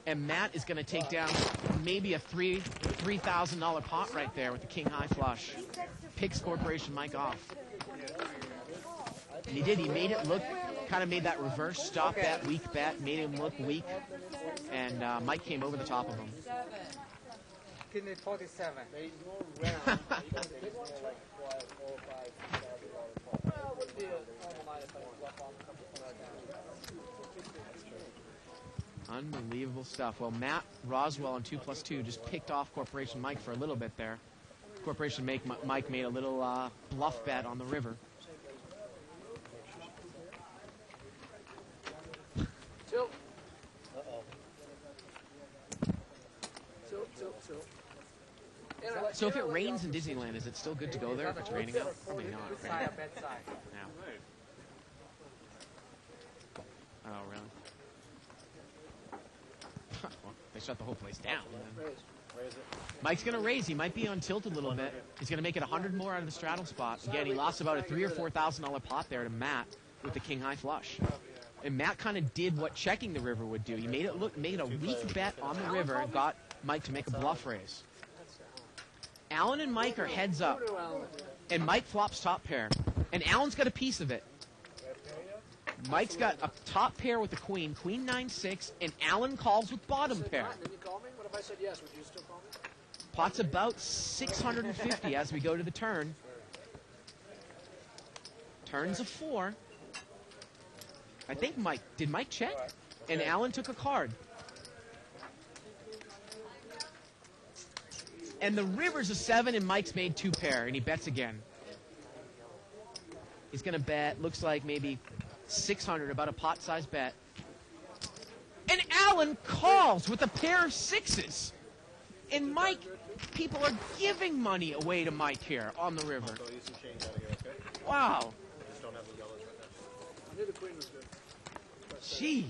And Matt is going to take down maybe a $3,000 pot right there with the king high flush. Picks Corporation Mike off. And he did. He made it look, kind of made that reverse stop bet, weak bet, made him look weak. And Mike came over the top of him. King 47. Unbelievable stuff. Well, Matt Roswell on 2+2 just picked off Corporation Mike for a little bit there. Corporation Mike made a little bluff bet on the river. Tilt. Uh-oh. Tilt. So if it rains in Disneyland, is it still good to go there if it's raining out? Probably not. Right? No. Oh, really? Well, they shut the whole place down. Raise it. Mike's going to raise. He might be on tilt a little bit. He's going to make it 100 more out of the straddle spot. Again, he lost about a $3,000 or $4,000 pot there to Matt with the king high flush. And Matt kind of did what checking the river would do. He made a weak bet on the river and got Mike to make a bluff raise. Allen and Mike are heads up. And Mike flops top pair. And Allen's got a piece of it. Mike's got a top pair with the queen 9-6, and Allen calls with bottom pair. Did you call me? What if I said yes? Would you still call me? Pot's about 650 as we go to the turn. Turns a 4. I think did Mike check? And Allen took a card. And the river's a 7, and Mike's made 2 pair, and he bets again. He's going to bet, looks like maybe 600, about a pot-sized bet. And Allen calls with a pair of 6s. And Mike, people are giving money away to Mike here on the river. Wow. I knew the queen was good. Jeez.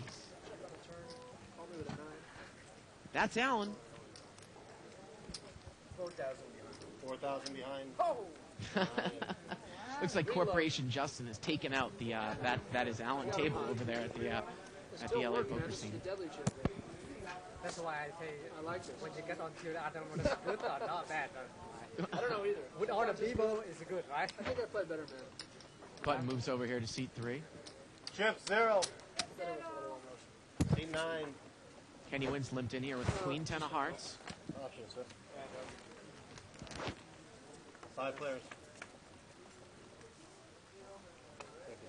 Call me with a 9. That's Allen. 4,000 behind. Looks like Corporation Justin has taken out the that is Allen table over there at the LA poker scene. Deadly chip. That's why I say I like this. when you get on to I don't know if it's good or not bad. I don't know either. With all the people, it's good, right? I think I played better, man. Button moves over here to seat 3. Chip 0. Better with a little emotion. Seat 9. Kenny Wynn's limped in here with Queen 10 of hearts. Option, sir. 5 players.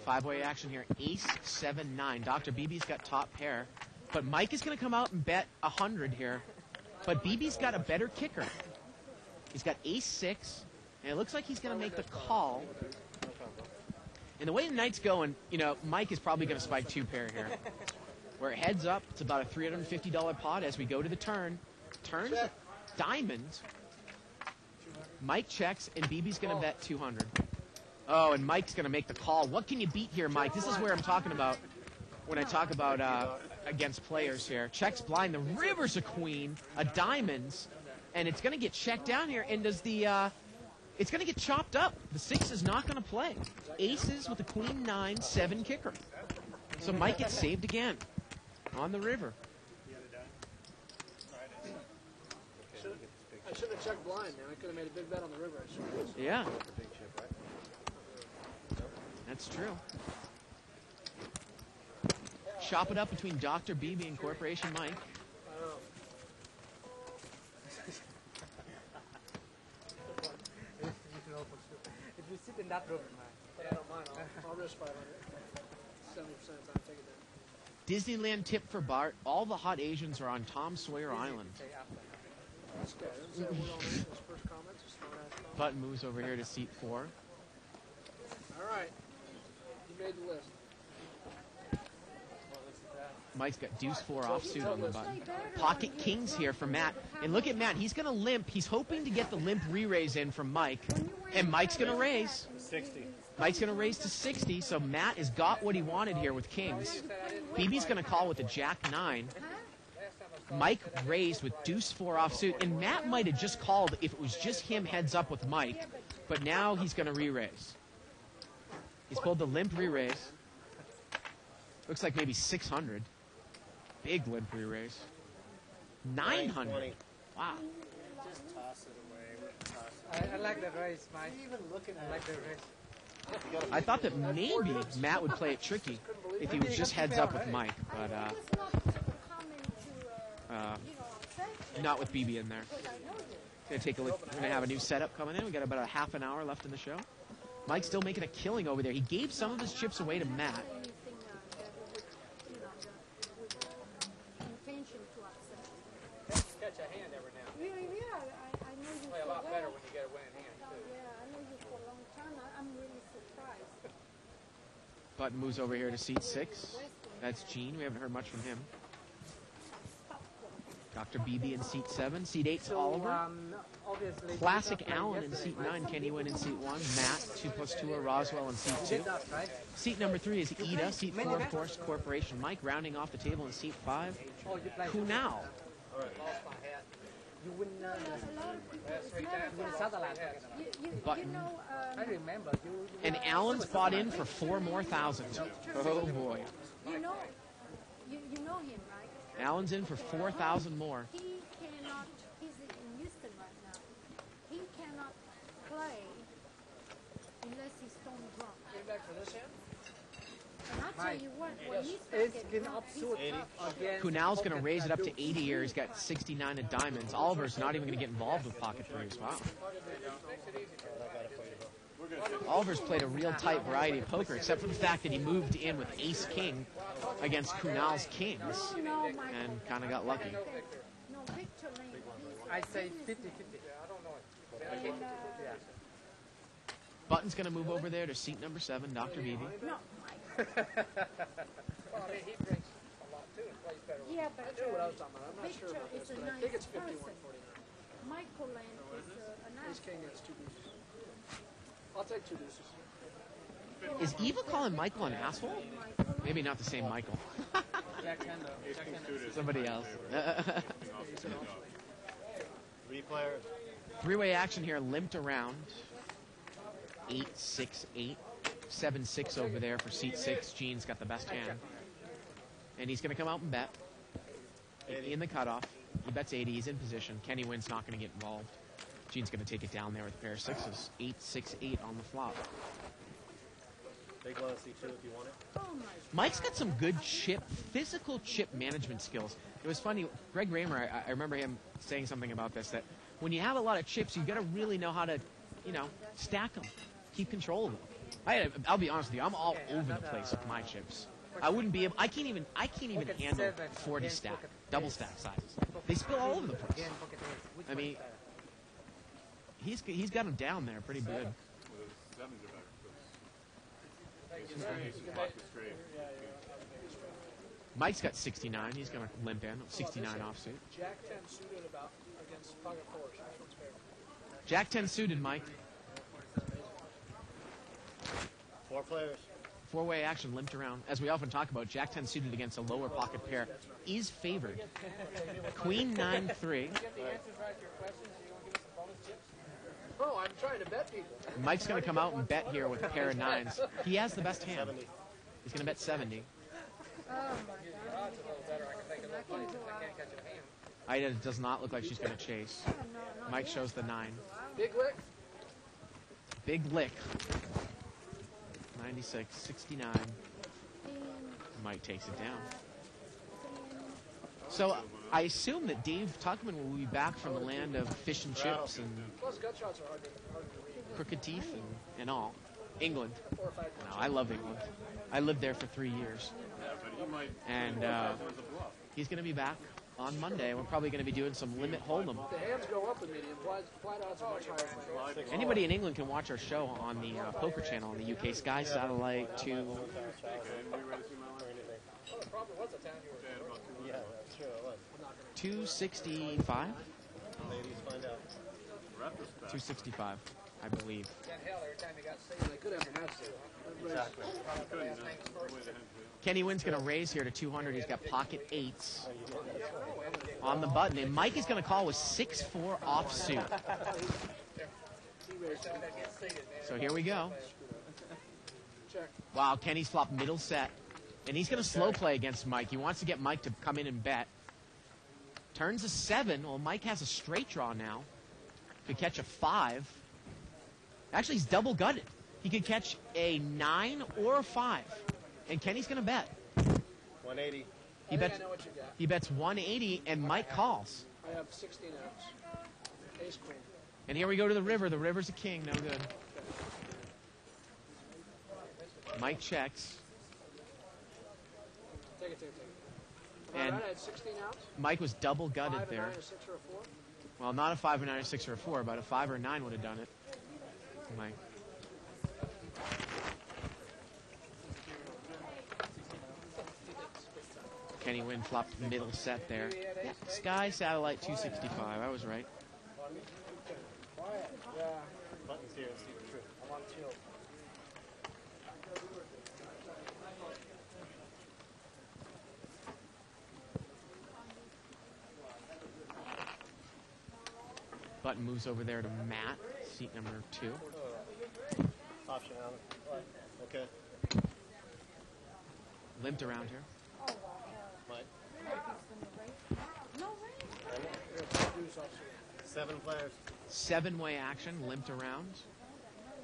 5-way action here. Ace 7-9. Dr. BB's got top pair. But Mike is going to come out and bet 100 here. But BB's got a better kicker. He's got Ace 6. And it looks like he's going to make the call. And the way the night's going, you know, Mike is probably going to spike 2 pair here. Where it heads up, it's about a $350 pot as we go to the turn. Turns diamonds. Mike checks, and BB's going to bet 200. Oh, and Mike's going to make the call. What can you beat here, Mike? This is where I'm talking about when I talk about against players here. Checks blind. The river's a queen, a diamonds, and it's going to get checked down here. And does the it's going to get chopped up. The 6 is not going to play. Aces with a queen 9, 7 kicker. So Mike gets saved again on the river. I shouldn't have checked blind, man. I could have made a big bet on the river. I should have. Yeah. That's true. Chop it up between Dr. BB and Corporation Mike. If you sit in that room, But I don't mind. I'll risk 500. 70% of the time, take it down. Disneyland tip for Bart. All the hot Asians are on Tom Sawyer Island. say after. This guy doesn't say a word on his first comments. Just smart ass comments. Button moves over here to seat 4. All right. You made the list. Mike's got deuce 4 offsuit on the button. Pocket kings here for Matt. And look at Matt. He's going to limp. He's hoping to get the limp re-raise in from Mike. And Mike's going to raise. 60. Mike's going to raise to 60. So Matt has got what he wanted here with kings. BB's going to call with a jack 9. Mike raised with deuce 4 offsuit. And Matt might have just called if it was just him heads up with Mike. But now he's going to re-raise. He's pulled the limp re-raise. Looks like maybe 600. Big limp re-raise. 900. Wow. Just toss it away. I like the race, Mike. Even looking at I like the race. I thought that maybe Matt would play it tricky if he was just heads up with Mike, but not with BB in there. Gonna take a look. We're gonna have a new setup coming in. We got about a half an hour left in the show. Mike's still making a killing over there. He gave some of his chips away to Matt. Catch a hand every now and then. Really, yeah, I know you Play a for lot well. better when you get a winning hand, too. Yeah, I know you for a long time. I'm really surprised. Button moves over here to seat 6. That's Gene. We haven't heard much from him. Dr. BB in seat 7. Seat 8's Oliver. Obviously, Classic Allen in seat 9. Kenny Wynn in seat 1. Matt, 2+2 are Roswell in seat 2. right? Seat number 3 is Ida. Seat 4, of course, Corporation Mike. Rounding off the table in seat 5. Oh, you play. Kunal. Lost my hat. You win A lot of people, it's never you win fast. Sutherland. You Button. know, I remember you. And Allen's bought in for 4 more thousand. Oh boy. you know, you know him, right? Allen's in for 4,000 more. He cannot. He's in Houston right now. He cannot play unless he's stone drunk. Came back for this hand? And I'll tell you what, when he It's started been drunk, he's absurd again. Kunal's going to raise it up to 80 here. He's got 69 of diamonds. Oliver's not even going to get involved with pocket threes. Wow. Oliver's played a real tight variety of poker, except for the fact that he moved in with ace-king against Kunal's kings no, Michael. and kind of got lucky. No, Victor Lane. I say 50-50. And, Button's going to move over there to seat number 7, Dr. BB. no, Well, I mean, he drinks a lot too and plays better. yeah, but I knew what I was talking about. I'm not sure Victor about this, is a but I nice think it's person. 51-49. Michael Lane is a nice Ace King has 2 deuces. I'll take 2 deuces. Is Eva calling Michael an asshole? Maybe not the same Michael. Ace King suited. Somebody else. Three players. Three-way action here, limped around. 8-6-8. 7-6 over there for seat 6. Gene's got the best hand. And he's going to come out and bet. In the cutoff. He bets 80. He's in position. Kenny Wynn's not going to get involved. Gene's going to take it down there with a pair of sixes. 8-6-8 on the flop. Big blind C2 if you want it. Mike's got some good physical chip management skills. It was funny, Greg Raymer, I remember him saying something about this, that when you have a lot of chips, you got to really know how to, stack them, keep control of them. I'll be honest with you, I'm all over the place with my chips. I wouldn't be able, I can't even handle 40 stack, double stack sizes. They spill all over the place. I mean, he's got them down there pretty good. Mike's got 69. He's going to limp in. 69 offsuit. Jack 10 suited about against pocket fours. Which one's favorite? Jack 10 suited, Mike. Four players. Four-way action, limped around. As we often talk about, Jack 10 suited against a lower pocket pair is favored. Queen 9-3. Get the answers right to your questions. So you want to give us some bonus chips? Oh, I'm trying to bet people. Mike's going to come out and bet here with a pair of nines. He has the best hand. He's going to bet 70. Oh my God. Odds a little better. I can take a little money since I can't catch a hand. Ida does not look like she's going to chase. Mike shows the 9. Big lick. Big lick. 96, 69. Mike takes it down. So I assume that Dave Tuckman will be back from the land of fish and chips and Plus, gut shots are hard to read. crooked teeth and all. England. 4 or 5 No, I love England. I lived there for 3 years. And he's going to be back on Monday. We're probably going to be doing some limit hold'em. The hands go up in medium. Flat odds are much higher. Than Anybody in England can watch our show on the Poker Channel on the UK Sky Satellite to Oh, it probably was a town you were in. Yeah, I'm sure it was. 265. Ladies, find out. 265, I believe. Can't hell every time you got saved. They could have a half sale. Exactly. Kenny Wynn's going to raise here to 200. He's got pocket 8s on the button. And Mike is going to call with 6-4 offsuit. So here we go. Check. Wow, Kenny's flopped middle set. And he's going to slow play against Mike. He wants to get Mike to come in and bet. Turns a 7. Well, Mike has a straight draw now. Could catch a 5. Actually, he's double gutted. He could catch a 9 or a 5. And Kenny's going to bet. 180. I think I know what you got. He bets 180, and Mike calls. I have 16 outs. Ace queen. And here we go to the river. The river's a king. No good. Mike checks. Take it. And All right, I had 16 outs. Mike was double gutted 5, a there. 9, a 6, or a 4. Well, not a 5, a 9, a 6, or a 4, but a 5 or a 9 would have done it. Mike. Kenny Wynn flopped middle set there. Yeah, Sky Satellite 265. I was right. Quiet. Yeah. Buttons here and see the truth. I'm on chill. Button moves over there to Matt, seat number 2. Optionality. Okay. Limped around here. Mike. No way. Deuce offsuit. 7 players. 7-way action, limped around.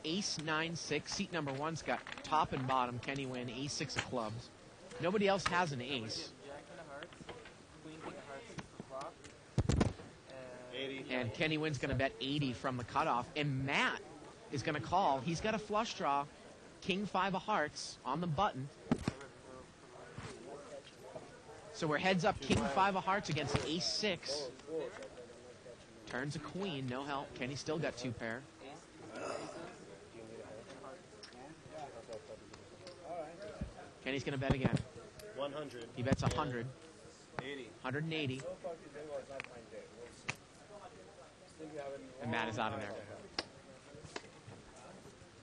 Ace 9-6. Seat number 1's got top and bottom. Kenny Wynn, ace 6 of clubs. Nobody else has an ace. Jack and a heart, queen king of hearts flop, 80. And Kenny Wynn's going to bet 80 from the cutoff. And Matt is going to call. He's got a flush draw. King 5 of hearts on the button. So we're heads up. King 5 of hearts against ace 6. Turns a queen. No help. Kenny still got 2 pair. Kenny's going to bet again. 100. He bets 100. 80. 180. And Matt is out of there.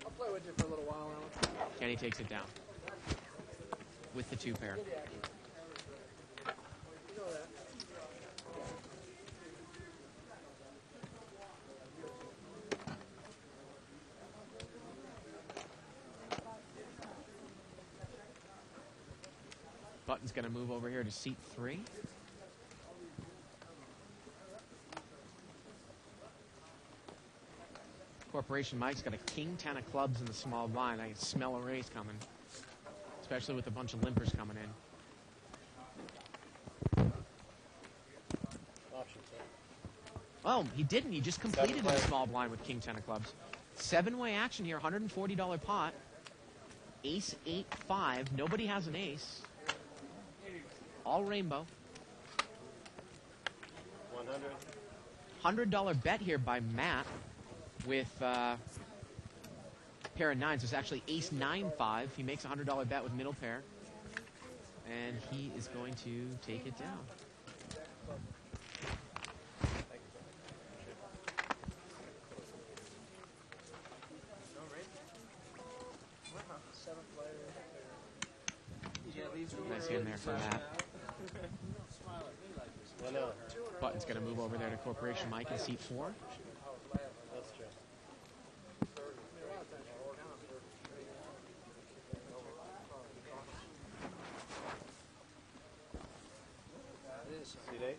I'll play with you for a little while, Alan. Kenny takes it down with the 2 pair. You know that. Button's going to move over here to seat 3. Corporation Mike's got a king 10 of clubs in the small blind. I can smell a race coming, especially with a bunch of limpers coming in. Option 10. Oh, he didn't. He just completed in the small blind with king 10 of clubs. 7-way action here, $140 pot. Ace 8-5. Nobody has an ace. All rainbow. 100. $100 bet here by Matt with pair of nines. There's actually ace 9-5. He makes a $100 bet with middle pair. And he is going to take it down. Nice hand there for Matt. I know. Button's going to move over there to Corporation Mike in seat 4. That's true. Seat 8.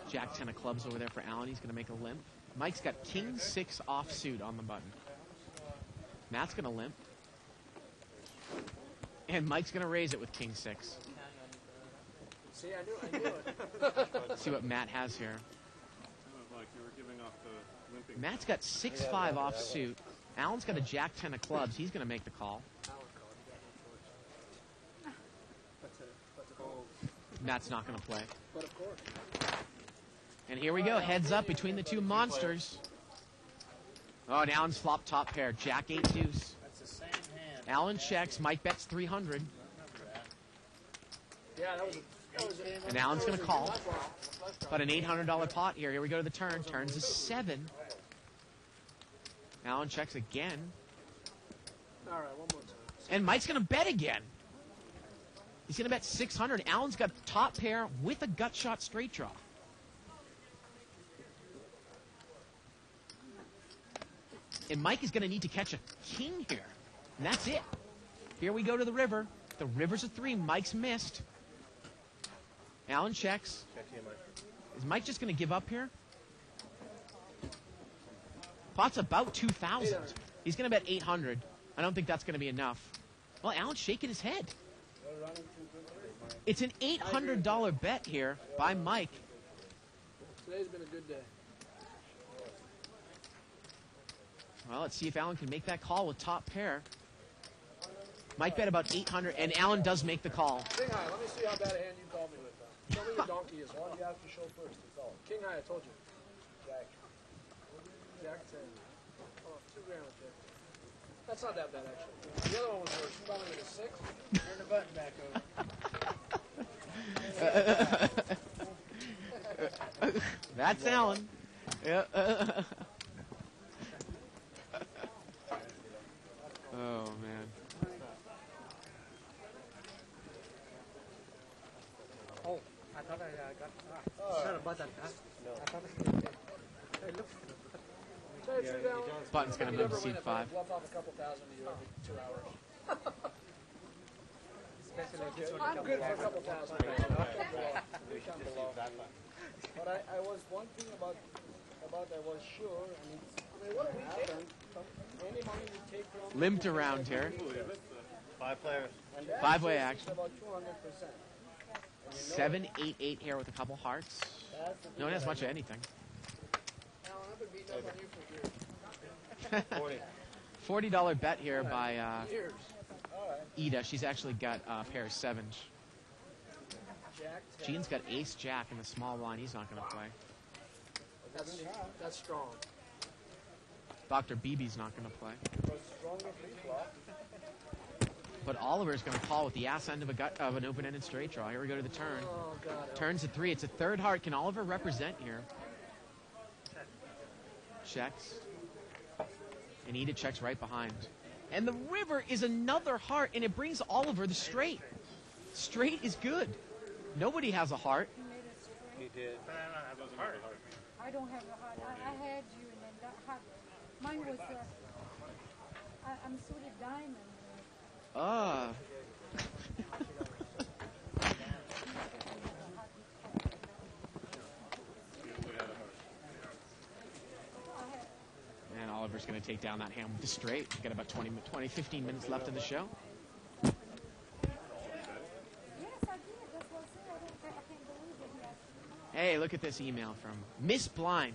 Jack 10 of clubs over there for Allen. He's going to make a limp. Mike's got king 6 offsuit on the button. Matt's going to limp. And Mike's going to raise it with king 6. See, I knew it. See what Matt has here. Like you were giving off the limping. Matt's got 6-5 offsuit. Allen's got a jack 10 of clubs. He's going to make the call. Matt's not going to play. But of course. And here we go. Heads up between the two monsters. Oh, and Allen's flop top pair. Jack 8 deuce. That's the same hand. Allen checks. Mike bets 300. Yeah, that was And Allen's going to call. But an $800 pot here. Here we go to the turn. Turns is 7. Allen checks again. all right, one more time. And Mike's going to bet again. He's going to bet 600. Allen's got top pair with a gut shot straight draw. And Mike is going to need to catch a king here. And that's it. Here we go to the river. The river's a 3. Mike's missed. Allen checks. Check to you, Mike. Is Mike just going to give up here? Pot's about 2,000. He's going to bet 800. I don't think that's going to be enough. Well, Allen's shaking his head. It's an $800 bet here by Mike. Today's been a good day. Well, let's see if Allen can make that call with top pair. Mike bet about 800, and Allen does make the call. King high, let me see how bad a hand you called me with. Show me your donkey is. What do you have to show first? King high, I told you. Jack. Jack 10. Oh, 2 grand with Jack. That's not that bad, actually. The other one was worse. You called me with a 6. Turn the button back over. That's Allen. Yeah. Oh, man. Oh, I thought I got. It's not a button, huh? No. I thought I looked. Tell you the truth, Alan. Button's going to You move to never win seat if I 5. bluff off a couple thousand to you every 2 hours. Especially this one. I'm good for a couple thousand. But I was one thing about I was sure, and it's What do we take? happened. Any money we take from Limped around here. 5 players. and that 5-way is action. about 200%. 7-8-8 here with a couple hearts. That's the No one has much of anything. Alan, I've been beating up on you for years. 40. $40 bet here by Years. Ida. She's actually got a pair of 7s. Jack 10. Gene's got ace jack in the small line. He's not going to play. That's strong. Dr. BB's not going to play. was stronger free flop. But Oliver's going to call with the ass end of an open-ended straight draw. Here we go to the turn. Oh, God. Turns to 3. It's a third heart. Can Oliver represent here? Checks. And Ida checks right behind. And the river is another heart, and it brings Oliver the straight. Straight is good. Nobody has a heart. He made it straight. He did. I don't have a heart. I had you, and then that heart. Mine was I'm suited diamond. And Oliver's going to take down that hand with the straight. We've got about 15 minutes left in the show. Yes, I did. That's what I said. I can't believe it yet. Hey, look at this email from Miss Blind.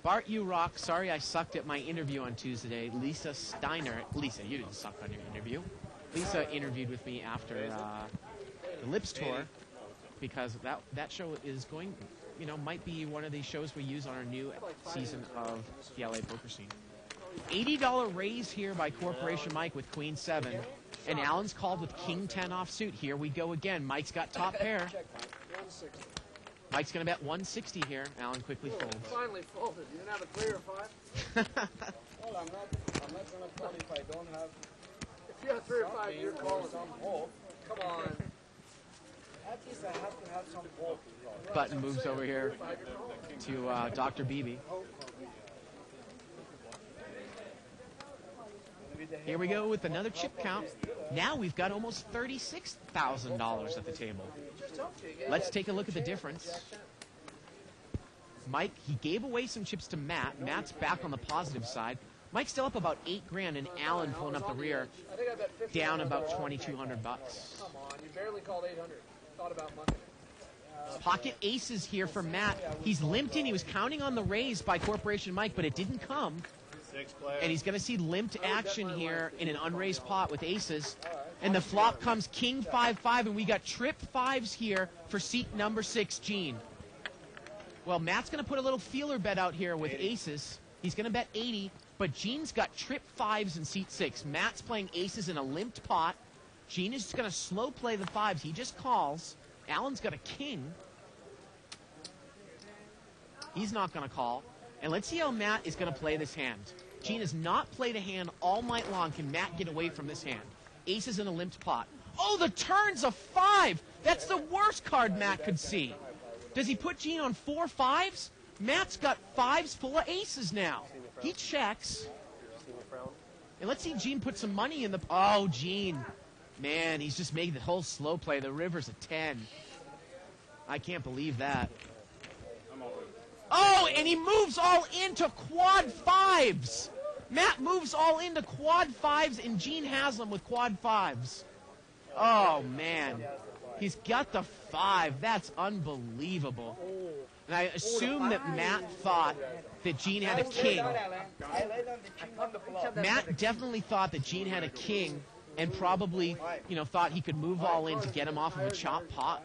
Bart, you rock. Sorry I sucked at my interview on Tuesday. Lisa Steiner. Lisa, you didn't suck on your interview. Lisa interviewed with me after the Lips tour because that show is going, might be one of the shows we use on our new season of the LA Poker Scene. $80 raise here by Corporation Mike with Queen 7. And Alan's called with King 10 offsuit. Here we go again. Mike's got top pair. Mike's going to bet 160 here. Alan quickly folds. Finally folded. You didn't have a clear 5? Well, I'm not going to call if I don't have. If you have 3 or 5, you're calling. Some hope. Come on. At least I have to have some hope. Button moves over here to Dr. Beebe. Here we go with another chip count. Now we've got almost $36,000 at the table. Let's take a look at the difference. Mike, he gave away some chips to Matt. Matt's back on the positive side. Mike's still up about $8,000, and Alan pulling up the rear, down about $2,200. Come on, you barely called 800. Thought about money. Pocket aces here for Matt. He's limped in. He was counting on the raise by Corporation Mike, but it didn't come. And he's going to see limped action here in an unraised pot with aces. And the flop comes King 5-5, and we got trip 5s here for seat number 6, Gene. Well, Matt's going to put a little feeler bet out here with aces. He's going to bet 80, but Gene's got trip 5s in seat 6. Matt's playing aces in a limped pot. Gene is going to slow play the 5s. He just calls. Alan's got a king. He's not going to call. And let's see how Matt is going to play this hand. Gene has not played a hand all night long. Can Matt get away from this hand? Aces in a limped pot. Oh, the turn's a 5. That's the worst card Matt could see. Does he put Gene on 4 5s? Matt's got 5s full of aces now. He checks. And let's see Gene put some money in the... Oh, Gene. Man, he's just making the whole slow play. The river's a 10. I can't believe that. Oh, and he moves all into quad 5s. Matt moves all into quad 5s, and Gene Haslam with quad 5s. Oh, man. He's got the 5. That's unbelievable. And I assume that Matt thought that Gene had a king. Matt definitely thought that Gene had a king and probably, thought he could move all in to get him off of a chop pot.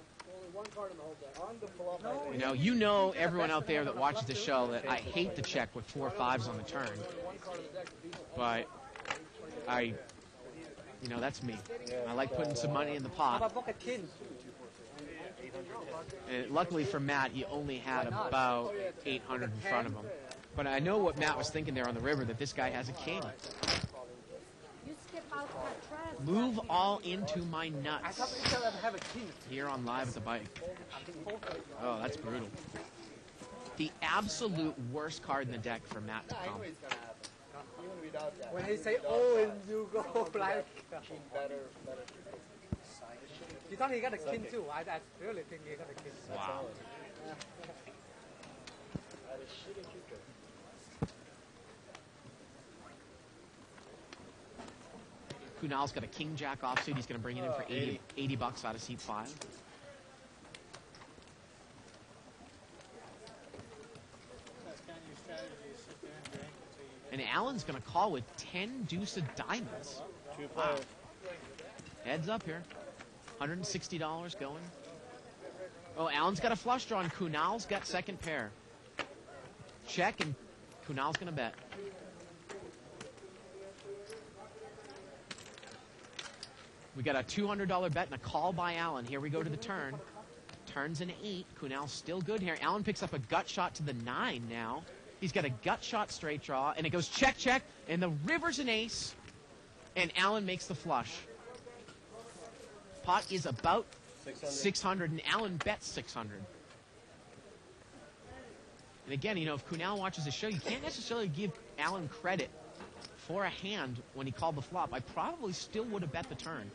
Everyone out there that watches the show that I hate the check with 4 5s on the turn. But that's me. I like putting some money in the pot. And luckily for Matt, he only had about 800 in front of him. But I know what Matt was thinking there on the river, that this guy has a king. Move all into my nuts. Here on Live at the Bike. Oh, that's brutal. The absolute worst card in the deck for Matt to come. When he say, oh, and you go like... You thought he got a king too. I really think he got a king. Wow. Kunal's got a king-jack offsuit. He's going to bring it in for 80 bucks out of seat 5. And Alan's going to call with 10 deuce of diamonds. Wow. Heads up here. $160 going. Oh, Alan's got a flush draw, and Kunal's got second pair. Check, and Kunal's going to bet. We got a $200 bet and a call by Alan. Here we go to the turn. Turns an 8. Kunal's still good here. Alan picks up a gut shot to the 9 now. He's got a gut shot straight draw, and it goes check, check, and the river's an ace, and Alan makes the flush. Pot is about 600, and Alan bets 600. And again, if Kunal watches the show, you can't necessarily give Alan credit for a hand when he called the flop, I probably still would have bet the turn.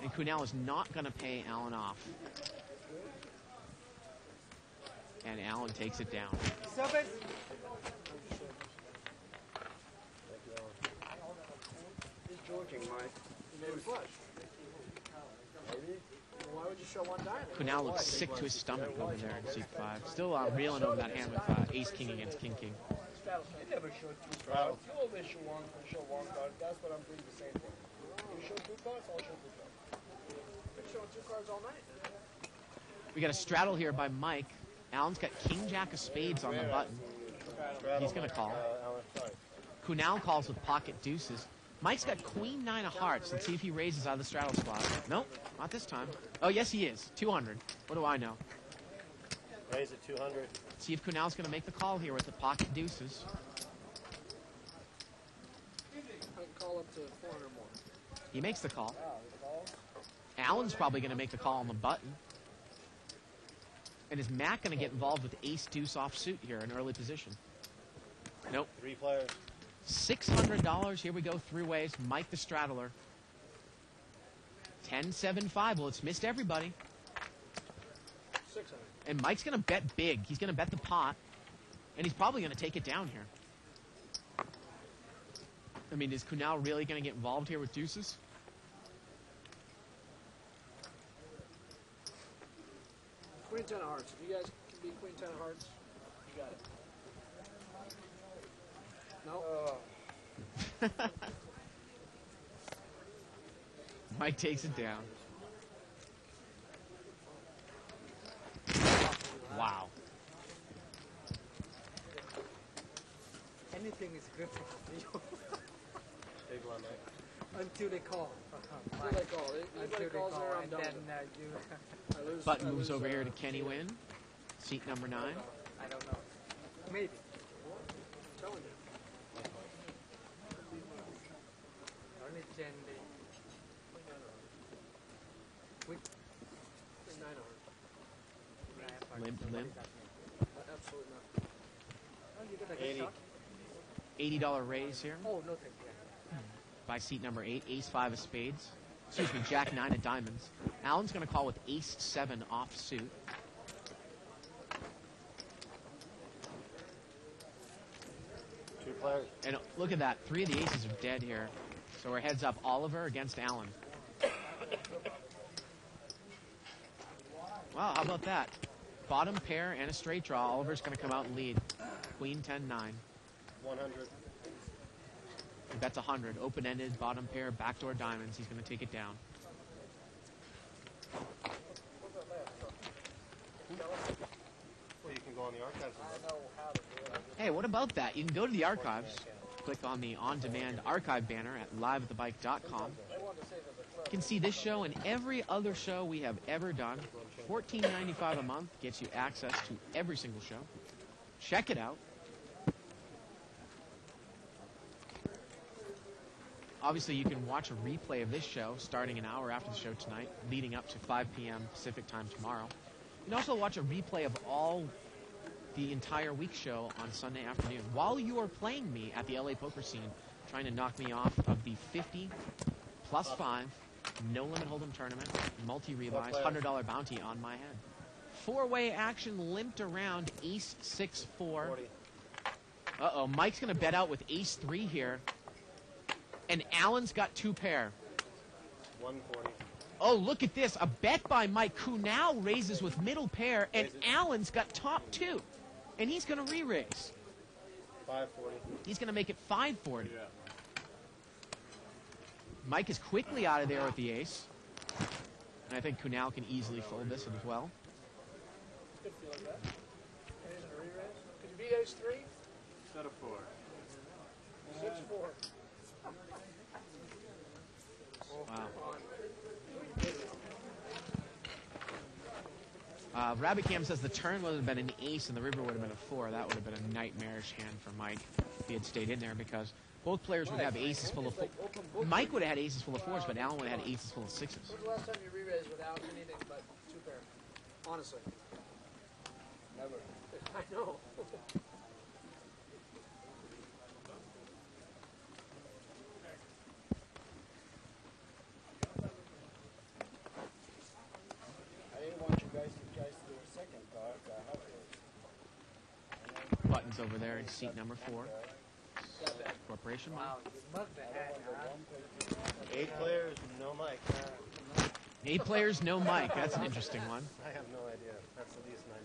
And Kunal is not going to pay Allen off. And Allen takes it down. Service. He's joking, Mike. You made a flush. Maybe. Why would you show one diamond? Kunal looks sick to his stomach over there in seat 5. Still reeling over that hand with ace-king against king-king. You never showed two cards. You always show one card. That's what I'm doing, the same thing. You show two cards, I'll show two cards. Been showing two cards all night. We got a straddle here by Mike. Allen's got king-jack of spades on the button. He's going to call. Kunal calls with pocket deuces. Mike's got queen-9 of hearts. Let's see if he raises out of the straddle spot. Nope, not this time. Oh, yes, he is. 200. What do I know? Raise it 200. See if Kunal's going to make the call here with the pocket deuces. I can call up to 400 more. He makes the call. Allen's probably going to make the call on the button. And is Matt going to get involved with ace-deuce offsuit here in early position? Nope. 3 players. $600. Here we go, 3 ways. Mike the straddler. 10-7-5. Well, it's missed everybody. 600. And Mike's going to bet big. He's going to bet the pot. And he's probably going to take it down here. I mean, is Kunal really going to get involved here with deuces? Queen 10 of hearts. If you guys can beat Queen 10 of hearts, you got it. No? Mike takes it down. Wow. Anything is good for you. Big one, Mike. Until they call. Until they call. Anybody Until they calls call, there, I'm and done. then with it. I lose. Button I moves lose, over here to Kenny Wynn. Seat number 9. I don't know. Maybe. I'm telling you. Only Jen they. Queen 9 of hearts. Limp. Absolutely not. Oh, you got a good 80. shot? $80 raise here Oh, no thank you. by seat number 8. Ace-5 of spades. Excuse me, Jack-9 of diamonds. Allen's going to call with Ace-7 offsuit. Two players. And look at that. 3 of the aces are dead here. So we're heads up Oliver against Allen. Well, how about that? Bottom pair and a straight draw. Oliver's going to come out and lead. Queen 10-9. 100. He bets 100. Open-ended, bottom pair, backdoor diamonds. He's going to take it down. Well, you can go on the archives. Hey, what about that? You can go to the archives. Click on the on-demand archive banner at liveatthebike.com. You can see this show and every other show we have ever done. $14.95 a month gets you access to every single show. Check it out. Obviously, you can watch a replay of this show starting an hour after the show tonight, leading up to 5 p.m. Pacific time tomorrow. You can also watch a replay of the entire week's show on Sunday afternoon while you are playing me at the LA poker scene, trying to knock me off of the 50 plus 5 no limit hold'em tournament, multi-rebuys, $100 bounty on my head. 4-way action limped around ace 6-4. 40. Uh-oh, Mike's going to bet out with ace 3 here. And Allen's got 2 pair. 140. Oh, look at this. A bet by Mike, who now raises with middle pair, and Allen's got top 2. And he's going to re-raise. 540. He's going to make it 540. Yeah. Mike is quickly out of there with the ace. And I think Kunal can easily fold this as well. Could feel like that. Raise and a re-raise. Could you beat ace 3? Set of 4. 6-4. Wow. Rabbit Cam says the turn would have been an ace and the river would have been a 4. That would have been a nightmarish hand for Mike if he had stayed in there because both players would have aces full of 4. Mike would have had aces full of 4s, but Allen would have had aces full of 6s. When's the last time you re-raised without anything but 2 pair? Honestly. Never. I know. Alan's over there in seat number 4. Corporation Mike. Wow, you must have had, huh? 8 players, no mic. 8 players, no mic. That's an interesting one. I have no idea. That's at least 90.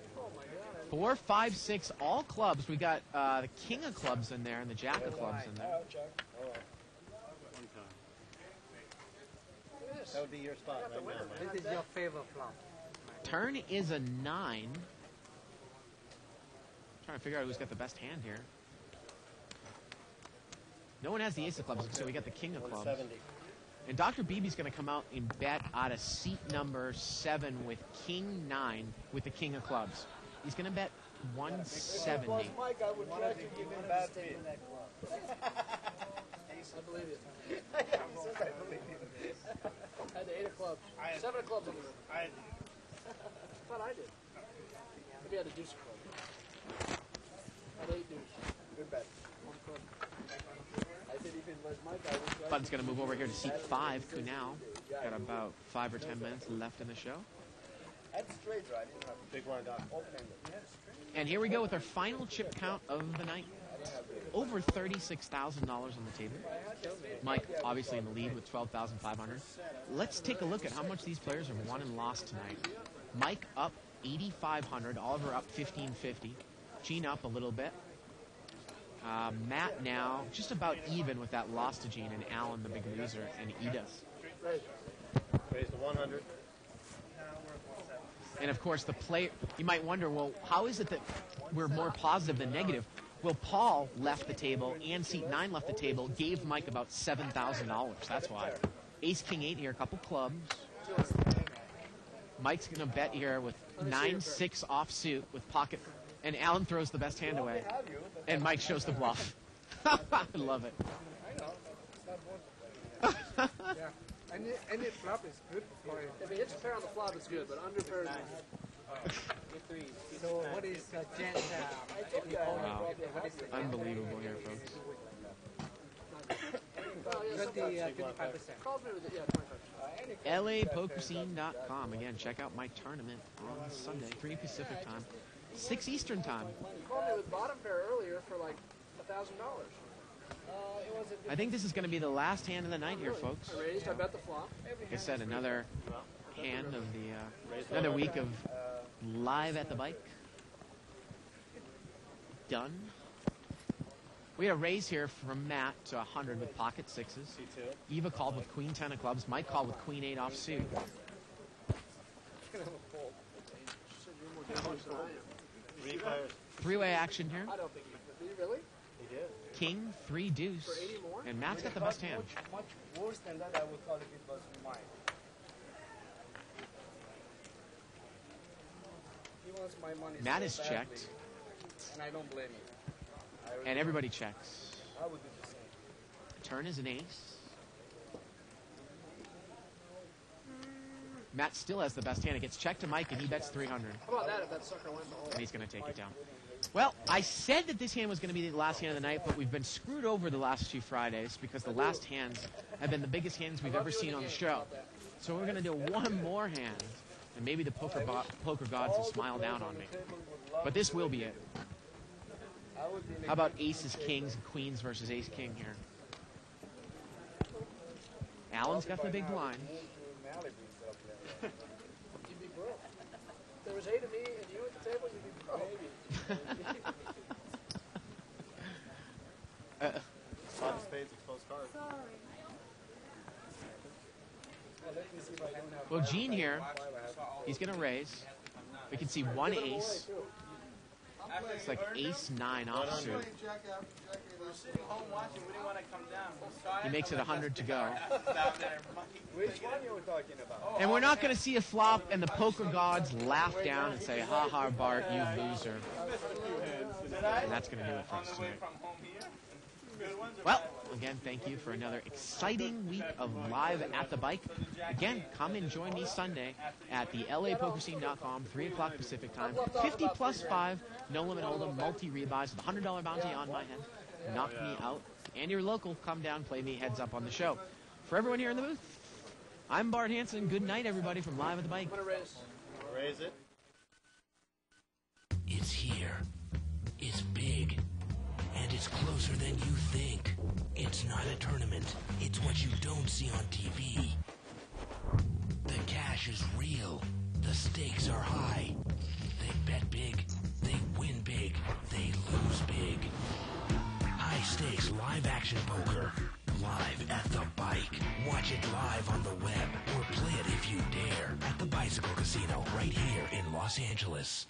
4, 5, 6, all clubs. We got the king of clubs in there and the jack of clubs in there. One time. That would be your spot right now, Mike. This is your favorite flop. Turn is a 9. Trying to figure out who's got the best hand here. No one has the ace of clubs, so we got the king of clubs. 170. And Dr. Beebe's going to come out and bet out of seat number 7 with king 9 with the king of clubs. He's going to bet 170. Mike, I would try to give him bad bid. I believe you. I believe you. I had the 8 of clubs. 7 of clubs on the river. I thought I did. Maybe I had a deuce of clubs. I had 8 deuce. Good bet. One club. I said if it was Mike, I would try. Button's going to move over here to seat 5, Kunal. Got about 5 or 10 minutes left in the show. That's straight, right? Big blind dog. Open-ended. And here we go with our final chip count of the night. Over $36,000 on the table. Mike, obviously in the lead with $12,500. Let's take a look at how much these players have won and lost tonight. Mike up $8,500. Oliver up $1,550. Gene up a little bit. Matt now just about even with that loss to Gene, and Alan, the big loser, and Edith. Raised to 100. And of course, the player, you might wonder, well, how is it that we're more positive than negative? Well, Paul left the table and seat 9 left the table, gave Mike about $7,000. That's why. Ace, King 8 here, a couple clubs. Mike's going to bet here with 9-6 offsuit with pocket. And Alan throws the best hand away. And Mike shows the bluff. I love it. Yeah. Any flop is good for him. If it hits a pair on the flop, it's good, but under pair is So what is Jen? Wow. Unbelievable here, folks. 25%. calls me with it. Yeah, 25. LAPokerscene.com. Again, check out my tournament on Sunday, 3 Pacific time, 6 Eastern time. You called me with bottom pair earlier for like $1,000. I think this is going to be the last hand of the night here, folks. I raised. I bet the flop. Like I said, another hand of the another week of live at the bike. Done. We had a raise here from Matt to 100 with pocket 6s. Eva called with queen 10 of clubs. Mike called with queen 8 offsuit. Three-way action here. I don't think he did. Did he really? He did. King, 3 deuce. For 80 more? And Matt's got the best hand. Much worse than that, I would call it it was mine. He wants my money. Matt so is badly, checked. And I don't blame him. And everybody checks. I would do the same. Turn is an ace. Matt still has the best hand. It gets checked to Mike, and he bets 300. How about that if that sucker went the whole And he's going to take it down. Well, I said that this hand was going to be the last hand of the night, but we've been screwed over the last 2 Fridays because the last hands have been the biggest hands we've ever seen on the show. So we're going to do one more hand, and maybe the poker gods will smile down on me. But this will be it. How about aces, kings, and queens versus ace-king here? Alan's got the big blind. You'd be broke. If there was 8 of me and you at the table, you'd be broke. Five of spades, exposed card. Well, Gene here, he's going to raise. We can see one ace. It's like ace 9 offsuit. He makes it 100 to go. Which one you were talking about? And we're not going to see a flop and the poker gods laugh down and say, ha ha, Bart, you loser. And that's going to do it for us tonight. Well, again, thank you for another exciting week of Live at the Bike. Again, come and join me Sunday at the LAPokerscene.com, 3 o'clock Pacific time. 50 plus 5, no limit hold'em, multi-rebuys with a $100 bounty on my head. Knock me out. And your local, come down, play me heads up on the show. For everyone here in the booth, I'm Bart Hanson. Good night, everybody, from Live at the Bike. I'm going to raise. Raise it. It's here. It's big. It's closer than you think. It's not a tournament. It's what you don't see on TV. The cash is real. The stakes are high. They bet big. They win big. They lose big. High stakes live action poker. Live at the bike. Watch it live on the web or play it if you dare at the Bicycle Casino right here in Los Angeles.